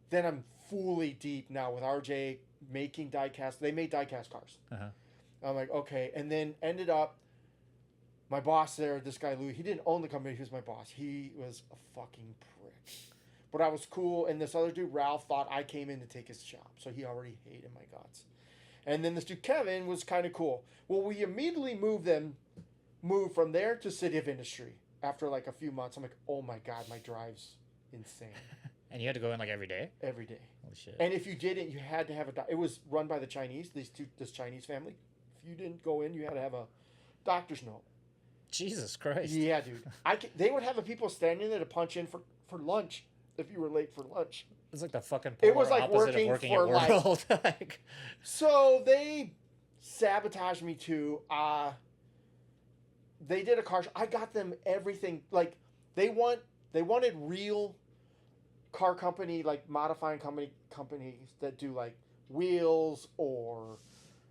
Then I'm fully deep now with RJ making diecast. They made diecast cars. Uh-huh. I'm like, okay. And then ended up, my boss there, this guy Louis, he didn't own the company. He was my boss. He was a fucking prick. But I was cool. And this other dude, Ralph, thought I came in to take his job. So he already hated my guts. And then this dude, Kevin, was kind of cool. Well, we immediately moved from there to City of Industry. After like a few months, I'm like, oh my God, my drive's insane. And you had to go in like every day? Every day. Holy shit. And if you didn't, you had to have it was run by the Chinese, this Chinese family. If you didn't go in, you had to have a doctor's note. Jesus Christ. Yeah, dude. They would have the people standing there to punch in for lunch if you were late for lunch. It's like the fucking it was like opposite working of for at World. like, so they sabotaged me too. They did a car show. I got them everything. Like they wanted real car company, like modifying companies that do like wheels or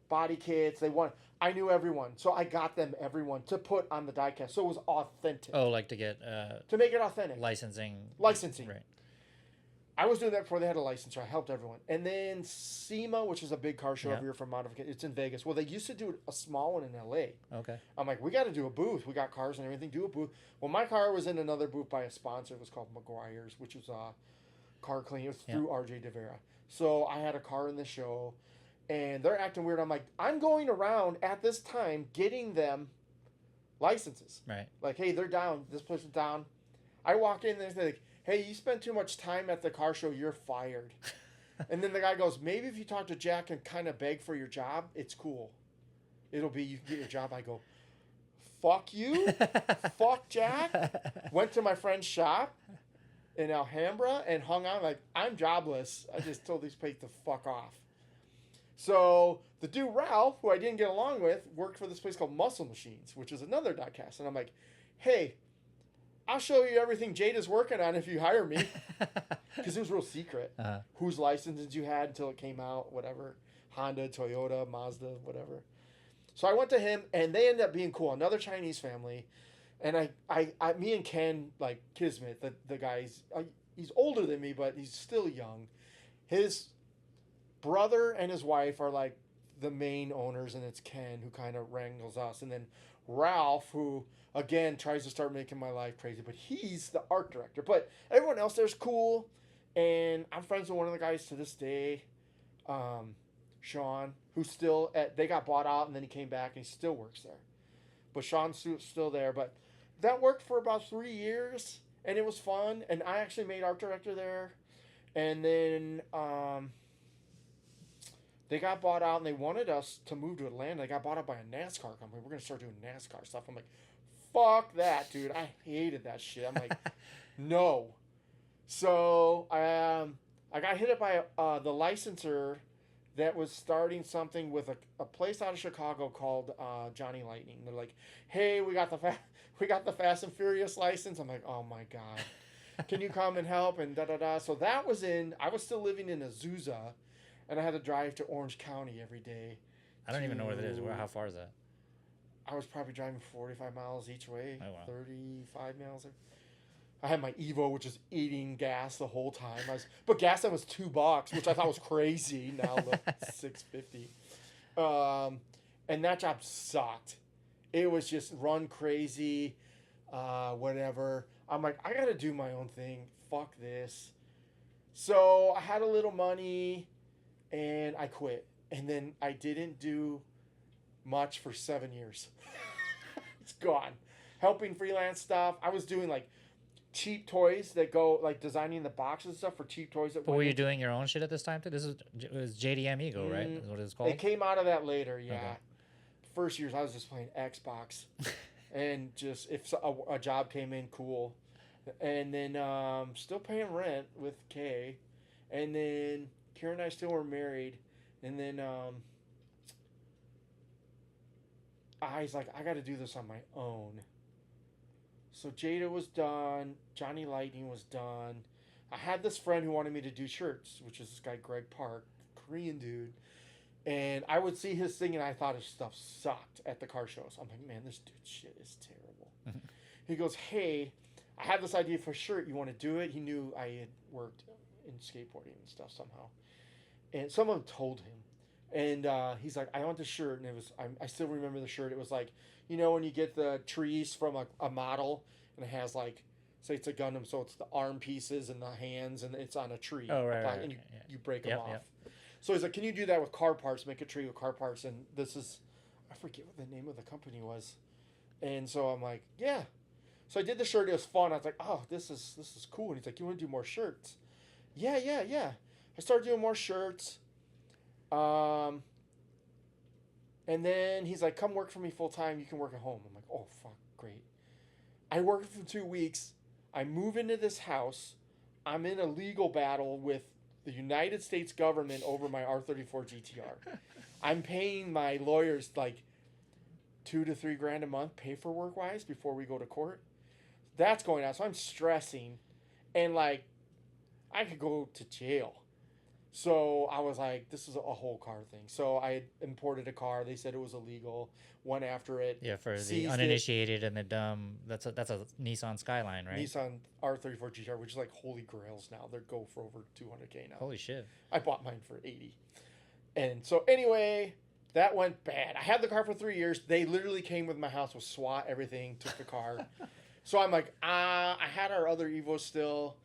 body kits. I knew everyone, so I got them everyone to put on the diecast, so it was authentic. Oh, like to get to make it authentic. Licensing. Right. I was doing that before they had a license, so I helped everyone. And then SEMA, which is a big car show over here for modification. It's in Vegas. Well, they used to do a small one in LA. Okay. I'm like, we got to do a booth. We got cars and everything. Do a booth. Well, my car was in another booth by a sponsor. It was called McGuire's, which was a car cleaning. It was through RJ DeVera. So I had a car in the show, and they're acting weird. I'm like, I'm going around at this time getting them licenses. Right. Like, hey, they're down. This person's down. I walk in and they're like, hey, you spent too much time at the car show, you're fired. And then the guy goes, maybe if you talk to Jack and kind of beg for your job, it's cool. It'll be, you can get your job. I go, fuck you? Fuck Jack? Went to my friend's shop in Alhambra and hung out like, I'm jobless. I just told these people to fuck off. So the dude, Ralph, who I didn't get along with, worked for this place called Muscle Machines, which is another diecast. And I'm like, hey, I'll show you everything Jada's working on if you hire me. Because it was real secret. Whose licenses you had until it came out, whatever. Honda, Toyota, Mazda, whatever. So I went to him, and they ended up being cool. Another Chinese family. And me and Ken, like Kismet, the guy's, he's older than me, but he's still young. His brother and his wife are like the main owners, and it's Ken who kind of wrangles us. And then Ralph, who again tries to start making my life crazy, but he's the art director. But everyone else there's cool, and I'm friends with one of the guys to this day, Sean, who's still they got bought out and then he came back and he still works there. But Sean's still there. But that worked for about 3 years, and it was fun. And I actually made art director there, and then they got bought out and they wanted us to move to Atlanta. They got bought out by a NASCAR company. We're gonna start doing NASCAR stuff. I'm like, fuck that, dude. I hated that shit. I'm like, no. So I got hit up by the licensor that was starting something with a place out of Chicago called Johnny Lightning. They're like, hey, we got the Fast and Furious license. I'm like, oh my God, can you come and help? And da. So that was I was still living in Azusa, and I had to drive to Orange County every day. I don't even know where that is. How far is that? I was probably driving 45 miles each way. Oh, wow. 35 miles. I had my Evo, which is eating gas the whole time. But gas then was $2, which I thought was crazy. Now look, $6.50. And that job sucked. It was just run crazy, whatever. I'm like, I got to do my own thing. Fuck this. So I had a little money, and I quit. And then I didn't do much for 7 years. It's gone. Helping freelance stuff. I was doing like cheap toys that go like designing the boxes and stuff for cheap toys. That But were you doing your own shit at this time too? It was JDM Ego, right? Is what it's called. It came out of that later, yeah. Okay. First years I was just playing Xbox, and just if a job came in, cool. And then still paying rent with Kay, and then Karen and I still were married, and then I was like, I got to do this on my own. So Jada was done. Johnny Lightning was done. I had this friend who wanted me to do shirts, which is this guy Greg Park, Korean dude. And I would see his thing, and I thought his stuff sucked at the car shows. I'm like, man, this dude's shit is terrible. He goes, hey, I have this idea for a shirt. You want to do it? He knew I had worked in skateboarding and stuff somehow. And someone told him. And he's like, I want this shirt. And it was, I still remember the shirt. It was like, you know, when you get the trees from a model, and it has like, say it's a Gundam, so it's the arm pieces and the hands, and it's on a tree. Oh, right. And you break them off. Yep. So he's like, can you do that with car parts? Make a tree with car parts. And this is, I forget what the name of the company was. And so I'm like, yeah. So I did the shirt. It was fun. I was like, oh, this is cool. And he's like, you want to do more shirts? Yeah. I started doing more shirts. And then he's like, come work for me full time. You can work at home. I'm like, oh, fuck, great. I worked for 2 weeks. I move into this house. I'm in a legal battle with the United States government over my R34 GTR. I'm paying my lawyers like $2 to $3 grand a month, paperwork wise, before we go to court. That's going on. So I'm stressing, and like, I could go to jail. So I was like, this is a whole car thing. So I imported a car. They said it was illegal. Went after it. Yeah, for the uninitiated and the dumb. That's a Nissan Skyline, right? Nissan R34 GTR, which is like holy grails now. They go for over $200K now. Holy shit. I bought mine for $80. And so anyway, that went bad. I had the car for 3 years. They literally came with my house with SWAT, everything, took the car. So I'm like, I had our other Evo still.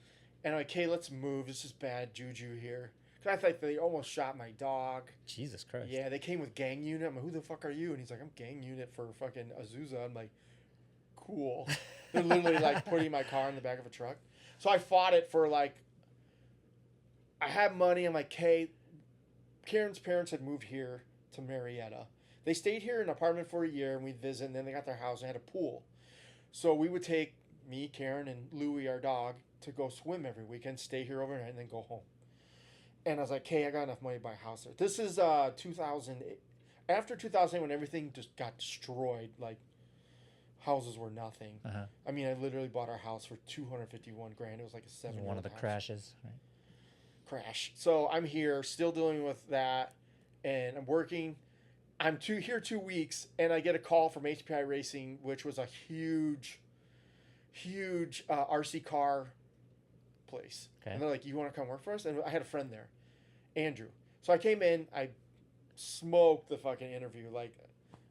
And I'm like, hey, let's move. This is bad juju here. Because I thought they almost shot my dog. Jesus Christ. Yeah, they came with gang unit. I'm like, who the fuck are you? And he's like, I'm gang unit for fucking Azusa. I'm like, cool. They're literally like putting my car in the back of a truck. So I fought it for like, I had money. I'm like, hey, Karen's parents had moved here to Marietta. They stayed here in an apartment for a year, and we'd visit, and then they got their house and had a pool. So we would take me, Karen, and Louie, our dog, to go swim every weekend, stay here overnight, and then go home. And I was like, hey, I got enough money to buy a house there. This is 2008. After 2008, when everything just got destroyed, like houses were nothing. Uh-huh. I mean, I literally bought our house for $251 grand. It was like a 7-year-old one of the house. crashes, right? Crash. So I'm here, still dealing with that, and I'm working. I'm here 2 weeks, and I get a call from HPI Racing, which was a huge RC car place. Okay. And they're like, you want to come work for us? And I had a friend there, Andrew. So I came in, I smoked the fucking interview. Like,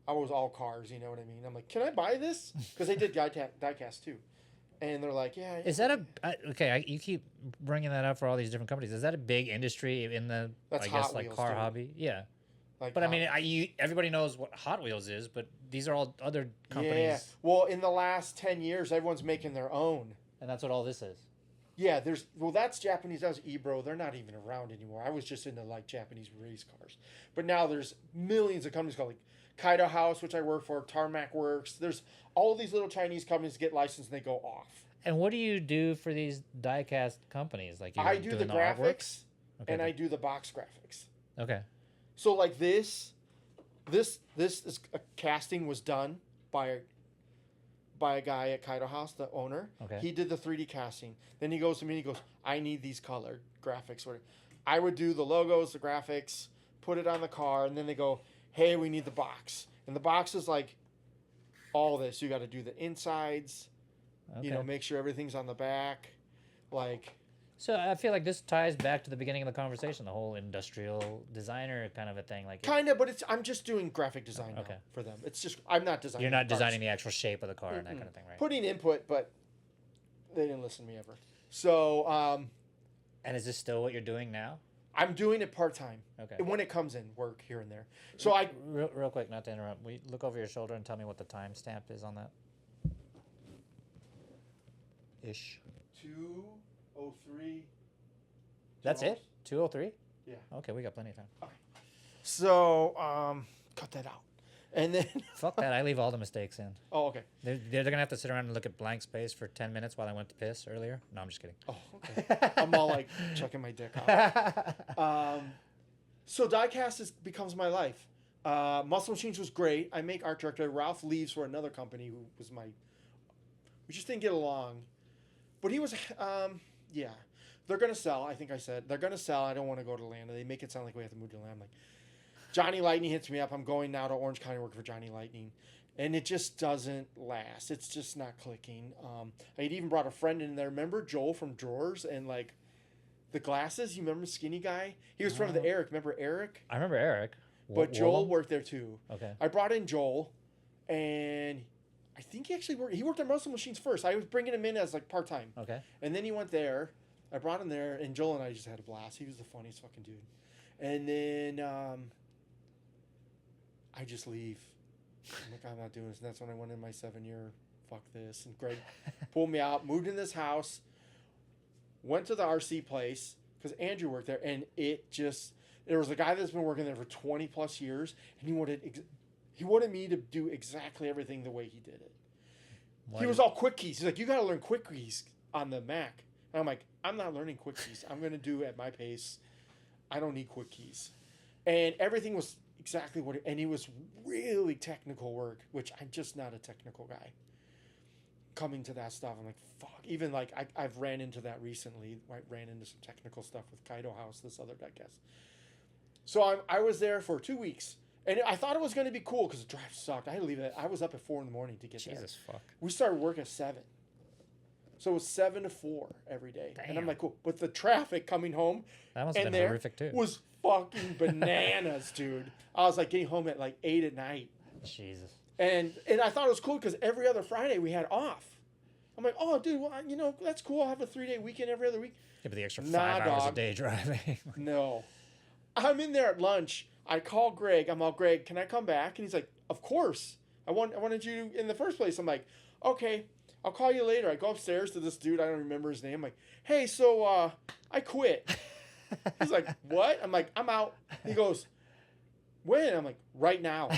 I was all cars, you know what I mean? I'm like, can I buy this? Because they did diecast too. And they're like, yeah. Is that you keep bringing that up for all these different companies. Is that a big industry in the, that's I guess, like Wheels, car hobby? Yeah. Like but I mean, everybody knows what Hot Wheels is, but these are all other companies. Yeah. Well, in the last 10 years, everyone's making their own. And that's what all this is. Yeah, that's Japanese. That was Ebro. They're not even around anymore. I was just into like Japanese race cars. But now there's millions of companies called like Kaido House, which I work for, Tarmac Works. There's all these little Chinese companies get licensed and they go off. And what do you do for these diecast companies? Like I do the graphics and I do the box graphics. Okay. So like this is a casting was done by a guy at Kaido House, the owner. Okay. He did the 3D casting. Then he goes to me and he goes, I need these colored graphics. I would do the logos, the graphics, put it on the car, and then they go, hey, we need the box. And the box is like all this. You got to do the insides, make sure everything's on the back. Like. So I feel like this ties back to the beginning of the conversation, the whole industrial designer kind of a thing. Like kind of, but I'm just doing graphic design now for them. It's just I'm not designing. You're not designing the actual shape of the car and that kind of thing, right? Putting input, but they didn't listen to me ever. So. And is this still what you're doing now? I'm doing it part-time. Okay. When it comes in, work here and there. So I... Real quick, not to interrupt. We look over your shoulder and tell me what the timestamp is on that. Ish. 2:03. That's it? 2:03? Yeah. Okay, we got plenty of time. Okay. So, cut that out. And then... Fuck that. I leave all the mistakes in. Oh, okay. They're going to have to sit around and look at blank space for 10 minutes while I went to piss earlier. No, I'm just kidding. Oh, okay. I'm all like checking my dick out. So diecast becomes my life. Muscle Machines was great. I make art director. Ralph leaves for another company who was my... We just didn't get along. But he was... yeah. They're going to sell, I think I said. They're going to sell. I don't want to go to Atlanta. They make it sound like we have to move to Atlanta. I'm like, Johnny Lightning hits me up. I'm going now to Orange County working for Johnny Lightning. And it just doesn't last. It's just not clicking. I had even brought a friend in there. Remember Joel from Drawers and like the glasses? You remember skinny guy? He was friend of the Eric. Remember Eric? I remember Eric. But Joel worked there too. Okay. I brought in Joel and I think he actually worked. He worked at Muscle Machines first. I was bringing him in as like part-time. Okay. And then he went there. I brought him there and Joel and I just had a blast. He was the funniest fucking dude. And then I just leave. I'm like, I'm not doing this. And that's when I went in my 7-year, fuck this. And Greg pulled me out, moved in this house, went to the RC place because Andrew worked there. And there was a guy that's been working there for 20 plus years. And he wanted me to do exactly everything the way he did it. He was all quick keys. He's like, you got to learn quick keys on the Mac. And I'm like, I'm not learning quick keys. I'm going to do at my pace. I don't need quick keys. And everything was exactly and it was really technical work, which I'm just not a technical guy. Coming to that stuff, I'm like, fuck. Even like, I've ran into that recently. I ran into some technical stuff with Kaido House, this other diecast. So I was there for 2 weeks. And I thought it was going to be cool because the drive sucked. I had to leave it. I was up at 4 a.m. to get there. Jesus fuck. We started work at 7. So it was 7 to 4 every day. Damn. And I'm like, cool. But the traffic coming home that must have been horrific too. Was fucking bananas, dude. I was like getting home at like 8 at night. Jesus. And I thought it was cool because every other Friday we had off. I'm like, oh, dude, well, that's cool. I'll have a 3-day weekend every other week. Yeah, but the extra 5 hours a day driving. No. I'm in there at lunch. I call Greg. I'm all, Greg, can I come back? And he's like, of course. I wanted you in the first place. I'm like, okay. I'll call you later. I go upstairs to this dude. I don't remember his name. I'm like, hey, so I quit. He's like, what? I'm like, I'm out. He goes, when? I'm like, right now.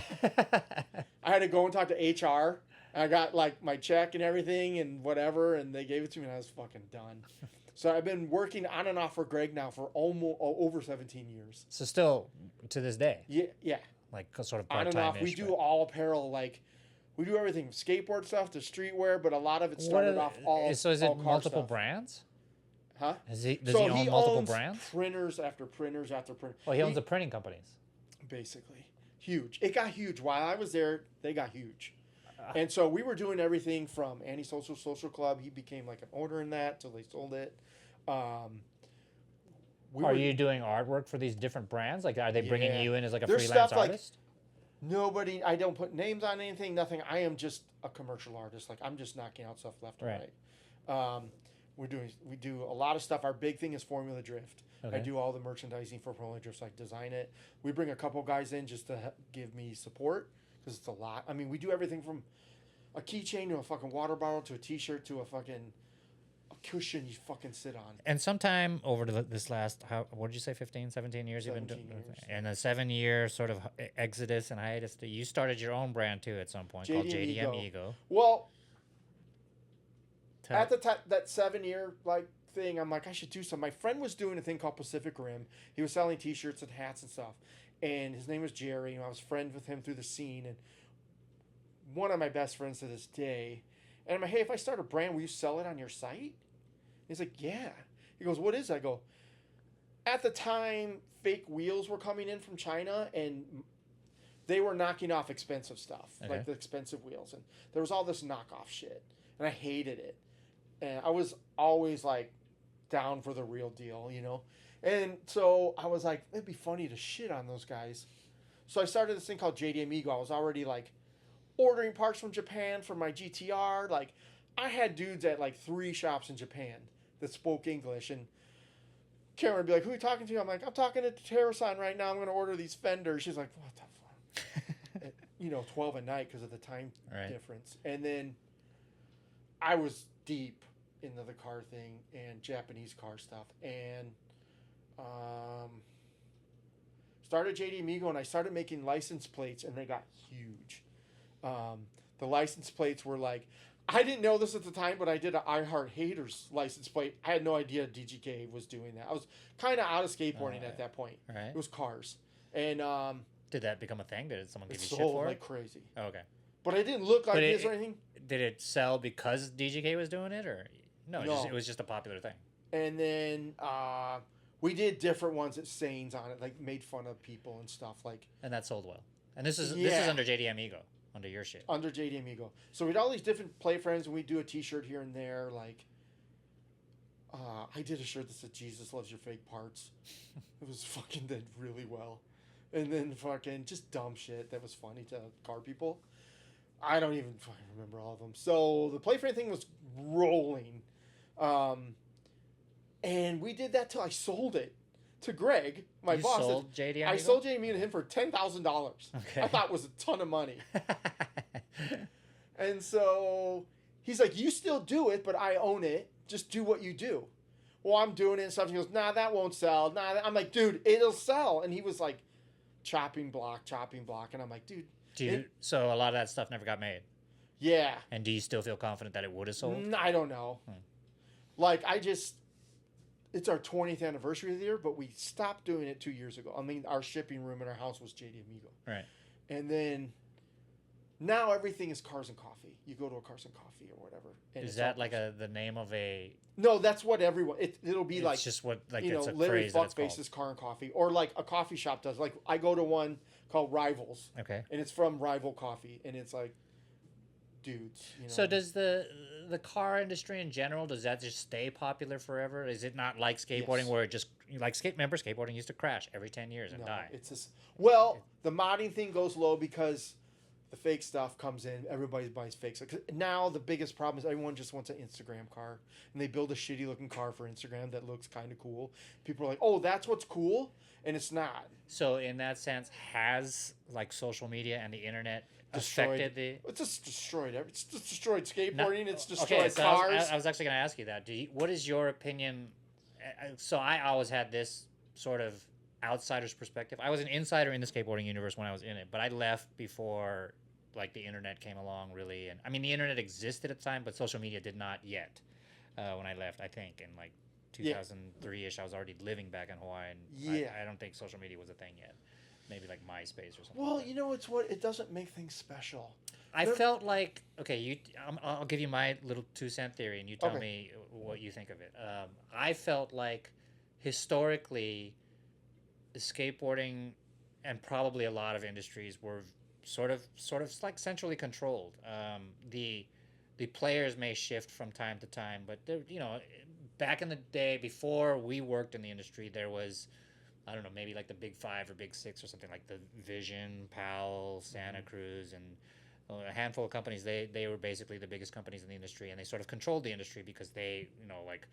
I had to go and talk to HR. I got like my check and everything and whatever, and they gave it to me, and I was fucking done. So I've been working on and off for Greg now for almost over 17 years. So still to this day? Yeah. Like sort of on and off. We do all apparel, like. We do everything from skateboard stuff to streetwear, but a lot of it started off all. So is it multiple brands? Huh? Does he own multiple brands? Printers after printers after printers. Well, he owns the printing companies. Basically. Huge. It got huge. While I was there, they got huge. And so we were doing everything from Antisocial Social Club. He became like an owner in that till they sold it. Are you doing artwork for these different brands? Like, are they bringing you in as like a There's freelance stuff artist? Nobody, I don't put names on anything, nothing. I am just a commercial artist. Like, I'm just knocking out stuff left and right. We do a lot of stuff. Our big thing is Formula Drift. Okay. I do all the merchandising for Formula Drift, so I design it. We bring a couple guys in just to give me support because it's a lot. I mean, we do everything from a keychain to a fucking water bottle to a t-shirt to a fucking cushion you fucking sit on. And sometime over this last, what did you say, 15, 17 years you've been doing? And a 7-year sort of exodus and hiatus. You started your own brand too at some point called JDM Ego. Well, at the time, that 7-year like thing, I'm like, I should do something. My friend was doing a thing called Pacific Rim. He was selling t-shirts and hats and stuff. And his name was Jerry. And I was friends with him through the scene. And one of my best friends to this day. And I'm like, hey, if I start a brand, will you sell it on your site? He's like, yeah. He goes, what is it? I go, at the time, fake wheels were coming in from China, and they were knocking off expensive stuff, like the expensive wheels. And there was all this knockoff shit, and I hated it. And I was always, like, down for the real deal, you know? And so I was like, it'd be funny to shit on those guys. So I started this thing called JDM Ego. I was already, like, ordering parts from Japan for my GTR. Like, I had dudes at, like, 3 shops in Japan that spoke English, and Cameron would be like, who are you talking to? I'm like, I'm talking to TerraSign right now. I'm going to order these fenders. She's like, what the fuck? At, 12 at night because of the time difference. And then I was deep into the car thing and Japanese car stuff. And started JD Amigo, and I started making license plates, and they got huge. The license plates were like, I didn't know this at the time, but I did an I Heart Haters license plate. I had no idea DGK was doing that. I was kind of out of skateboarding at that point. Right. It was cars. And did that become a thing? Did someone give you shit sold for like it? crazy. Oh, okay. But I didn't look like this or anything. Did it sell because DGK was doing it, or no? It was just a popular thing. And then we did different ones at Sanes on it, like made fun of people and stuff like. And that sold well. And this is under JD Amigo, under your shit. Under JD Amigo. So we had all these different play friends, and we do a T-shirt here and there. Like, I did a shirt that said "Jesus loves your fake parts." It was fucking did really well. And then fucking just dumb shit that was funny to car people. I don't even fucking remember all of them. So the play friend thing was rolling. And we did that till I sold it to Greg, my boss. Sold JD Amigo? I sold JD Amigo to him for $10,000. Okay. I thought it was a ton of money. And so he's like, you still do it, but I own it. Just do what you do. Well, I'm doing it and stuff. He goes, nah, that won't sell. Nah, I'm like, dude, it'll sell. And he was like, chopping block. And I'm like, dude. So a lot of that stuff never got made? Yeah. And do you still feel confident that it would have sold? I don't know. Like, it's our 20th anniversary of the year, but we stopped doing it 2 years ago. I mean, our shipping room in our house was JD Amigo. Right. And then now everything is Cars and Coffee. You go to a Cars and Coffee or whatever. And is that like the name of a... No, that's what everyone... It'll be like... It's just what... Like it's a literally phrase that it's called. Fuckface's Car and Coffee. Or like a coffee shop does. Like I go to one called Rivals. Okay. And it's from Rival Coffee. And it's like... dudes. So does the car industry in general, does that just stay popular forever? Is it not like skateboarding where it just remember skateboarding used to crash every 10 years and die? It's just the modding thing goes low because the fake stuff comes in. Everybody buys fake stuff. Now the biggest problem is everyone just wants an Instagram car, and they build a shitty looking car for Instagram that looks kind of cool. People are like, "Oh, that's what's cool," and it's not. So in that sense, has like social media and the internet affected it's just destroyed it's just destroyed skateboarding. It's destroyed so cars. I was actually going to ask you that. What is your opinion? So I always had this sort of outsider's perspective. I was an insider in the skateboarding universe when I was in it, but I left before like the internet came along, really. And I mean, the internet existed at the time, but social media did not yet when I left. I think in like 2003ish, I was already living back in Hawaii, and I don't think social media was a thing yet. Maybe like MySpace or something. Well, it doesn't make things special. I felt like, okay, I'll give you my little 2-cent theory, and you tell me what you think of it. I felt like historically, skateboarding and probably a lot of industries were sort of like centrally controlled. The players may shift from time to time, but back in the day before we worked in the industry, there was, I don't know, maybe like the Big 5 or Big 6 or something, like the Vision, Powell, Santa Cruz, and a handful of companies. They were basically the biggest companies in the industry, and they sort of controlled the industry because they, like,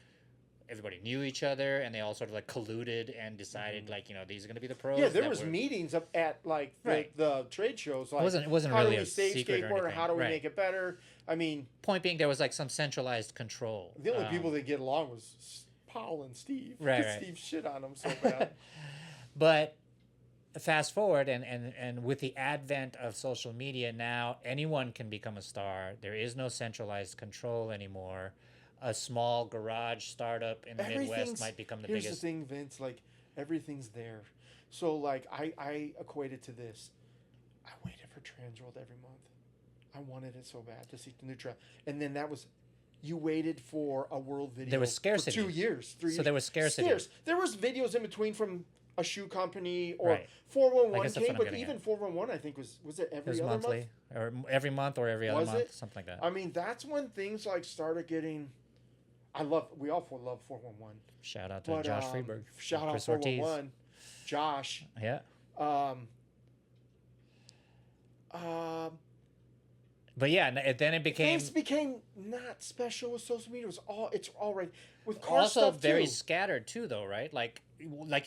everybody knew each other, and they all sort of like colluded and decided these are going to be the pros. Yeah, there was meetings up at like the trade shows. Like, it wasn't how really do we a save secret skateboard, or or anything. how do we make it better? I mean, point being, there was like some centralized control. The only people that get along was Paul and Steve. Right. Steve shit on them so bad. But fast forward, and with the advent of social media, now anyone can become a star. There is no centralized control anymore. A small garage startup in the Midwest might become the biggest. Here's the thing, Vince. Like, everything's there. So, like, I equate it to this. I waited for Transworld every month. I wanted it so bad to see the new trail. And then that was... You waited for a world video. There was scarcity. For 2 years, 3 years. So there was scarcity. There was videos in between from a shoe company or 411 came, but even 411 I think was it every other monthly month? Or every month or every other month, something like that. I mean, that's when things like started getting. We all love 411. Shout out to Josh Freeberg. Shout out Chris 411. Ortiz. But yeah, then it became Things became not special with social media. It's all right with car also stuff very too. scattered too, though, right? Like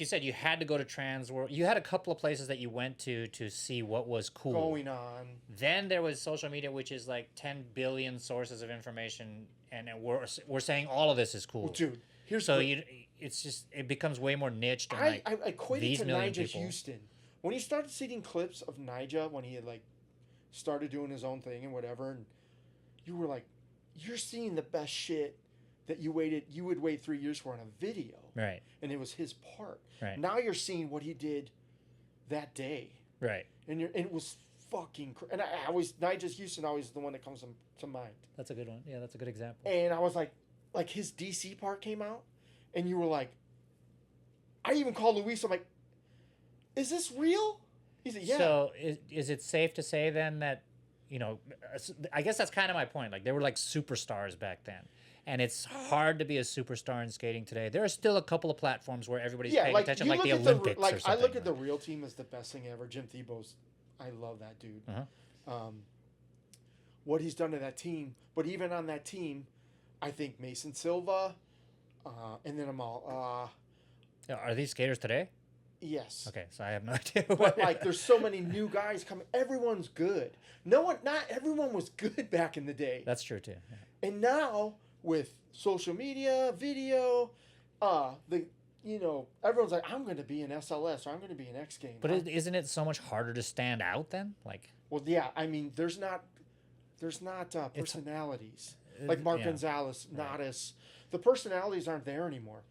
you said, you had to go to Trans World. You had a couple of places that you went to see what was cool Going on. Then there was social media, which is like 10 billion sources of information, and we're saying all of this is cool. Well, dude, here's so it's just it becomes way more niched. And I equated these to million Nigel people. Houston when he started seeing clips of Nigel when he had like started doing his own thing and whatever, and you were like, you're seeing the best shit that you would wait 3 years for on a video, right? And it was his part. Right now you're seeing what he did that day, right? And it was fucking. And I always Nigel Houston always the one that comes to mind. That's a good one. Yeah, that's a good example. And I was like his DC part came out, and you were like, I even called Luis. I'm like, is this real? He said, yeah. So is it safe to say then that, I guess that's kind of my point. Like, they were like superstars back then. And it's hard to be a superstar in skating today. There are still a couple of platforms where everybody's paying attention, like the Olympics or something. I look at the real team as the best thing ever. Jim Thiebaud's, I love that dude. Uh-huh. What he's done to that team. But even on that team, I think Mason Silva, and then are these skaters today? Yes. Okay, so I have no idea. But there's so many new guys coming. Everyone's good. Not everyone was good back in the day. That's true too. Yeah. And now with social media, video, everyone's like, I'm going to be an SLS or I'm going to be an X Games. But isn't it so much harder to stand out then? Well, yeah. I mean, there's not personalities like Mark Gonzalez, Nadas. The personalities aren't there anymore.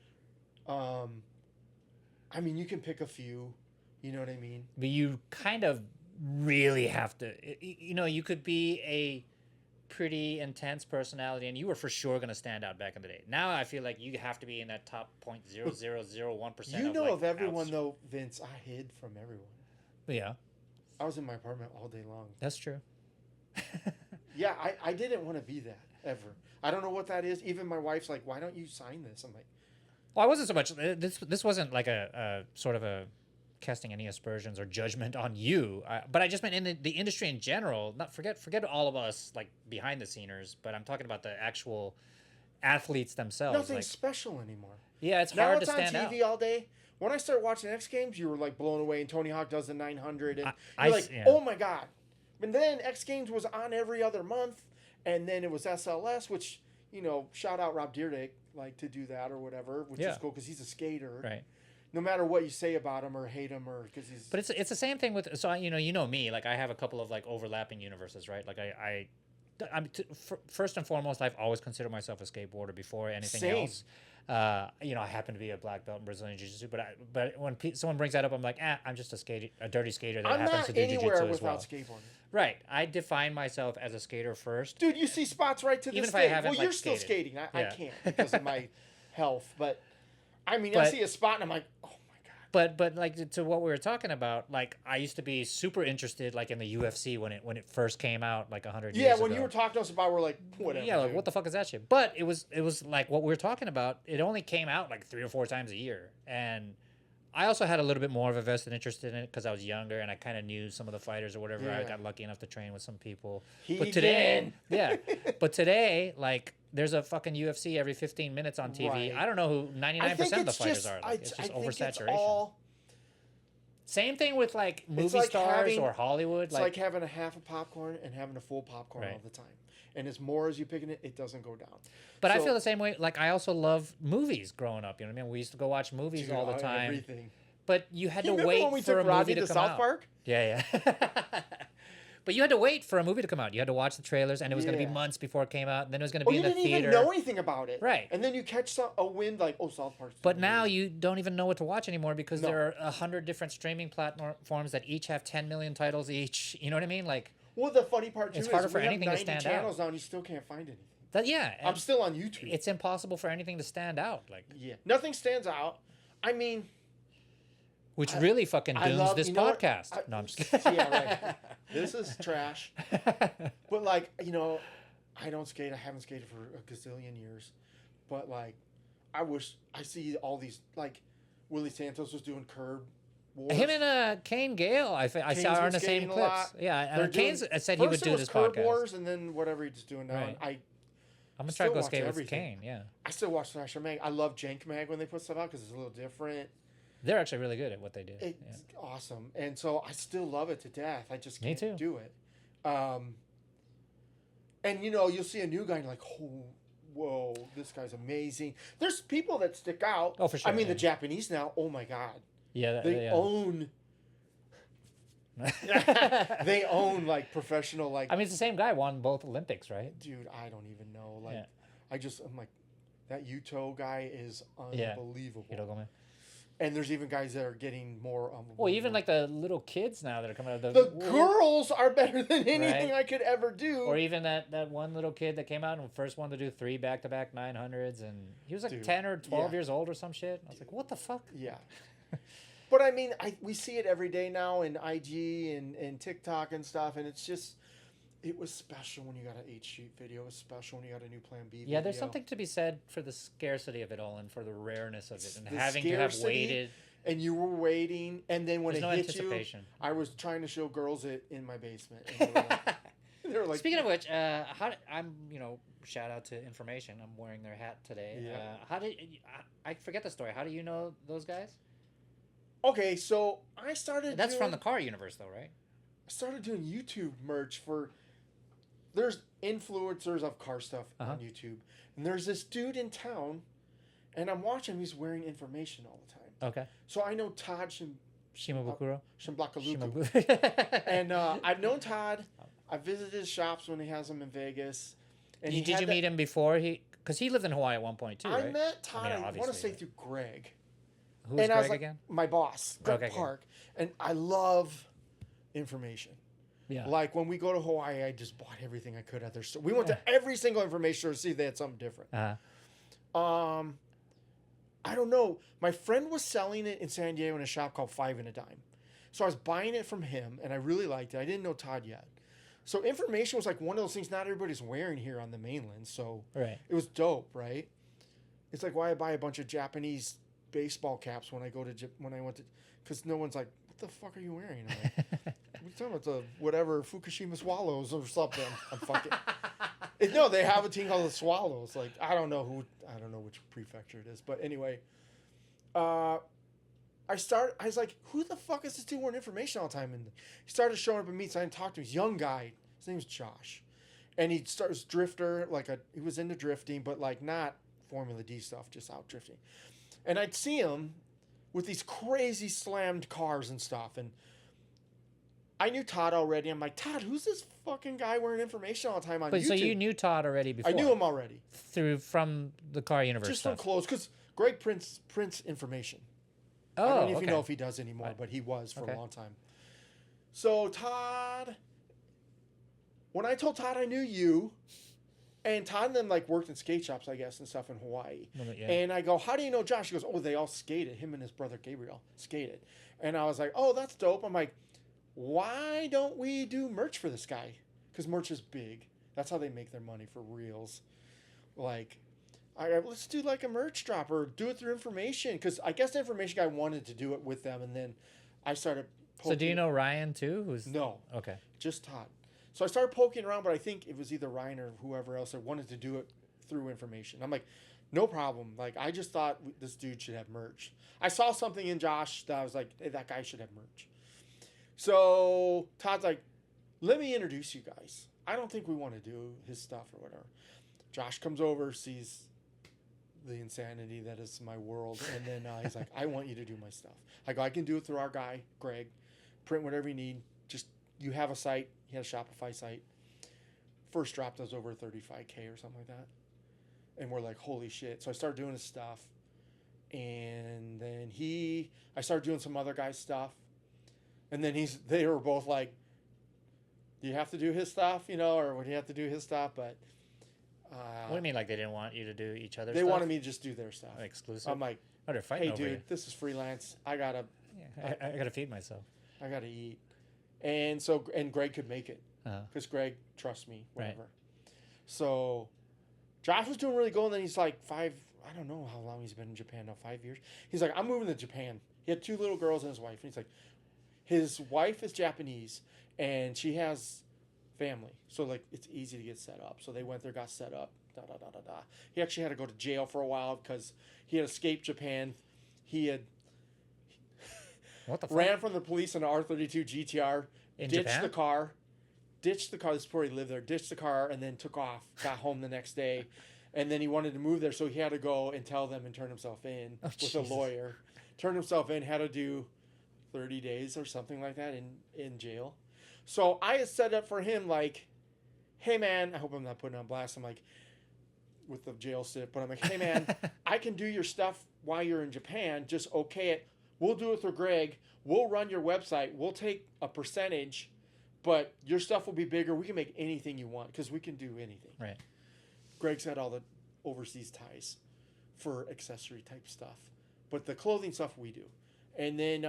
I mean, you can pick a few, you know what I mean? But you kind of really have to, you could be a pretty intense personality and you were for sure going to stand out back in the day. Now I feel like you have to be in that top 0.0001%. You know of everyone though, Vince, I hid from everyone. Yeah. I was in my apartment all day long. That's true. Yeah, I didn't want to be that ever. I don't know what that is. Even my wife's like, why don't you sign this? I'm like, well, I wasn't so much. This wasn't like a sort of a casting any aspersions or judgment on you, but I just meant in the industry in general. Not forget all of us like behind the sceners, but I'm talking about the actual athletes themselves. Nothing special anymore. Yeah, it's hard to stand out. Now it's on TV all day. When I started watching X Games, you were like blown away, and Tony Hawk does the 900, and you're like, oh my god. And then X Games was on every other month, and then it was SLS, which shout out Rob Dyrdek. Like to do that or whatever, which is cool because he's a skater. Right. No matter what you say about him or hate him or because he's. But it's the same thing with you know me, like I have a couple of like overlapping universes, right? Like I'm first and foremost, I've always considered myself a skateboarder before anything else. I happen to be a black belt in Brazilian Jiu-Jitsu, but when someone brings that up, I'm like, I'm just a dirty skater that happens to do Jiu-Jitsu as well. I'm not anywhere without skateboarding. Right. I define myself as a skater first. Dude, you see spots right to this day. Well, you're still skating. I can't because of my health. But, I mean, I see a spot and I'm like, oh, my God. But like, to what we were talking about, like, I used to be super interested, like, in the UFC when it first came out, like, 100 years ago. Yeah, when you were talking to us about, we're like, whatever. Yeah, like, what the fuck is that shit? But it was like, what we were talking about, it only came out, like, 3 or 4 times a year. And I also had a little bit more of a vested interest in it because I was younger and I kind of knew some of the fighters or whatever. Yeah. I got lucky enough to train with some people. But today, like, there's a fucking UFC every 15 minutes on TV. Right. I don't know who 99% of the fighters are. Like, it's just oversaturation. Same thing with like movie stars or Hollywood. It's like having a half a popcorn and having a full popcorn all the time. And as more as you picking it, it doesn't go down. But I feel the same way. Like I also love movies growing up. You know what I mean? We used to go watch movies all the time. Everything. But you had to wait for a movie to come out. South Park? Yeah. But you had to wait for a movie to come out. You had to watch the trailers, and it was going to be months before it came out, and then it was going to be in the theater. You didn't even know anything about it. Right. And then you catch a wind like, South Park. But now you don't even know what to watch anymore because there are 100 different streaming platforms that each have 10 million titles each. You know what I mean? Like. Well, the funny part, too, it's harder for anything to stand out. Channels now, and you still can't find anything. I'm still on YouTube. It's impossible for anything to stand out. Like. Yeah. Nothing stands out. I mean... Which really fucking dooms this podcast. No, I'm just kidding. Yeah, right. This is trash. But, like, I don't skate. I haven't skated for a gazillion years. But, like, I see all these, like, Willie Santos was doing curb wars. Him and Kane Gale, I saw are in the same clips. Yeah, and Kane's said he would do this Curb podcast. Wars, and then whatever he's doing now. Right. And I'm gonna try to go skate with Kane. Yeah, I still watch Thrasher Mag. I love Jank Mag when they put stuff out because it's a little different. They're actually really good at what they do. It's awesome, and so I still love it to death. I just can't do it. And you'll see a new guy and you're like, oh, whoa, this guy's amazing. There's people that stick out. Oh, for sure. I mean, the Japanese now. Oh my God. Yeah, they own. They own like professional like. I mean, it's the same guy won both Olympics, right? Dude, I don't even know. Like, I'm like, that Yuto guy is unbelievable. Yeah. And there's even guys that are getting more. Well, even like the little kids now that are coming out of the girls are better than anything I could ever do. Or even that one little kid that came out and first one to do 3 back-to-back 900s, and he was like 10 or 12 years old or some shit. I was like, what the fuck? Yeah. But I mean, we see it every day now in IG and TikTok and stuff, and it's just. It was special when you got an 8-sheet video. It was special when you got a new Plan B video. Yeah, there's something to be said for the scarcity of it all and for the rareness of it and having to have waited. And you were waiting, and then when it hit you, anticipation. I was trying to show girls it in my basement. And they were like, Speaking of which, I'm shout out to Information. I'm wearing their hat today. Yeah. How did I forget the story? How do you know those guys? Okay, so I started. That's from the car universe, though, right? I started doing YouTube merch for. There's influencers of car stuff on YouTube. And there's this dude in town, and I'm watching him. He's wearing Information all the time. Okay. So I know Todd Shimabukuro? Shimblakaluku. And I've known Todd. I visited his shops when he has them in Vegas. And did you meet him before because he lived in Hawaii at one point, too, right? I met Todd, I want to say, through Greg. Who's Greg again? My boss, Greg Park. And I love Information. Yeah. Like when we go to Hawaii, I just bought everything I could at their store. We went to every single Information store to see if they had something different. I don't know. My friend was selling it in San Diego in a shop called 5 and a Dime. So I was buying it from him, and I really liked it. I didn't know Todd yet. So Information was like one of those things not everybody's wearing here on the mainland. So it was dope, right? It's like why I buy a bunch of Japanese baseball caps when I went to, because no one's like, what the fuck are you wearing? I'm like, what are you talking about? The whatever Fukushima Swallows or something. I'm fucking. No, they have a team called the Swallows. Like I don't know which prefecture it is, but anyway. I was like, who the fuck is this dude wearing Information all the time? And he started showing up at meets. I didn't talk to him. He's a young guy. His name's Josh, and he starts drifter. He was into drifting, but like not Formula D stuff, just out drifting. And I'd see him with these crazy slammed cars and stuff, and I knew Todd already. I'm like, Todd, who's this fucking guy wearing Information all the time on YouTube? So you knew Todd already before? I knew him already. From the car universe just stuff? From clothes, because Greg prints Information. Oh, I don't know if you know if he does anymore, but he was for a long time. So Todd, when I told Todd I knew you, and Todd and them worked in skate shops, I guess, and stuff in Hawaii. Yeah. And I go, how do you know Josh? He goes, oh, they all skated. Him and his brother Gabriel skated. And I was like, oh, that's dope. I'm like, why don't we do merch for this guy? Because merch is big. That's how they make their money for reals. Let's do a merch drop or do it through Information. Because I guess the Information guy wanted to do it with them. And then I started poking. So do you know Ryan too? No. Okay. Just Todd. So I started poking around, but I think it was either Ryan or whoever else that wanted to do it through Information. I'm like, no problem. I just thought this dude should have merch. I saw something in Josh that I was like, hey, that guy should have merch. So Todd's like, let me introduce you guys. I don't think we want to do his stuff or whatever. Josh comes over, sees the insanity that is my world, and then he's like, I want you to do my stuff. I go, I can do it through our guy, Greg. Print whatever you need. Just, you have a site. He had a Shopify site. First drop does over 35K or something like that. And we're like, holy shit. So I started doing his stuff. And then I started doing some other guy's stuff. And then they were both like, do you have to do his stuff, or would you have to do his stuff? But what do you mean, they didn't want you to do each other's stuff? They wanted me to just do their stuff. Exclusive? I'm like, hey, dude, this is freelance. I gotta feed myself. I gotta eat. And Greg could make it. Because Greg trusts me, whatever. Right. So Josh was doing really good, and then he's like I don't know how long he's been in Japan now, 5 years. He's like, I'm moving to Japan He had 2 little girls and his wife. And he's like, his wife is Japanese, and she has family. So, like, it's easy to get set up. So they went there, got set up, da-da-da-da-da. He actually had to go to jail for a while because he had escaped Japan. He had What the fuck? ran from the police in an R32 GTR, In ditched Japan? the car, this is before he lived there, ditched the car, and then took off, got home the next day. And then he wanted to move there, so he had to go and tell them and turn himself in with Jesus. a lawyer. Turned himself in, had to do 30 days or something like that in jail. So I had set up for him, like, hey, man, I hope I'm not putting on blast. I'm like, with the jail sit, but I'm like, hey, man, I can do your stuff while you're in Japan. Just okay it. We'll do it through Greg. We'll run your website. We'll take a percentage, but your stuff will be bigger. We can make anything you want because we can do anything. Right. Greg's had all the overseas ties for accessory type stuff, but the clothing stuff we do. And then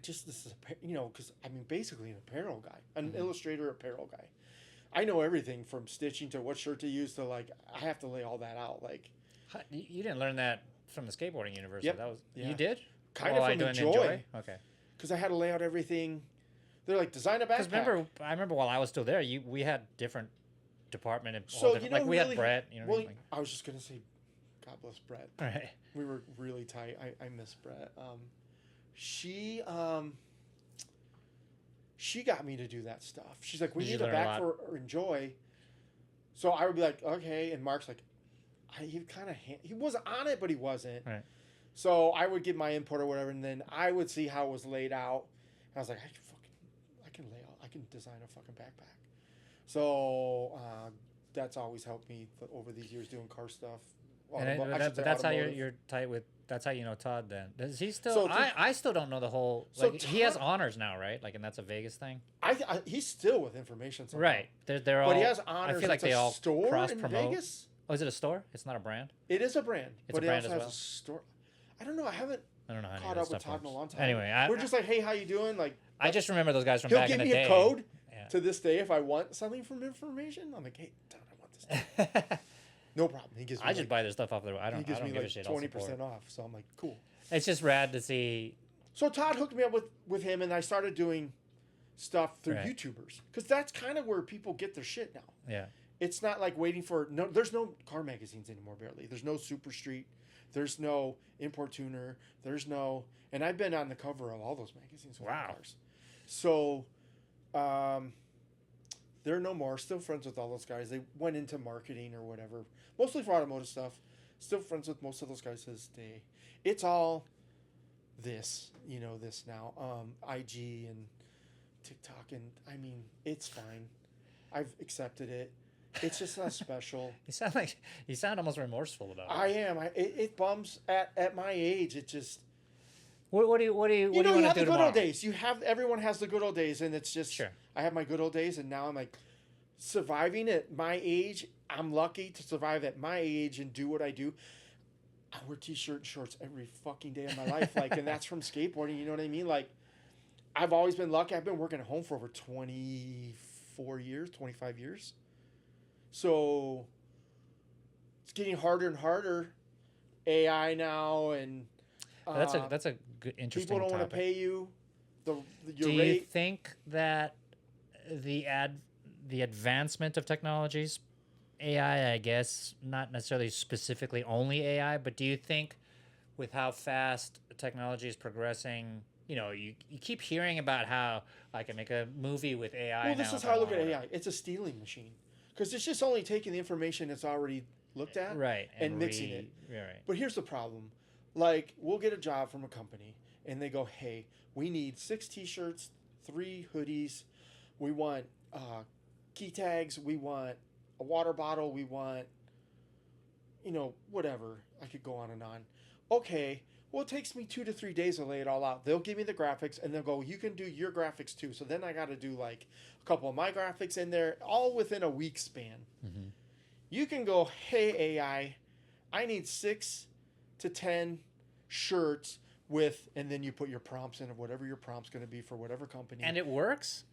this is because basically an apparel guy, an illustrator apparel guy. I know everything from stitching to what shirt to use to, like, I have to lay all that out. Like, You didn't learn that from the skateboarding university. Yep. That was Yeah. You did? kind of from Enjoy. Okay. Because I had to lay out everything. They're like, design a backpack. Because I remember while I was still there, we had different department and So, like we had Brett. You know what I mean? Like, I was just going to say, God bless Brett. right. We were really tight. I miss Brett. She got me to do that stuff. She's like, we Did you need a learn a back for Enjoy. So I would be like, okay. And Mark's like, he wasn't on it, but he wasn't. Right. So I would give my input or whatever, and then I would see how it was laid out. And I was like, I can lay out, I can design a fucking backpack. So that's always helped me over these years doing car stuff. But that's how you're tight with. That's how you know Todd. Then does he still? So I still don't know the whole. So Like, he has honors now, right? Like, and that's a Vegas thing. He's still with information. Somehow. Right. They're all. But he has honors. I feel like they all store cross in promote. Vegas. Oh, is it a store? It's not a brand. It is a brand. It's but a brand it also as has well. a store. I don't know. I haven't I don't know how caught up with Todd in a long time. Anyway, we're just like, hey, how you doing? Like, I just remember those guys from he'll back give in me the day. a code Yeah. to this day if I want something from information. I'm like, hey, Todd, I want this. No problem. He gives me. I just buy their stuff off the. I don't give a like shit. 20% off. So I'm like, cool. It's just rad to see. So Todd hooked me up with him, and I started doing stuff through Right. YouTubers because that's kind of where people get their shit now. Yeah. It's not like waiting for there's no car magazines anymore, barely. There's no Super Street. There's no Import Tuner. There's no, and I've been on the cover of all those magazines with cars. So, there are no more. Still friends with all those guys. They went into marketing or whatever, mostly for automotive stuff. Still friends with most of those guys to this day. It's all this now. IG and TikTok, and I mean, it's fine. I've accepted it. It's just not special. You sound almost remorseful about it. I am. It bums at my age. It just. What do you want to do tomorrow? You have the good old days. Everyone has the good old days, and it's just. Sure. I have my good old days, and now I'm like, surviving at my age. I'm lucky to survive at my age and do what I do. I wear t-shirt and shorts every fucking day of my life, and that's from skateboarding. You know what I mean? Like, I've always been lucky. I've been working at home for over 24 years, 25 years. So it's getting harder and harder. AI now, and that's a good interesting. People don't want to pay you your Do rate. you think that the advancement of technologies, AI, I guess, not necessarily specifically only AI, but do you think with how fast technology is progressing, you keep hearing about how I can make a movie with AI. Well, this is how I look at AI. It's a stealing machine. Because it's just only taking the information that's already looked at and mixing it. Right. But here's the problem. Like, we'll get a job from a company, and they go, hey, we need 6 T-shirts, 3 hoodies. We want key tags. We want a water bottle. We want, whatever. I could go on and on. Okay, well, it takes me 2 to 3 days to lay it all out. They'll give me the graphics, and they'll go, you can do your graphics too. So then I got to do, like, a couple of my graphics in there, all within a week span. Mm-hmm. You can go, hey, AI, I need 6 to 10 shirts with, and then you put your prompts in of whatever your prompt's going to be for whatever company. And it works?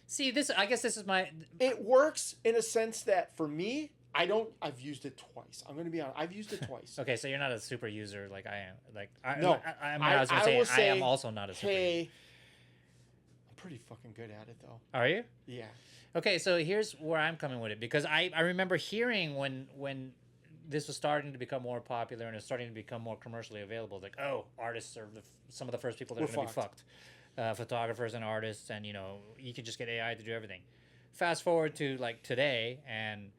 See, I guess this is my... It works in a sense that, for me, I've used it twice. I'm going to be honest. I've used it twice. Okay, so you're not a super user like I am. Like No. I was going to say I am also not a super user. I'm pretty fucking good at it, though. Are you? Yeah. Okay, so here's where I'm coming with it. Because I remember hearing when this was starting to become more popular and it's starting to become more commercially available. Like, oh, artists are some of the first people that are going to be fucked. Photographers and artists, and you know, you can just get AI to do everything. Fast forward to like today, and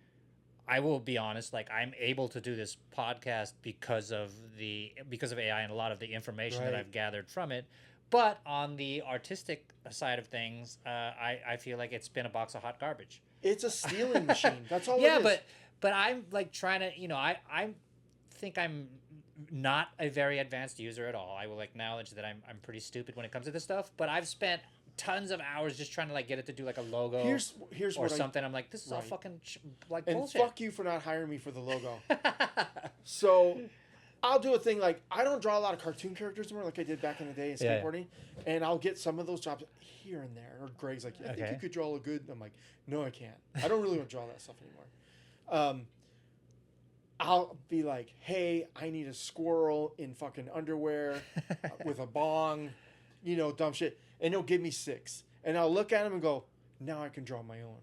I will be honest, like I'm able to do this podcast because of AI and a lot of the information that I've gathered from it. But on the artistic side of things, I feel like it's been a box of hot garbage. It's a stealing machine. That's all. Yeah, it is. but I'm like trying to, you know, I think I'm not a very advanced user at all. I will acknowledge that I'm pretty stupid when it comes to this stuff. But I've spent tons of hours just trying to like get it to do like a logo. Here's or something. I'm like, this is all fucking like and bullshit. Fuck you for not hiring me for the logo. So I'll do a thing like I don't draw a lot of cartoon characters anymore like I did back in the day in skateboarding, and I'll get some of those jobs here and there. Or Greg's like, I think you could draw a good. I'm like, no, I can't. I don't really want to draw that stuff anymore. I'll be like, hey, I need a squirrel in fucking underwear with a bong, you know, dumb shit. And he'll give me 6. And I'll look at him and go, now I can draw my own.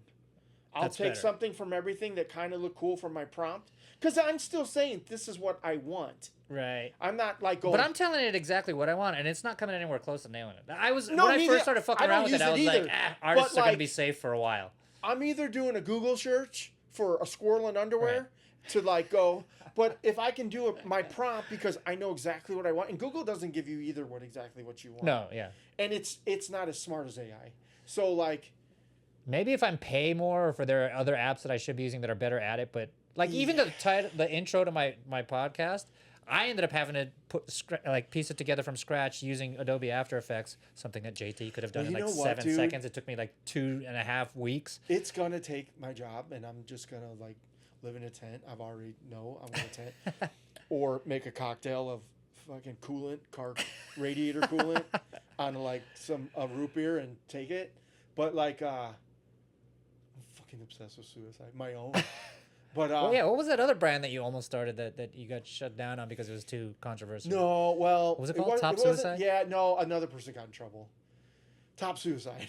I'll take something from everything that kind of look cool from my prompt. Because I'm still saying this is what I want. Right. I'm not like going... But I'm telling it exactly what I want, and it's not coming anywhere close to nailing it. When I first started fucking around with it, I was like, artists are going to be safe for a while. I'm either doing a Google search for a squirrel in underwear to like go... But if I can do my prompt because I know exactly what I want, and Google doesn't give you either exactly what you want. No, yeah. And it's not as smart as AI. So like, maybe if I'm pay more, or there are other apps that I should be using that are better at it. But like even the intro to my podcast, I ended up having to piece it together from scratch using Adobe After Effects, something that JT could have done in like 7 seconds. It took me like 2.5 weeks. It's gonna take my job, and I'm just gonna like. Live in a tent. I'm going to tent. Or make a cocktail of fucking coolant, car radiator coolant on like a root beer and take it. But like, I'm fucking obsessed with suicide. My own. But what was that other brand that you almost started that you got shut down on because it was too controversial? No, well. What was it called? Top Suicide? Yeah, no, another person got in trouble. Top Suicide.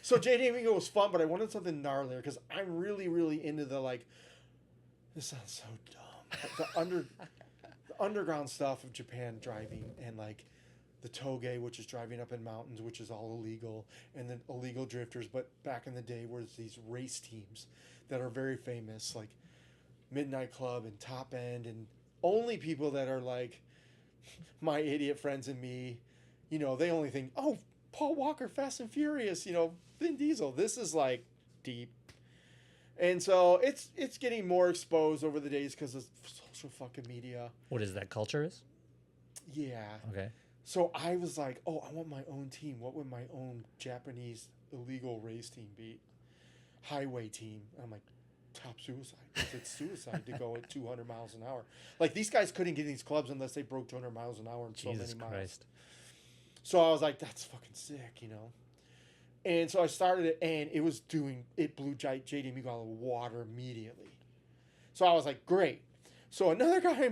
So JD Amigo was fun, but I wanted something gnarlier because I'm really, really into the like, this sounds so dumb. The underground stuff of Japan driving, and like the toge, which is driving up in mountains, which is all illegal, and then illegal drifters. But back in the day, was these race teams that are very famous, like Midnight Club and Top End, and only people that are like my idiot friends and me, you know, they only think, oh, Paul Walker, Fast and Furious, you know, Vin Diesel. This is like deep. And so it's getting more exposed over the days because of social fucking media. What is that, culture is? Yeah. Okay. So I was like, oh, I want my own team. What would my own Japanese illegal race team be? Highway team. And I'm like, Top Suicide. Because it's suicide to go at 200 miles an hour. Like, these guys couldn't get in these clubs unless they broke 200 miles an hour in so many miles. Christ. So I was like, that's fucking sick, you know? And so I started it, and it blew JD Amigo out of the water immediately. So I was like, great. So another guy I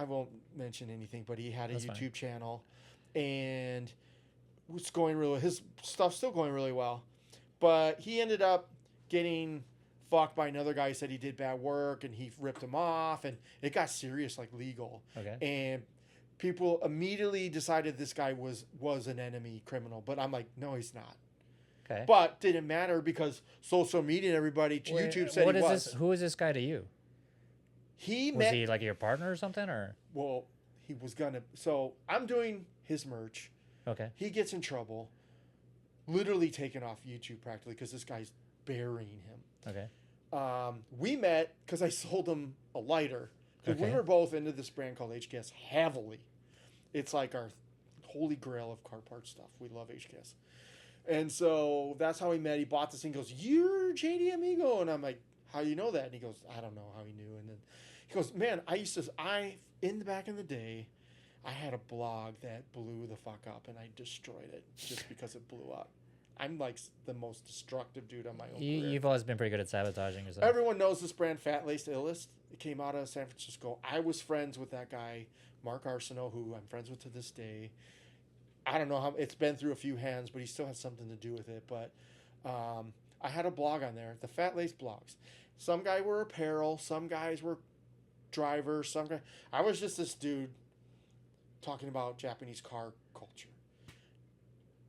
won't mention anything, but he had a YouTube channel, and was going really, his stuff's still going really well. But he ended up getting fucked by another guy who said he did bad work, and he ripped him off, and it got serious, like legal. Okay. And people immediately decided this guy was an enemy criminal, but I'm like, no, he's not. Okay. But didn't matter because social media and everybody, YouTube said he was. Who is this guy to you? Was he like your partner or something, or? Well, he was gonna. So I'm doing his merch. Okay. He gets in trouble, literally taken off YouTube practically because this guy's burying him. Okay. We met because I sold him a lighter. Because we were both into this brand called HKS heavily. It's like our holy grail of car parts stuff. We love HKS. And so that's how we met. He bought this thing. He goes, you're JD Amigo. And I'm like, how do you know that? And he goes, I don't know how he knew. And then he goes, man, in the back in the day, I had a blog that blew the fuck up. And I destroyed it just because it blew up. I'm like the most destructive dude on my own career. You've always been pretty good at sabotaging yourself. Everyone knows this brand, Fat Laced Illest. It came out of San Francisco. I was friends with that guy, Mark Arsenault, who I'm friends with to this day. I don't know how it's been through a few hands, but he still has something to do with it. But I had a blog on there, the Fat Laced blogs. Some guys were apparel, some guys were drivers, some guy. I was just this dude talking about Japanese car culture.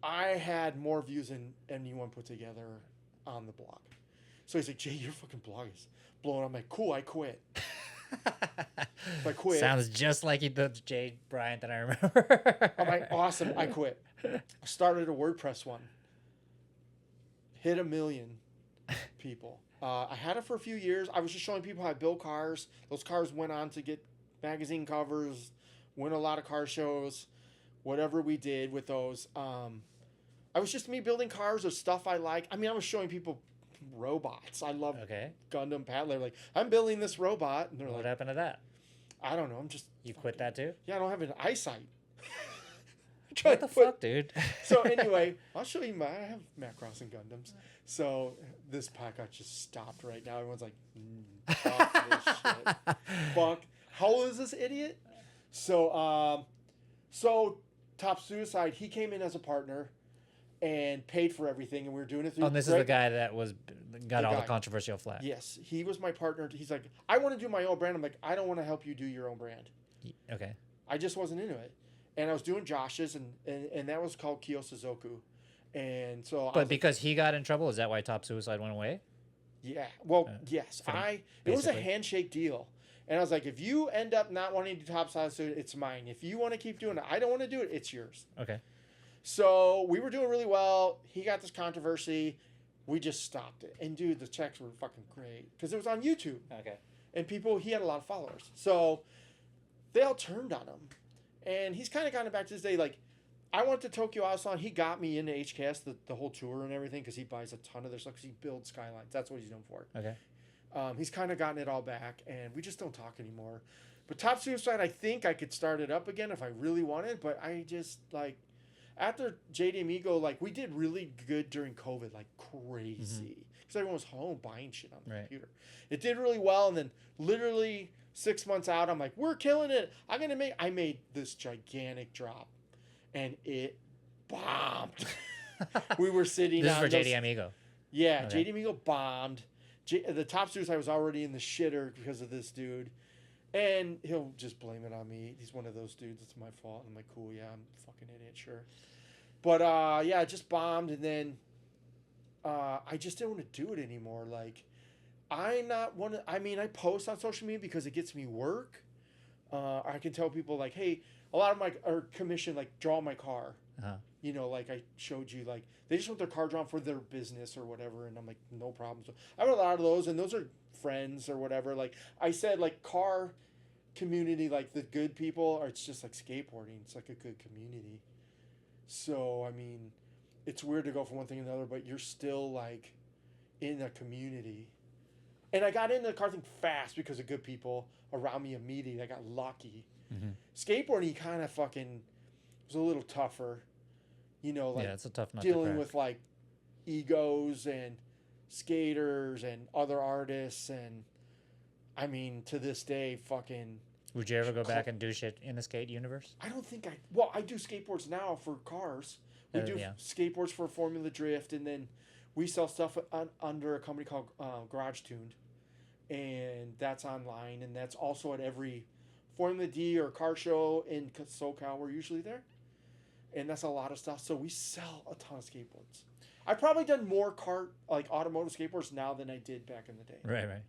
I had more views than anyone put together on the blog. So he's like, Jay, your fucking blog is blowing. I'm like, cool, I quit. I quit. Sounds just like the Jay Bryan that I remember. I'm like, awesome, I quit. I started a WordPress one. Hit 1 million people. I had it for a few years. I was just showing people how I build cars. Those cars went on to get magazine covers, win a lot of car shows, whatever we did with those. I was just me building cars or stuff I like. I mean, I was showing people robots. I love Gundam Paddler. Like, I'm building this robot. And they're what like, happened to that? I don't know. I'm just... You quit that too? Yeah, I don't have an eyesight. What the fuck, dude? So anyway, I'll show you I have Macross and Gundams. So this podcast just stopped right now. Everyone's like, fuck this shit. Fuck. How old is this idiot? So Top Suicide, he came in as a partner and paid for everything, and we were doing it through... Oh, this is the guy that got all the controversial flack. Yes, he was my partner. He's like, I want to do my own brand. I'm like, I don't want to help you do your own brand. Okay. I just wasn't into it. And I was doing Josh's, and that was called Kiyosuzoku. And so... But because he got in trouble, is that why Top Suicide went away? Yeah. Well, yes. It was a handshake deal. And I was like, if you end up not wanting to do Top Suicide, it's mine. If you want to keep doing it, I don't want to do it, it's yours. Okay. So we were doing really well. He got this controversy. We just stopped it. And, dude, the checks were fucking great. Because it was on YouTube. Okay. And he had a lot of followers. So they all turned on him. And he's kind of gotten back to this day. Like, I went to Tokyo Auto. He got me into HCast, the whole tour and everything, because he buys a ton of their stuff, because he builds Skylines. That's what he's known for. Okay. He's kind of gotten it all back, and we just don't talk anymore. But Top Suicide, I think I could start it up again if I really wanted, but I just, like, after JD Amigo, like, we did really good during COVID, like, crazy. Because everyone was home buying shit on the computer. It did really well, and then literally 6 months out, I'm like, we're killing it. I made this gigantic drop, and it bombed. We were sitting This is for JD Amigo. Yeah, okay. JD Amigo bombed. The Top Suicide was already in the shitter because of this dude. And he'll just blame it on me. He's one of those dudes. It's my fault. And I'm like, cool, yeah, I'm a fucking idiot, sure. But, yeah, it just bombed. And then I just didn't want to do it anymore. Like, I post on social media because it gets me work. I can tell people, like, hey, a lot of my commission, like, draw my car. Uh-huh. You know, like I showed you, like, they just want their car drawn for their business or whatever. And I'm like, no problem. So I have a lot of those, and those are friends or whatever. Like I said, like, car community, like the good people, or it's just like skateboarding. It's like a good community. So, I mean, it's weird to go from one thing to another, but you're still, like, in a community. And I got into the car thing fast because of good people around me immediately. I got lucky. Mm-hmm. Skateboarding kind of fucking was a little tougher. You know, like, it's a tough nut dealing with, like, egos and skaters and other artists. And, I mean, to this day, fucking... Would you ever go back and do shit in the skate universe? I don't think I do skateboards now for cars. We do skateboards for Formula Drift, and then we sell stuff under a company called Garage Tuned. And that's online, and that's also at every Formula D or car show in SoCal. We're usually there. And that's a lot of stuff. So we sell a ton of skateboards. I've probably done more automotive skateboards now than I did back in the day. Right.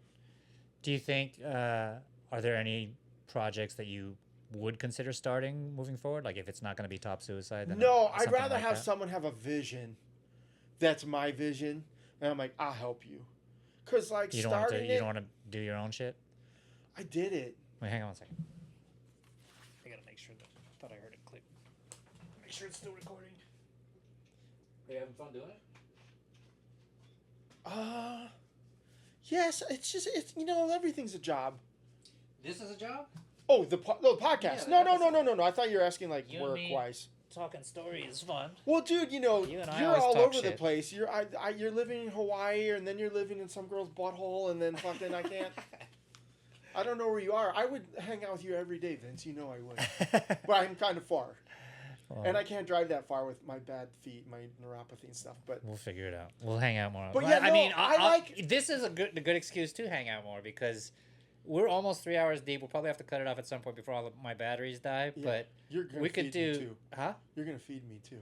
Do you think, are there any projects that you would consider starting moving forward? Like, if it's not going to be Top Suicide? No, I'd rather have someone have a vision that's my vision. And I'm like, I'll help you. Because, like, you don't want to do your own shit? I did it. Wait, hang on one second. I got to make sure that I thought I heard it click. Make sure it's still recording. Are you having fun doing it? Yes, it's everything's a job. This is a job? Oh, the podcast. Yeah, No. I thought you were asking, like, work-wise. talking story is fun. Well, dude, You and I you're always all talk over the shit. place. You're living in Hawaii, and then you're living in some girl's butthole, and then fucking I can't. I don't know where you are. I would hang out with you every day, Vince. You know I would. But I'm kind of far. Well, and I can't drive that far with my bad feet, my neuropathy and stuff. But we'll figure it out. We'll hang out more. But yeah, I mean, I like. This is a good excuse to hang out more because we're almost 3 hours deep. We'll probably have to cut it off at some point before all of my batteries die. Yeah, but we could do. Me too. Huh? You're gonna feed me too.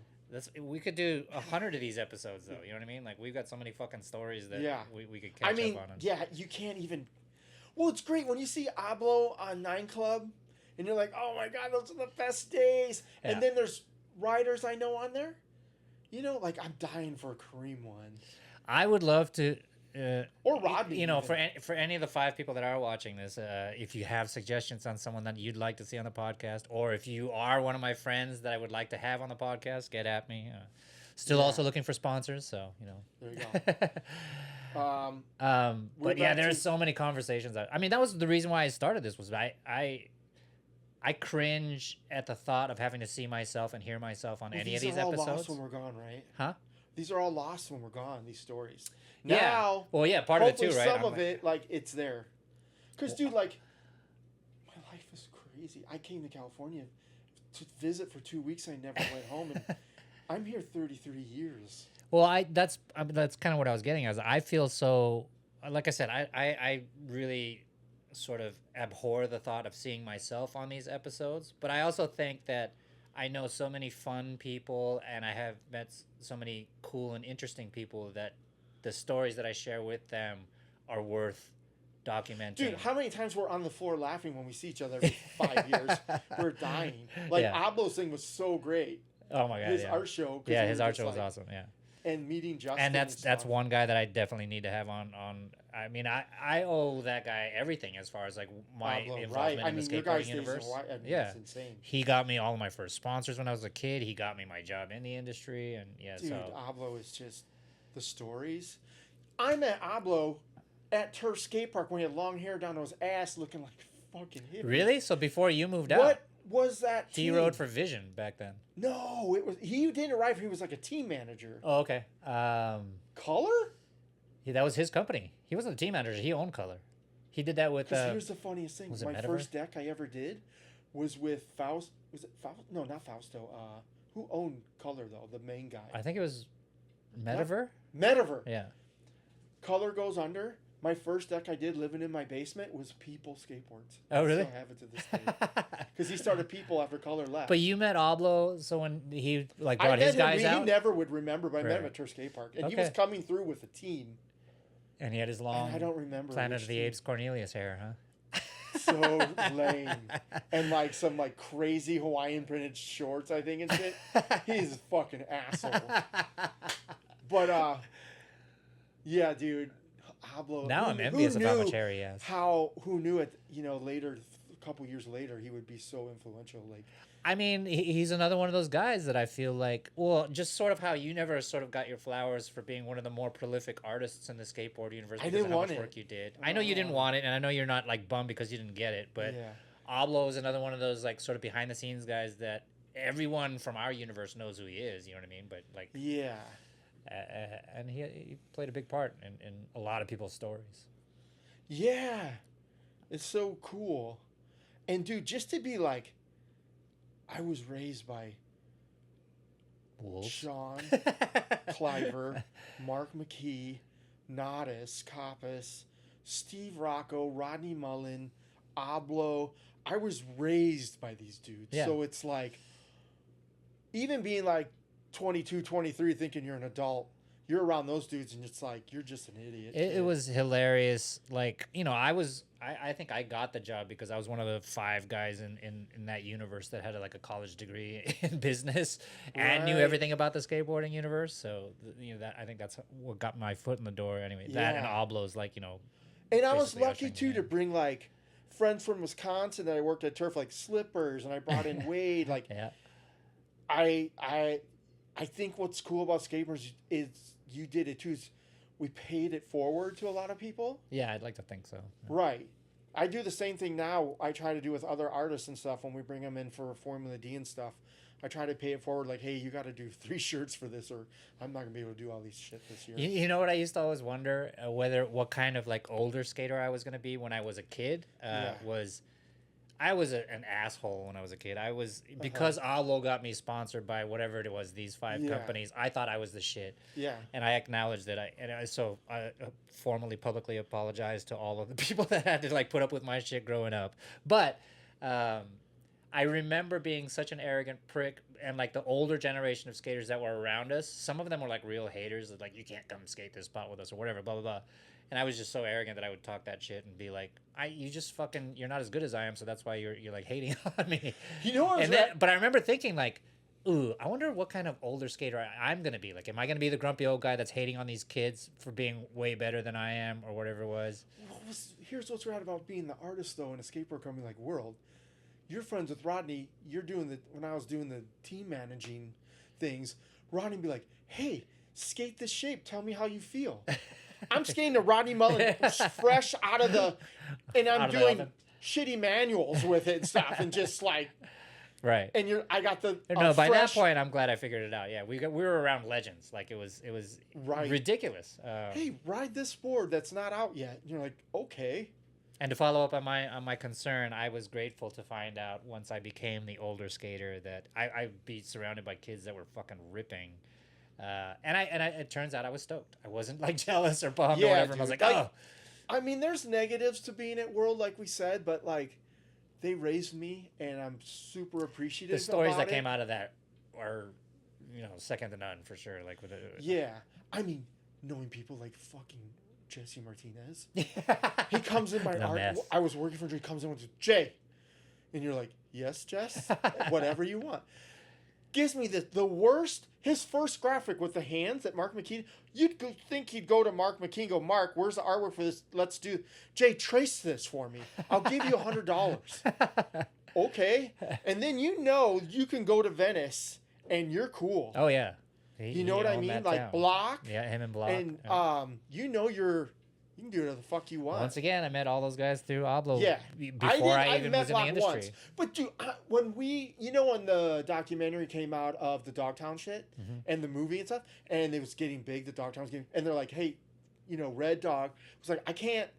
We could do 100 of these episodes though. You know what I mean? Like we've got so many fucking stories that we could catch up on. Yeah, you can't even. Well, it's great when you see Ablo on 9 Club, and you're like, oh my god, those are the best days. Yeah. And then there's writers I know on there. Like I'm dying for a Kareem one. I would love to. Or Rodney. For any of the 5 people that are watching this, if you have suggestions on someone that you'd like to see on the podcast, or if you are one of my friends that I would like to have on the podcast, get at me. Still also looking for sponsors, so There you go. But yeah, there's so many conversations. I mean, that was the reason why I started this. Was I cringe at the thought of having to see myself and hear myself on any of these episodes. These are all lost when we're gone, right? Huh? These are all lost when we're gone. These stories. Yeah. Now, well, yeah, part of it too, right? Some of it, like it's there. Because, dude, like, my life is crazy. I came to California to visit for 2 weeks. I never went home, and I'm here 33 years. Well, that's kind of what I was getting at. I feel so, like I said, I really sort of abhor the thought of seeing myself on these episodes. But I also think that I know so many fun people, and I have met so many cool and interesting people that the stories that I share with them are worth documenting. Dude, how many times we're on the floor laughing when we see each other every 5 years? We're dying. Like, Ablo's thing was so great. Oh my god, his art show. Yeah, his art show was awesome. Yeah, and meeting Judson. And that's one guy that I definitely need to have on. I mean, I owe that guy everything as far as like my involvement in the skateboarding universe. It's insane. He got me all of my first sponsors when I was a kid. He got me my job in the industry, and dude, Ablo is just the stories. I met Ablo at Turf Skate Park when he had long hair down to his ass, looking like fucking hippie. Really? So before you moved out? What was that team? He rode for Vision back then. No, he didn't arrive. He was like a team manager. Oh, okay. Color? Yeah, that was his company. He wasn't a team manager. He owned Color. He did that with. Here's the funniest thing. My first deck I ever did was with Faust. Was it Faust? No, not Fausto. Who owned Color though? The main guy. I think it was Metaver. Metaver. Yeah. Color goes under. My first deck I did living in my basement was People skateboards. Oh, really? I still have it to this day. Because he started People after Color left. But you met Ablo, so when he brought his guys out? He never would remember, but I met him at Turf Skate Park. And he was coming through with a team. And he had his long I don't remember Planet of the Apes Cornelius hair, huh? So lame. And like some like crazy Hawaiian printed shorts, I think, and shit. He's a fucking asshole. But yeah, dude. Ablo, now I'm envious of how much hair he has. Who knew it? Later, a couple years later, he would be so influential. Like, I mean, he's another one of those guys that I feel like, well, just sort of how you never sort of got your flowers for being one of the more prolific artists in the skateboard universe. I didn't want how much work you did. I know you didn't want it, and I know you're not like bummed because you didn't get it. But Ablo is another one of those like sort of behind the scenes guys that everyone from our universe knows who he is. You know what I mean? But like, yeah. And he played a big part in a lot of people's stories. Yeah. It's so cool. And, dude, just to be like, I was raised by Wolves. Sean, Cliver, Mark McKee, Nodis, Coppice, Steve Rocco, Rodney Mullen, Ablo. I was raised by these dudes. Yeah. So it's like, even being like, 22, 23, thinking you're an adult, you're around those dudes and it's like you're just an idiot. It was hilarious. Like, I think I got the job because I was one of the 5 guys in that universe that had a college degree in business and knew everything about the skateboarding universe. So that I think that's what got my foot in the door anyway. That and Ablo's and I was lucky too to bring friends from Wisconsin that I worked at Turf, like Slippers, and I brought in Wade. I think what's cool about skateboards is you did it too. Is we paid it forward to a lot of people. Yeah, I'd like to think so. Yeah. Right. I do the same thing now. I try to do with other artists and stuff when we bring them in for Formula D and stuff. I try to pay it forward, like, hey, you got to do 3 shirts for this, or I'm not gonna be able to do all these shit this year. You know what I used to always wonder what kind of like older skater I was gonna be when I was a kid. I was an asshole when I was a kid. I was because Allo got me sponsored by whatever it was, these 5 companies. I thought I was the shit. Yeah. And I acknowledged that so I formally publicly apologized to all of the people that had to like put up with my shit growing up. But I remember being such an arrogant prick, and like the older generation of skaters that were around us, some of them were like real haters, that like, you can't come skate this spot with us or whatever, blah blah blah. And I was just so arrogant that I would talk that shit and be like, you're not as good as I am, so that's why you're like hating on me. You know what? But I remember thinking like, ooh, I wonder what kind of older skater I'm gonna be. Like, am I gonna be the grumpy old guy that's hating on these kids for being way better than I am, or whatever it was? Here's what's rad about being the artist though in a skateboard company like World. You're friends with Rodney. You're doing when I was doing the team managing things, Rodney would be like, hey, skate this shape. Tell me how you feel. I'm skating a Rodney Mullen fresh out of and I'm doing shitty manuals with it and stuff, and just like, right. And I got the by that point, I'm glad I figured it out. Yeah, we were around legends. Like it was right. Ridiculous. Hey, ride this board that's not out yet. And you're like, okay. And to follow up on my concern, I was grateful to find out once I became the older skater that I'd be surrounded by kids that were fucking ripping. And it turns out I was stoked. I wasn't like jealous or bummed or whatever. Dude, I was like, oh. I mean, there's negatives to being at World, like we said, but like, they raised me, and I'm super appreciative. The stories that came out of that are, second to none for sure. Like with yeah, I mean, knowing people like fucking Jesse Martinez, he comes in my art. Mess. I was working for Jay. He comes in with Jay, and you're like, yes, Jess, whatever you want. Gives me the worst. His first graphic with the hands that Mark McKean. You'd think he'd go to Mark McKean and go, Mark, where's the artwork for this? Let's do. Jay, trace this for me. I'll give you $100. Okay, and then you can go to Venice and you're cool. Oh yeah, you know what I mean? Like town. Block. Yeah, him and Block. And you can do whatever the fuck you want. Once again, I met all those guys through Oblo. Yeah, before I even was in the industry. Once. But dude, when the documentary came out of the Dogtown shit and the movie and stuff, and it was getting big, the Dogtown was getting, and they're like, hey, Red Dog was like, I can't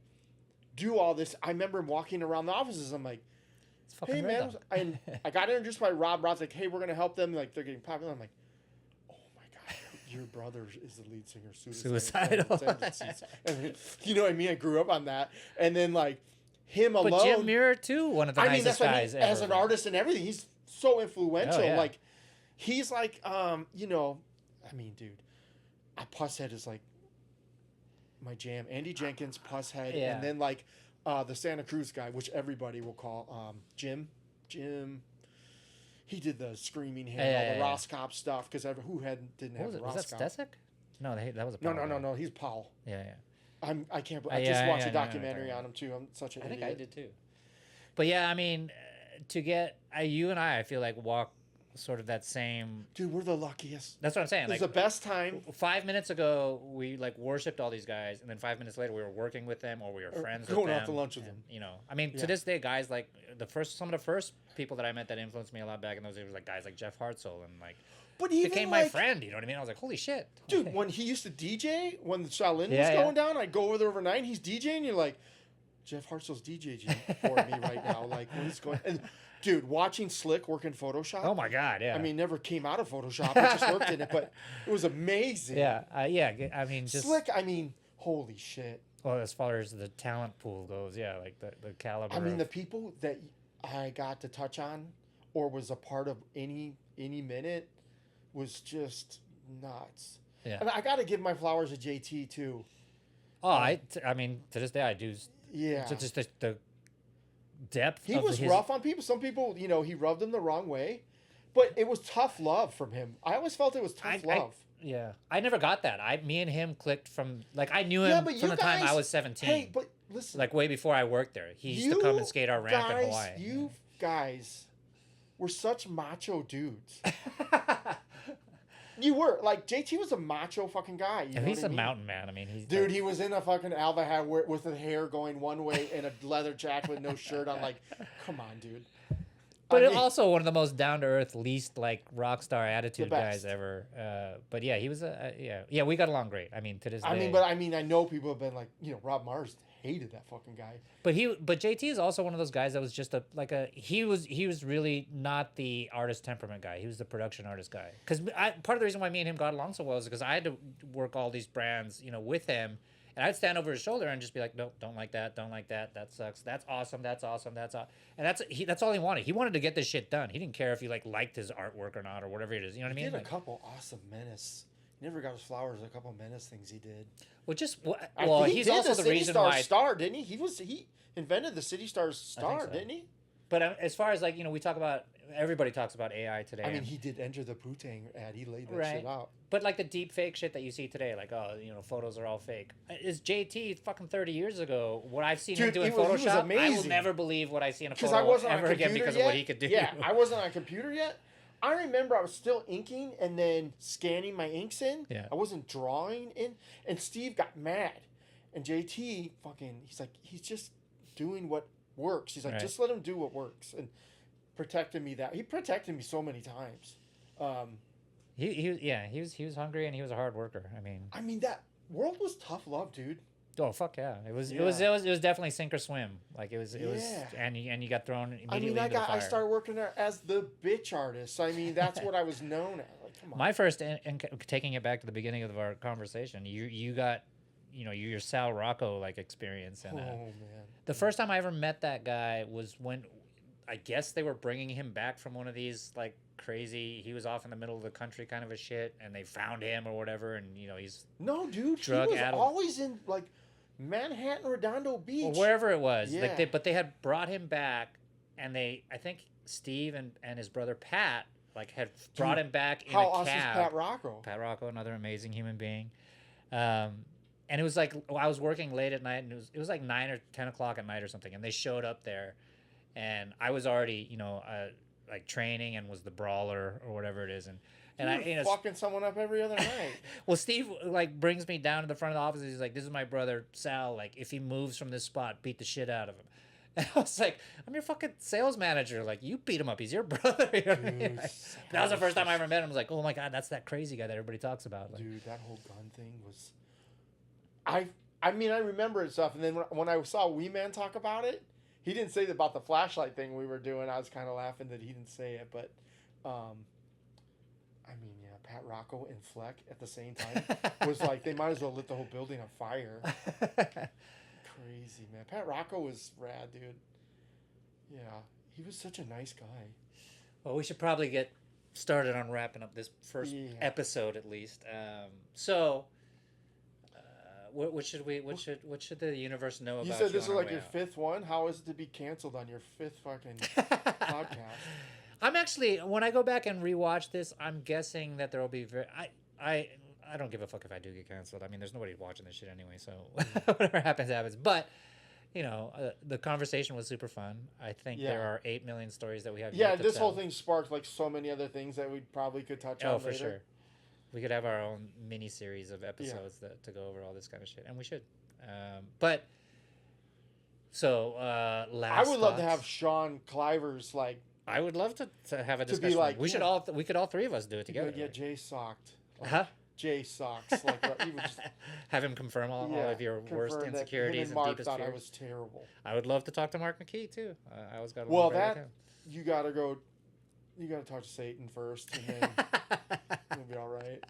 do all this. I remember him walking around the offices. I'm like, hey man, and I got introduced by Rob. Rob's like, hey, we're gonna help them. Like they're getting popular. I'm like, your brother is the lead singer of Suicidal. And, you know what I mean? I grew up on that. And then, like, him alone. But Jim Muir, too, one of the nicest guys ever. As an artist and everything, he's so influential. Oh, yeah. Like, he's like, I mean, dude, Pusshead is like my jam. Andy Jenkins, Pusshead. Yeah. And then, like, the Santa Cruz guy, which everybody will call Jim. He did the screaming hand, all the Roscop stuff, because didn't have a Roscop. Was that Stesic? No, that was a Powell. No. He's Powell. Yeah. I can't. I just watched a documentary on him too. I'm such an idiot. I did too. But yeah, I mean, to get you and I feel like walk sort of that same. Dude, we're the luckiest. That's what I'm saying. It's the best time. 5 minutes ago, we like worshipped all these guys, and then 5 minutes later, we were working with them or we were friends with them. Going out to lunch with them. I mean, to this day, guys like some of the first people that I met that influenced me a lot back in those days was like guys like Jeff Hartzell and like. But even became my friend, you know what I mean? I was like, holy shit. Dude, when he used to DJ, when the Shaolin was going down, I'd go over there overnight, and he's DJing, and you're like, Jeff Hartzell's DJing for me right now. Like, when he's going. And, dude, watching Slick work in Photoshop. Oh, my God, yeah. I mean, never came out of Photoshop. I just worked in it, but it was amazing. Yeah, I mean, just. Slick, I mean, holy shit. Well, as far as the talent pool goes, yeah, like the caliber. I mean, the people that I got to touch on or was a part of any minute was just nuts. Yeah. And I got to give my flowers to JT, too. Oh, I mean, to this day, I do. Yeah. Just the depth. He was rough on people. Some people, he rubbed them the wrong way. But it was tough love from him. I always felt it was tough love. I never got that. Me and him clicked from, like, I knew him from the time I was 17. Hey, but listen. Like, way before I worked there. He used to come and skate our ramp in Hawaii. You guys were such macho dudes. You were like JT was a macho fucking guy. You know he's what I a mean? mountain man. I mean, he's Dude, he was in a fucking Alva hat with the hair going one way and a leather jacket with no shirt on. Like, come on, dude. But also one of the most down to earth, least like rock star attitude guys best. Ever. But yeah, he was yeah. We got along great. I mean, to this day. I know people have been like, Rob Mars hated that fucking guy. But JT is also one of those guys that was just he was really not the artist temperament guy. He was the production artist guy. Because part of the reason why me and him got along so well is because I had to work all these brands, with him. And I'd stand over his shoulder and just be like, "Nope, don't like that. That sucks. That's awesome. That's awesome. That's awesome." And that's all he wanted. He wanted to get this shit done. He didn't care if you liked his artwork or not or whatever it is. You know what I mean? He did a couple awesome Menace. He never got his flowers. A couple Menace things he did. He's also the reason why star, didn't he? He invented the City Stars star, so. didn't he? But as far as we talk about, everybody talks about AI today. I mean, he did enter the Putang ad. He laid that shit out. But the deep fake shit that you see today, photos are all fake. Is JT fucking 30 years ago? What I've seen him do in Photoshop, I will never believe what I see in a photo ever again because of what he could do. Yeah, I wasn't on a computer yet. I remember I was still inking and then scanning my inks in. Yeah. I wasn't drawing in. And Steve got mad. And JT he's just doing what works. He's like, just let him do what works. And protected me he protected me so many times. He was hungry and he was a hard worker. I mean that world was tough love, dude. Oh fuck yeah! It was definitely sink or swim. It was and you got thrown immediately into the fire. I started working there as the bitch artist. That's what I was known as. Come on. My first taking it back to the beginning of our conversation, you got your Sal Rocco experience and man. The first time I ever met that guy was when I guess they were bringing him back from one of these crazy. He was off in the middle of the country, kind of a shit, and they found him or whatever, and he's no dude. He was always in Manhattan, Redondo Beach, or wherever it was. Yeah. But they had brought him back, and I think Steve and his brother Pat had brought him back in a cab. How awesome is Pat Rocco? Pat Rocco, another amazing human being. And it was I was working late at night, and it was 9 or 10 o'clock at night or something, and they showed up there, and I was already training and was the brawler or whatever it is, and I fucking someone up every other night. Well, Steve brings me down to the front of the office. He's like, "This is my brother Sal. If he moves from this spot, beat the shit out of him." And I was like, "I'm your fucking sales manager. You beat him up. He's your brother." You know what I mean? That was the first time I ever met him. I was like, "Oh my god, that's that crazy guy that everybody talks about." Dude, that whole gun thing was. I remember it stuff, and then when I saw Wee Man talk about it, he didn't say about the flashlight thing we were doing. I was kind of laughing that he didn't say it, but, Pat Rocco and Fleck at the same time was they might as well lit the whole building on fire. Crazy, man. Pat Rocco was rad, dude. Yeah, he was such a nice guy. Well, we should probably get started on wrapping up this first episode at least. What should the universe know about you? You said this is your fifth one. How is it to be canceled on your fifth fucking podcast? I'm actually, when I go back and rewatch this, I'm guessing that there will be I don't give a fuck if I do get canceled. There's nobody watching this shit anyway, so whatever happens happens. But the conversation was super fun. I think there are 8 million stories that we have. Yeah, this whole thing sparked so many other things that we probably could touch on later. Oh, for sure. We could have our own mini series of episodes to go over all this kind of shit, and we should. Last I would love to have Sean Cliver's I would love to have a discussion. We should all three of us do it together. Yeah, Jay socked. Jay socks. Have him confirm all of your worst insecurities and deepest fears. I was terrible. I would love to talk to Mark McKee too. I always got. You gotta go. You gotta talk to Satan first, and then it'll be all right.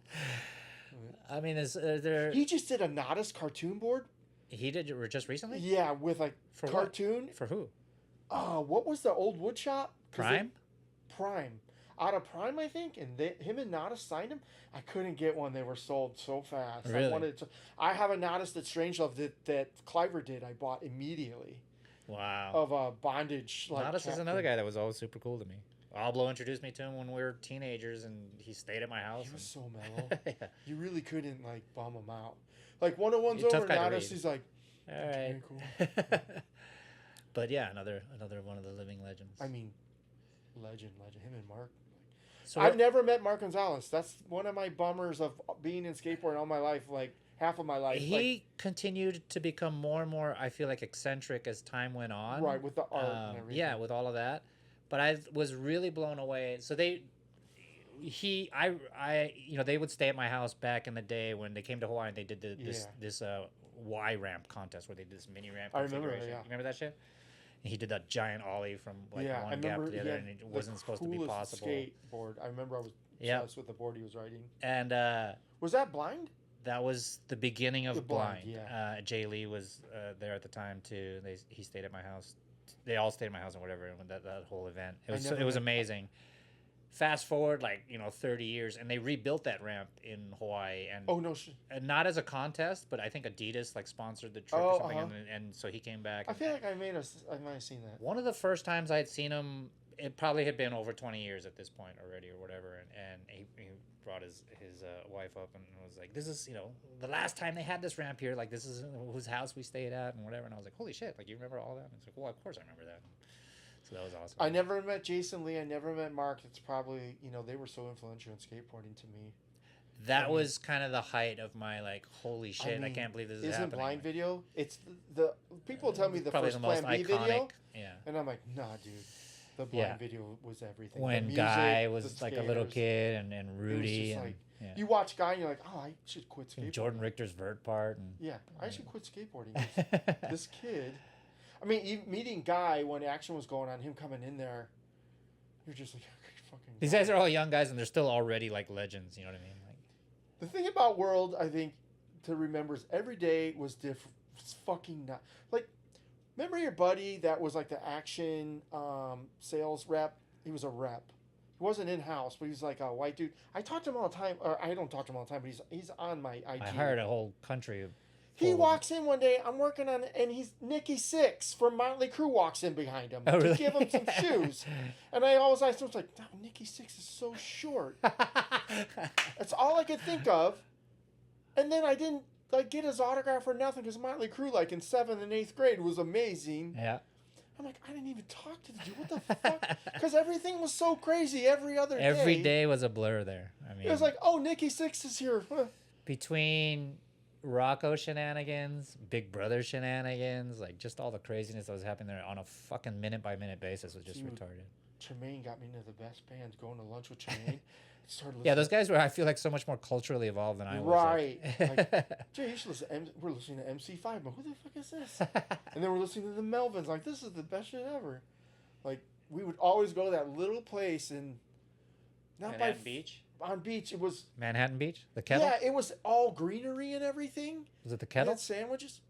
Is there? He just did a Nodus cartoon board. He did it just recently. Yeah, with for cartoon. What? For who? What was the old wood shop? Prime. Prime. Out of Prime, I think, and him and Nodus signed him. I couldn't get one; they were sold so fast. Really? I have a Nodus that Strangelove that Cliver did. I bought immediately. Wow. Of a bondage. Nodus is another guy that was always super cool to me. Alblo introduced me to him when we were teenagers, and he stayed at my house. He was so mellow. Yeah. You really couldn't bum him out. 101's over, Nodus. He's like, all right, cool. But yeah, another one of the living legends. Legend. Him and Mark. So I've never met Mark Gonzalez. That's one of my bummers of being in skateboarding all my life, like half of my life. He continued to become more and more, I feel like, eccentric as time went on. Right, with the art and everything. Yeah, with all of that. But I was really blown away. So they would stay at my house back in the day when they came to Hawaii and they did this Y ramp contest where they did this mini ramp. I remember it, yeah. You remember that shit? And he did that giant ollie from one gap to the other, and it wasn't supposed to be possible. Skateboard. I remember I was obsessed with the board he was riding. And was that Blind? That was the beginning of Blind. Yeah. Jay Lee was there at the time too. He stayed at my house. They all stayed at my house and whatever. And that whole event, it was amazing. Fast forward 30 years, and they rebuilt that ramp in Hawaii. And and not as a contest, but I think Adidas sponsored the trip or something, and so he came back. I feel like I might have seen that. One of the first times I'd seen him, it probably had been over 20 years at this point already or whatever, and he brought his wife up and was like, "This is the last time they had this ramp here. This is whose house we stayed at and whatever." And I was like, "Holy shit! You remember all that?" And he's like, "Well, of course I remember that." So that was awesome. I never met Jason Lee. I never met Mark. It's probably, they were so influential in skateboarding to me. That was kind of the height of my holy shit! I can't believe this is happening. Blind video? It's the people tell me the probably first the most Plan B iconic video. Yeah. And I'm like, nah, dude. The Blind video was everything. When music, Guy was a little kid and Rudy. And, you watch Guy and you're like, oh, I should quit skateboarding. Jordan Richter's vert part. And, I should quit skateboarding. This kid. I mean, meeting Guy when action was going on, him coming in there, you're just like, fucking. These guys are all young guys, and they're still already legends. You know what I mean? The thing about World, I think, to remember is every day was different. It's fucking not remember your buddy that was the action sales rep? He was a rep. He wasn't in house, but he's like a white dude. I talk to him all the time, or I don't talk to him all the time, but he's on my IG. I hired a whole country of. He walks in one day, I'm working on it, and he's Nikki Sixx from Motley Crue walks in behind him to give him some shoes. And I was like, no, Nikki Sixx is so short. That's all I could think of. And then I didn't get his autograph or nothing because Motley Crue, in 7th and 8th grade, was amazing. Yeah. I'm like, I didn't even talk to the dude. What the fuck? Because everything was so crazy every other day. Every day was a blur there. I mean, it was like, oh, Nikki Sixx is here. Between Rocco shenanigans, Big Brother shenanigans, just all the craziness that was happening there on a fucking minute by minute basis was just retarded. Tremaine got me into the best bands. Going to lunch with Tremaine. Yeah, those guys were, I feel like, so much more culturally evolved than I was. Right. Jay, you should listen. We're listening to MC5, but who the fuck is this? And then we're listening to the Melvins. This is the best shit ever. We would always go to that little place in Manhattan Beach. On Beach, it was Manhattan Beach. The Kettle. Yeah, it was all greenery and everything. Was it the Kettle? Sandwiches.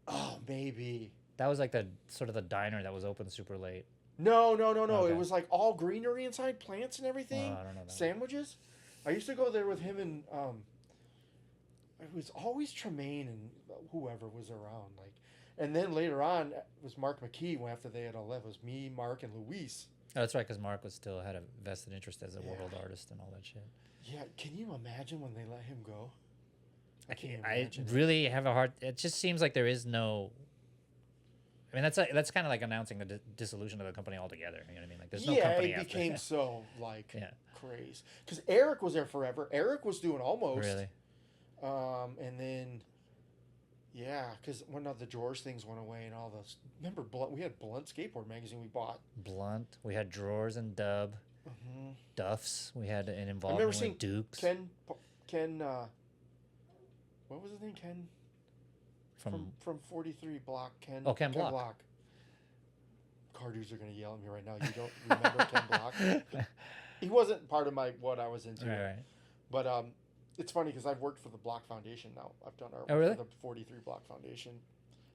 Oh, maybe. That was the sort of the diner that was open super late. No. Okay. It was all greenery inside, plants and everything. I don't know that. Sandwiches. I used to go there with him and it was always Tremaine and whoever was around. And then later on it was Mark McKee. After they had all left, it was me, Mark, and Luis. Oh, that's right, because Mark had a vested interest as a world artist and all that shit. Yeah, can you imagine when they let him go? I can't imagine. I really have a hard. It just seems like there is no. I mean, that's kind of announcing the dissolution of the company altogether. You know what I mean? There's no company it after. became so crazy. Because Eric was there forever. Eric was doing almost. Really. And then. Yeah, because one of the drawers things went away and all those. Remember, we had Blunt Skateboard magazine we bought. Blunt. We had Drawers and Dub. Mm-hmm. Duffs. We had an involvement with Dukes. Ken. What was his name? Ken. From 43 Block. Ken. Oh, Ken Block. Car dudes are gonna yell at me right now. You don't remember Ken Block? He wasn't part of what I was into. Right. But it's funny because I've worked for the Block Foundation now. I've done our really? for the 43 Block Foundation.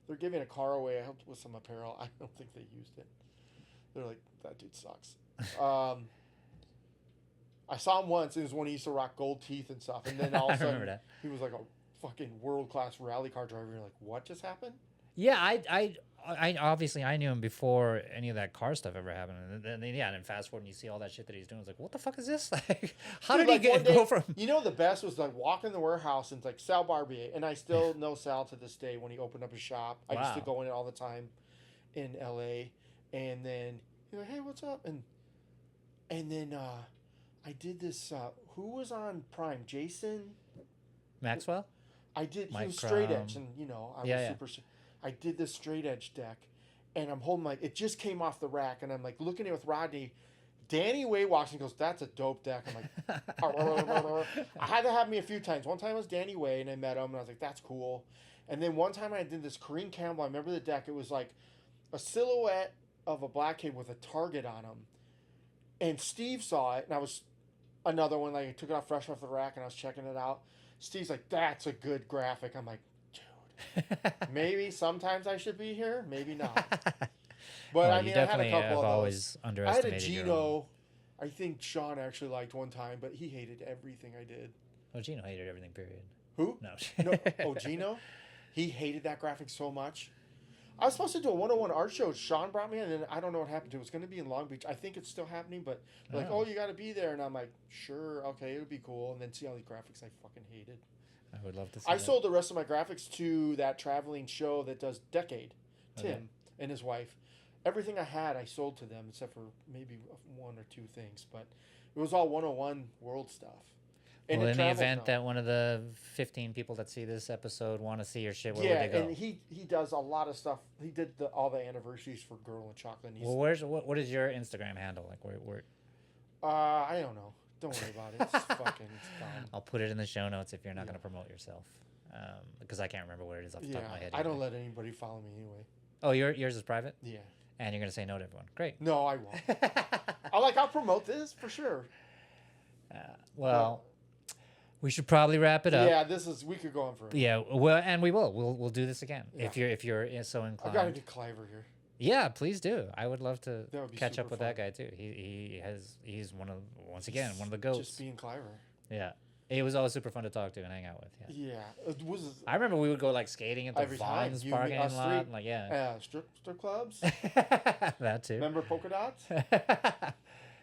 They're giving a car away. I helped with some apparel. I don't think they used it. They're like, that dude sucks. I saw him once. It was when he used to rock gold teeth and stuff. And then all of a sudden, he was like a fucking world-class rally car driver. You're like, what just happened? Yeah, I obviously I knew him before any of that car stuff ever happened, and then fast forward and you see all that shit that he's doing. It's like, what the fuck is this? How did he go from? The best was walking the warehouse and it's Sal Barbier, and I still know Sal to this day when he opened up his shop. I used to go in it all the time in LA, and then he's like, hey, what's up? And then I did this. Who was on Prime? Jason Maxwell? I did. Mike He was straight edge, and I was super. I did this straight edge deck, and I'm holding it just came off the rack, and I'm like looking at it with Rodney. Danny Way walks and goes, "That's a dope deck." I'm like, I had to have me a few times. One time it was Danny Way, and I met him, and I was like, "That's cool." And then one time I did this Kareem Campbell. I remember the deck. It was like a silhouette of a black kid with a target on him, and Steve saw it, and I was another one. Like I took it off fresh off the rack, and I was checking it out. Steve's like, "That's a good graphic." I'm like, dude, maybe sometimes I should be here, maybe not. But I mean, I had a couple of always those. I had a underestimated Gino. I think Sean actually liked one time, but he hated everything I did. Oh, Gino hated everything. Period. Who? No. No. Oh, Gino. He hated that graphic so much. I was supposed to do a 101 art show. Sean brought me in, and I don't know what happened to it. It was going to be in Long Beach. I think it's still happening, but like, oh, you got to be there. And I'm like, sure, okay, it'll be cool. And then see all these graphics I fucking hated. I would love to see I sold the rest of my graphics to that traveling show that does Decade, Tim and his wife. Everything I had, I sold to them, except for maybe one or two things. But it was all 101 world stuff. And well, in the event that one of the 15 people that see this episode want to see your shit, where would they go? And he does a lot of stuff. He did all the anniversaries for Girl and Chocolate. Well, what is your Instagram handle? Like where? I don't know. Don't worry about it. It's fucking dumb. I'll put it in the show notes if you're not going to promote yourself, because I can't remember what it is off the top of my head. I don't let anybody follow me anyway. Oh, yours is private? Yeah. And you're going to say no to everyone. Great. No, I won't. I'll promote this for sure. Well, we should probably wrap it up. Yeah, we could go on for. Yeah, well, and we will. We'll do this again if you're so inclined. I've got to get Cliver here. Yeah, please do. I would love to catch up with fun. that guy too. He's one of the goats. Just being Cliver. Yeah. It was always super fun to talk to and hang out with. Yeah. It was. I remember we would go like skating at the Vaughn's parking lot. Like strip clubs. That too. Remember polka dots?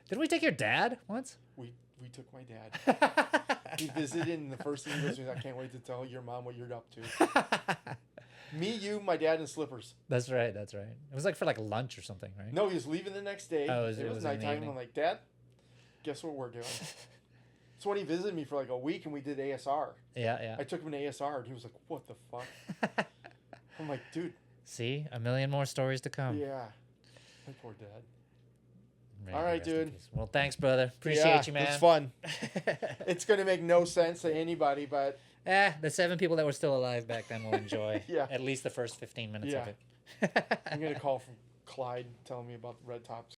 Did we take your dad once? We took my dad. He visited, and the first thing he goes, "I can't wait to tell your mom what you're up to." Me, you, my dad, and slippers. That's right. It was like for like lunch or something, right? No, he was leaving the next day. Oh, it was nighttime. And I'm like, "Dad, guess what we're doing?" So when he visited me for like a week, and we did ASR. Yeah. I took him to ASR, and he was like, "What the fuck?" I'm like, "Dude." See, a million more stories to come. Yeah. My poor dad. All right, dude. Well, thanks, brother. Appreciate you, man. It's fun. It's going to make no sense to anybody, but... the 7 people that were still alive back then will enjoy at least the first 15 minutes of it. I'm going to call from Clyde telling me about the red tops.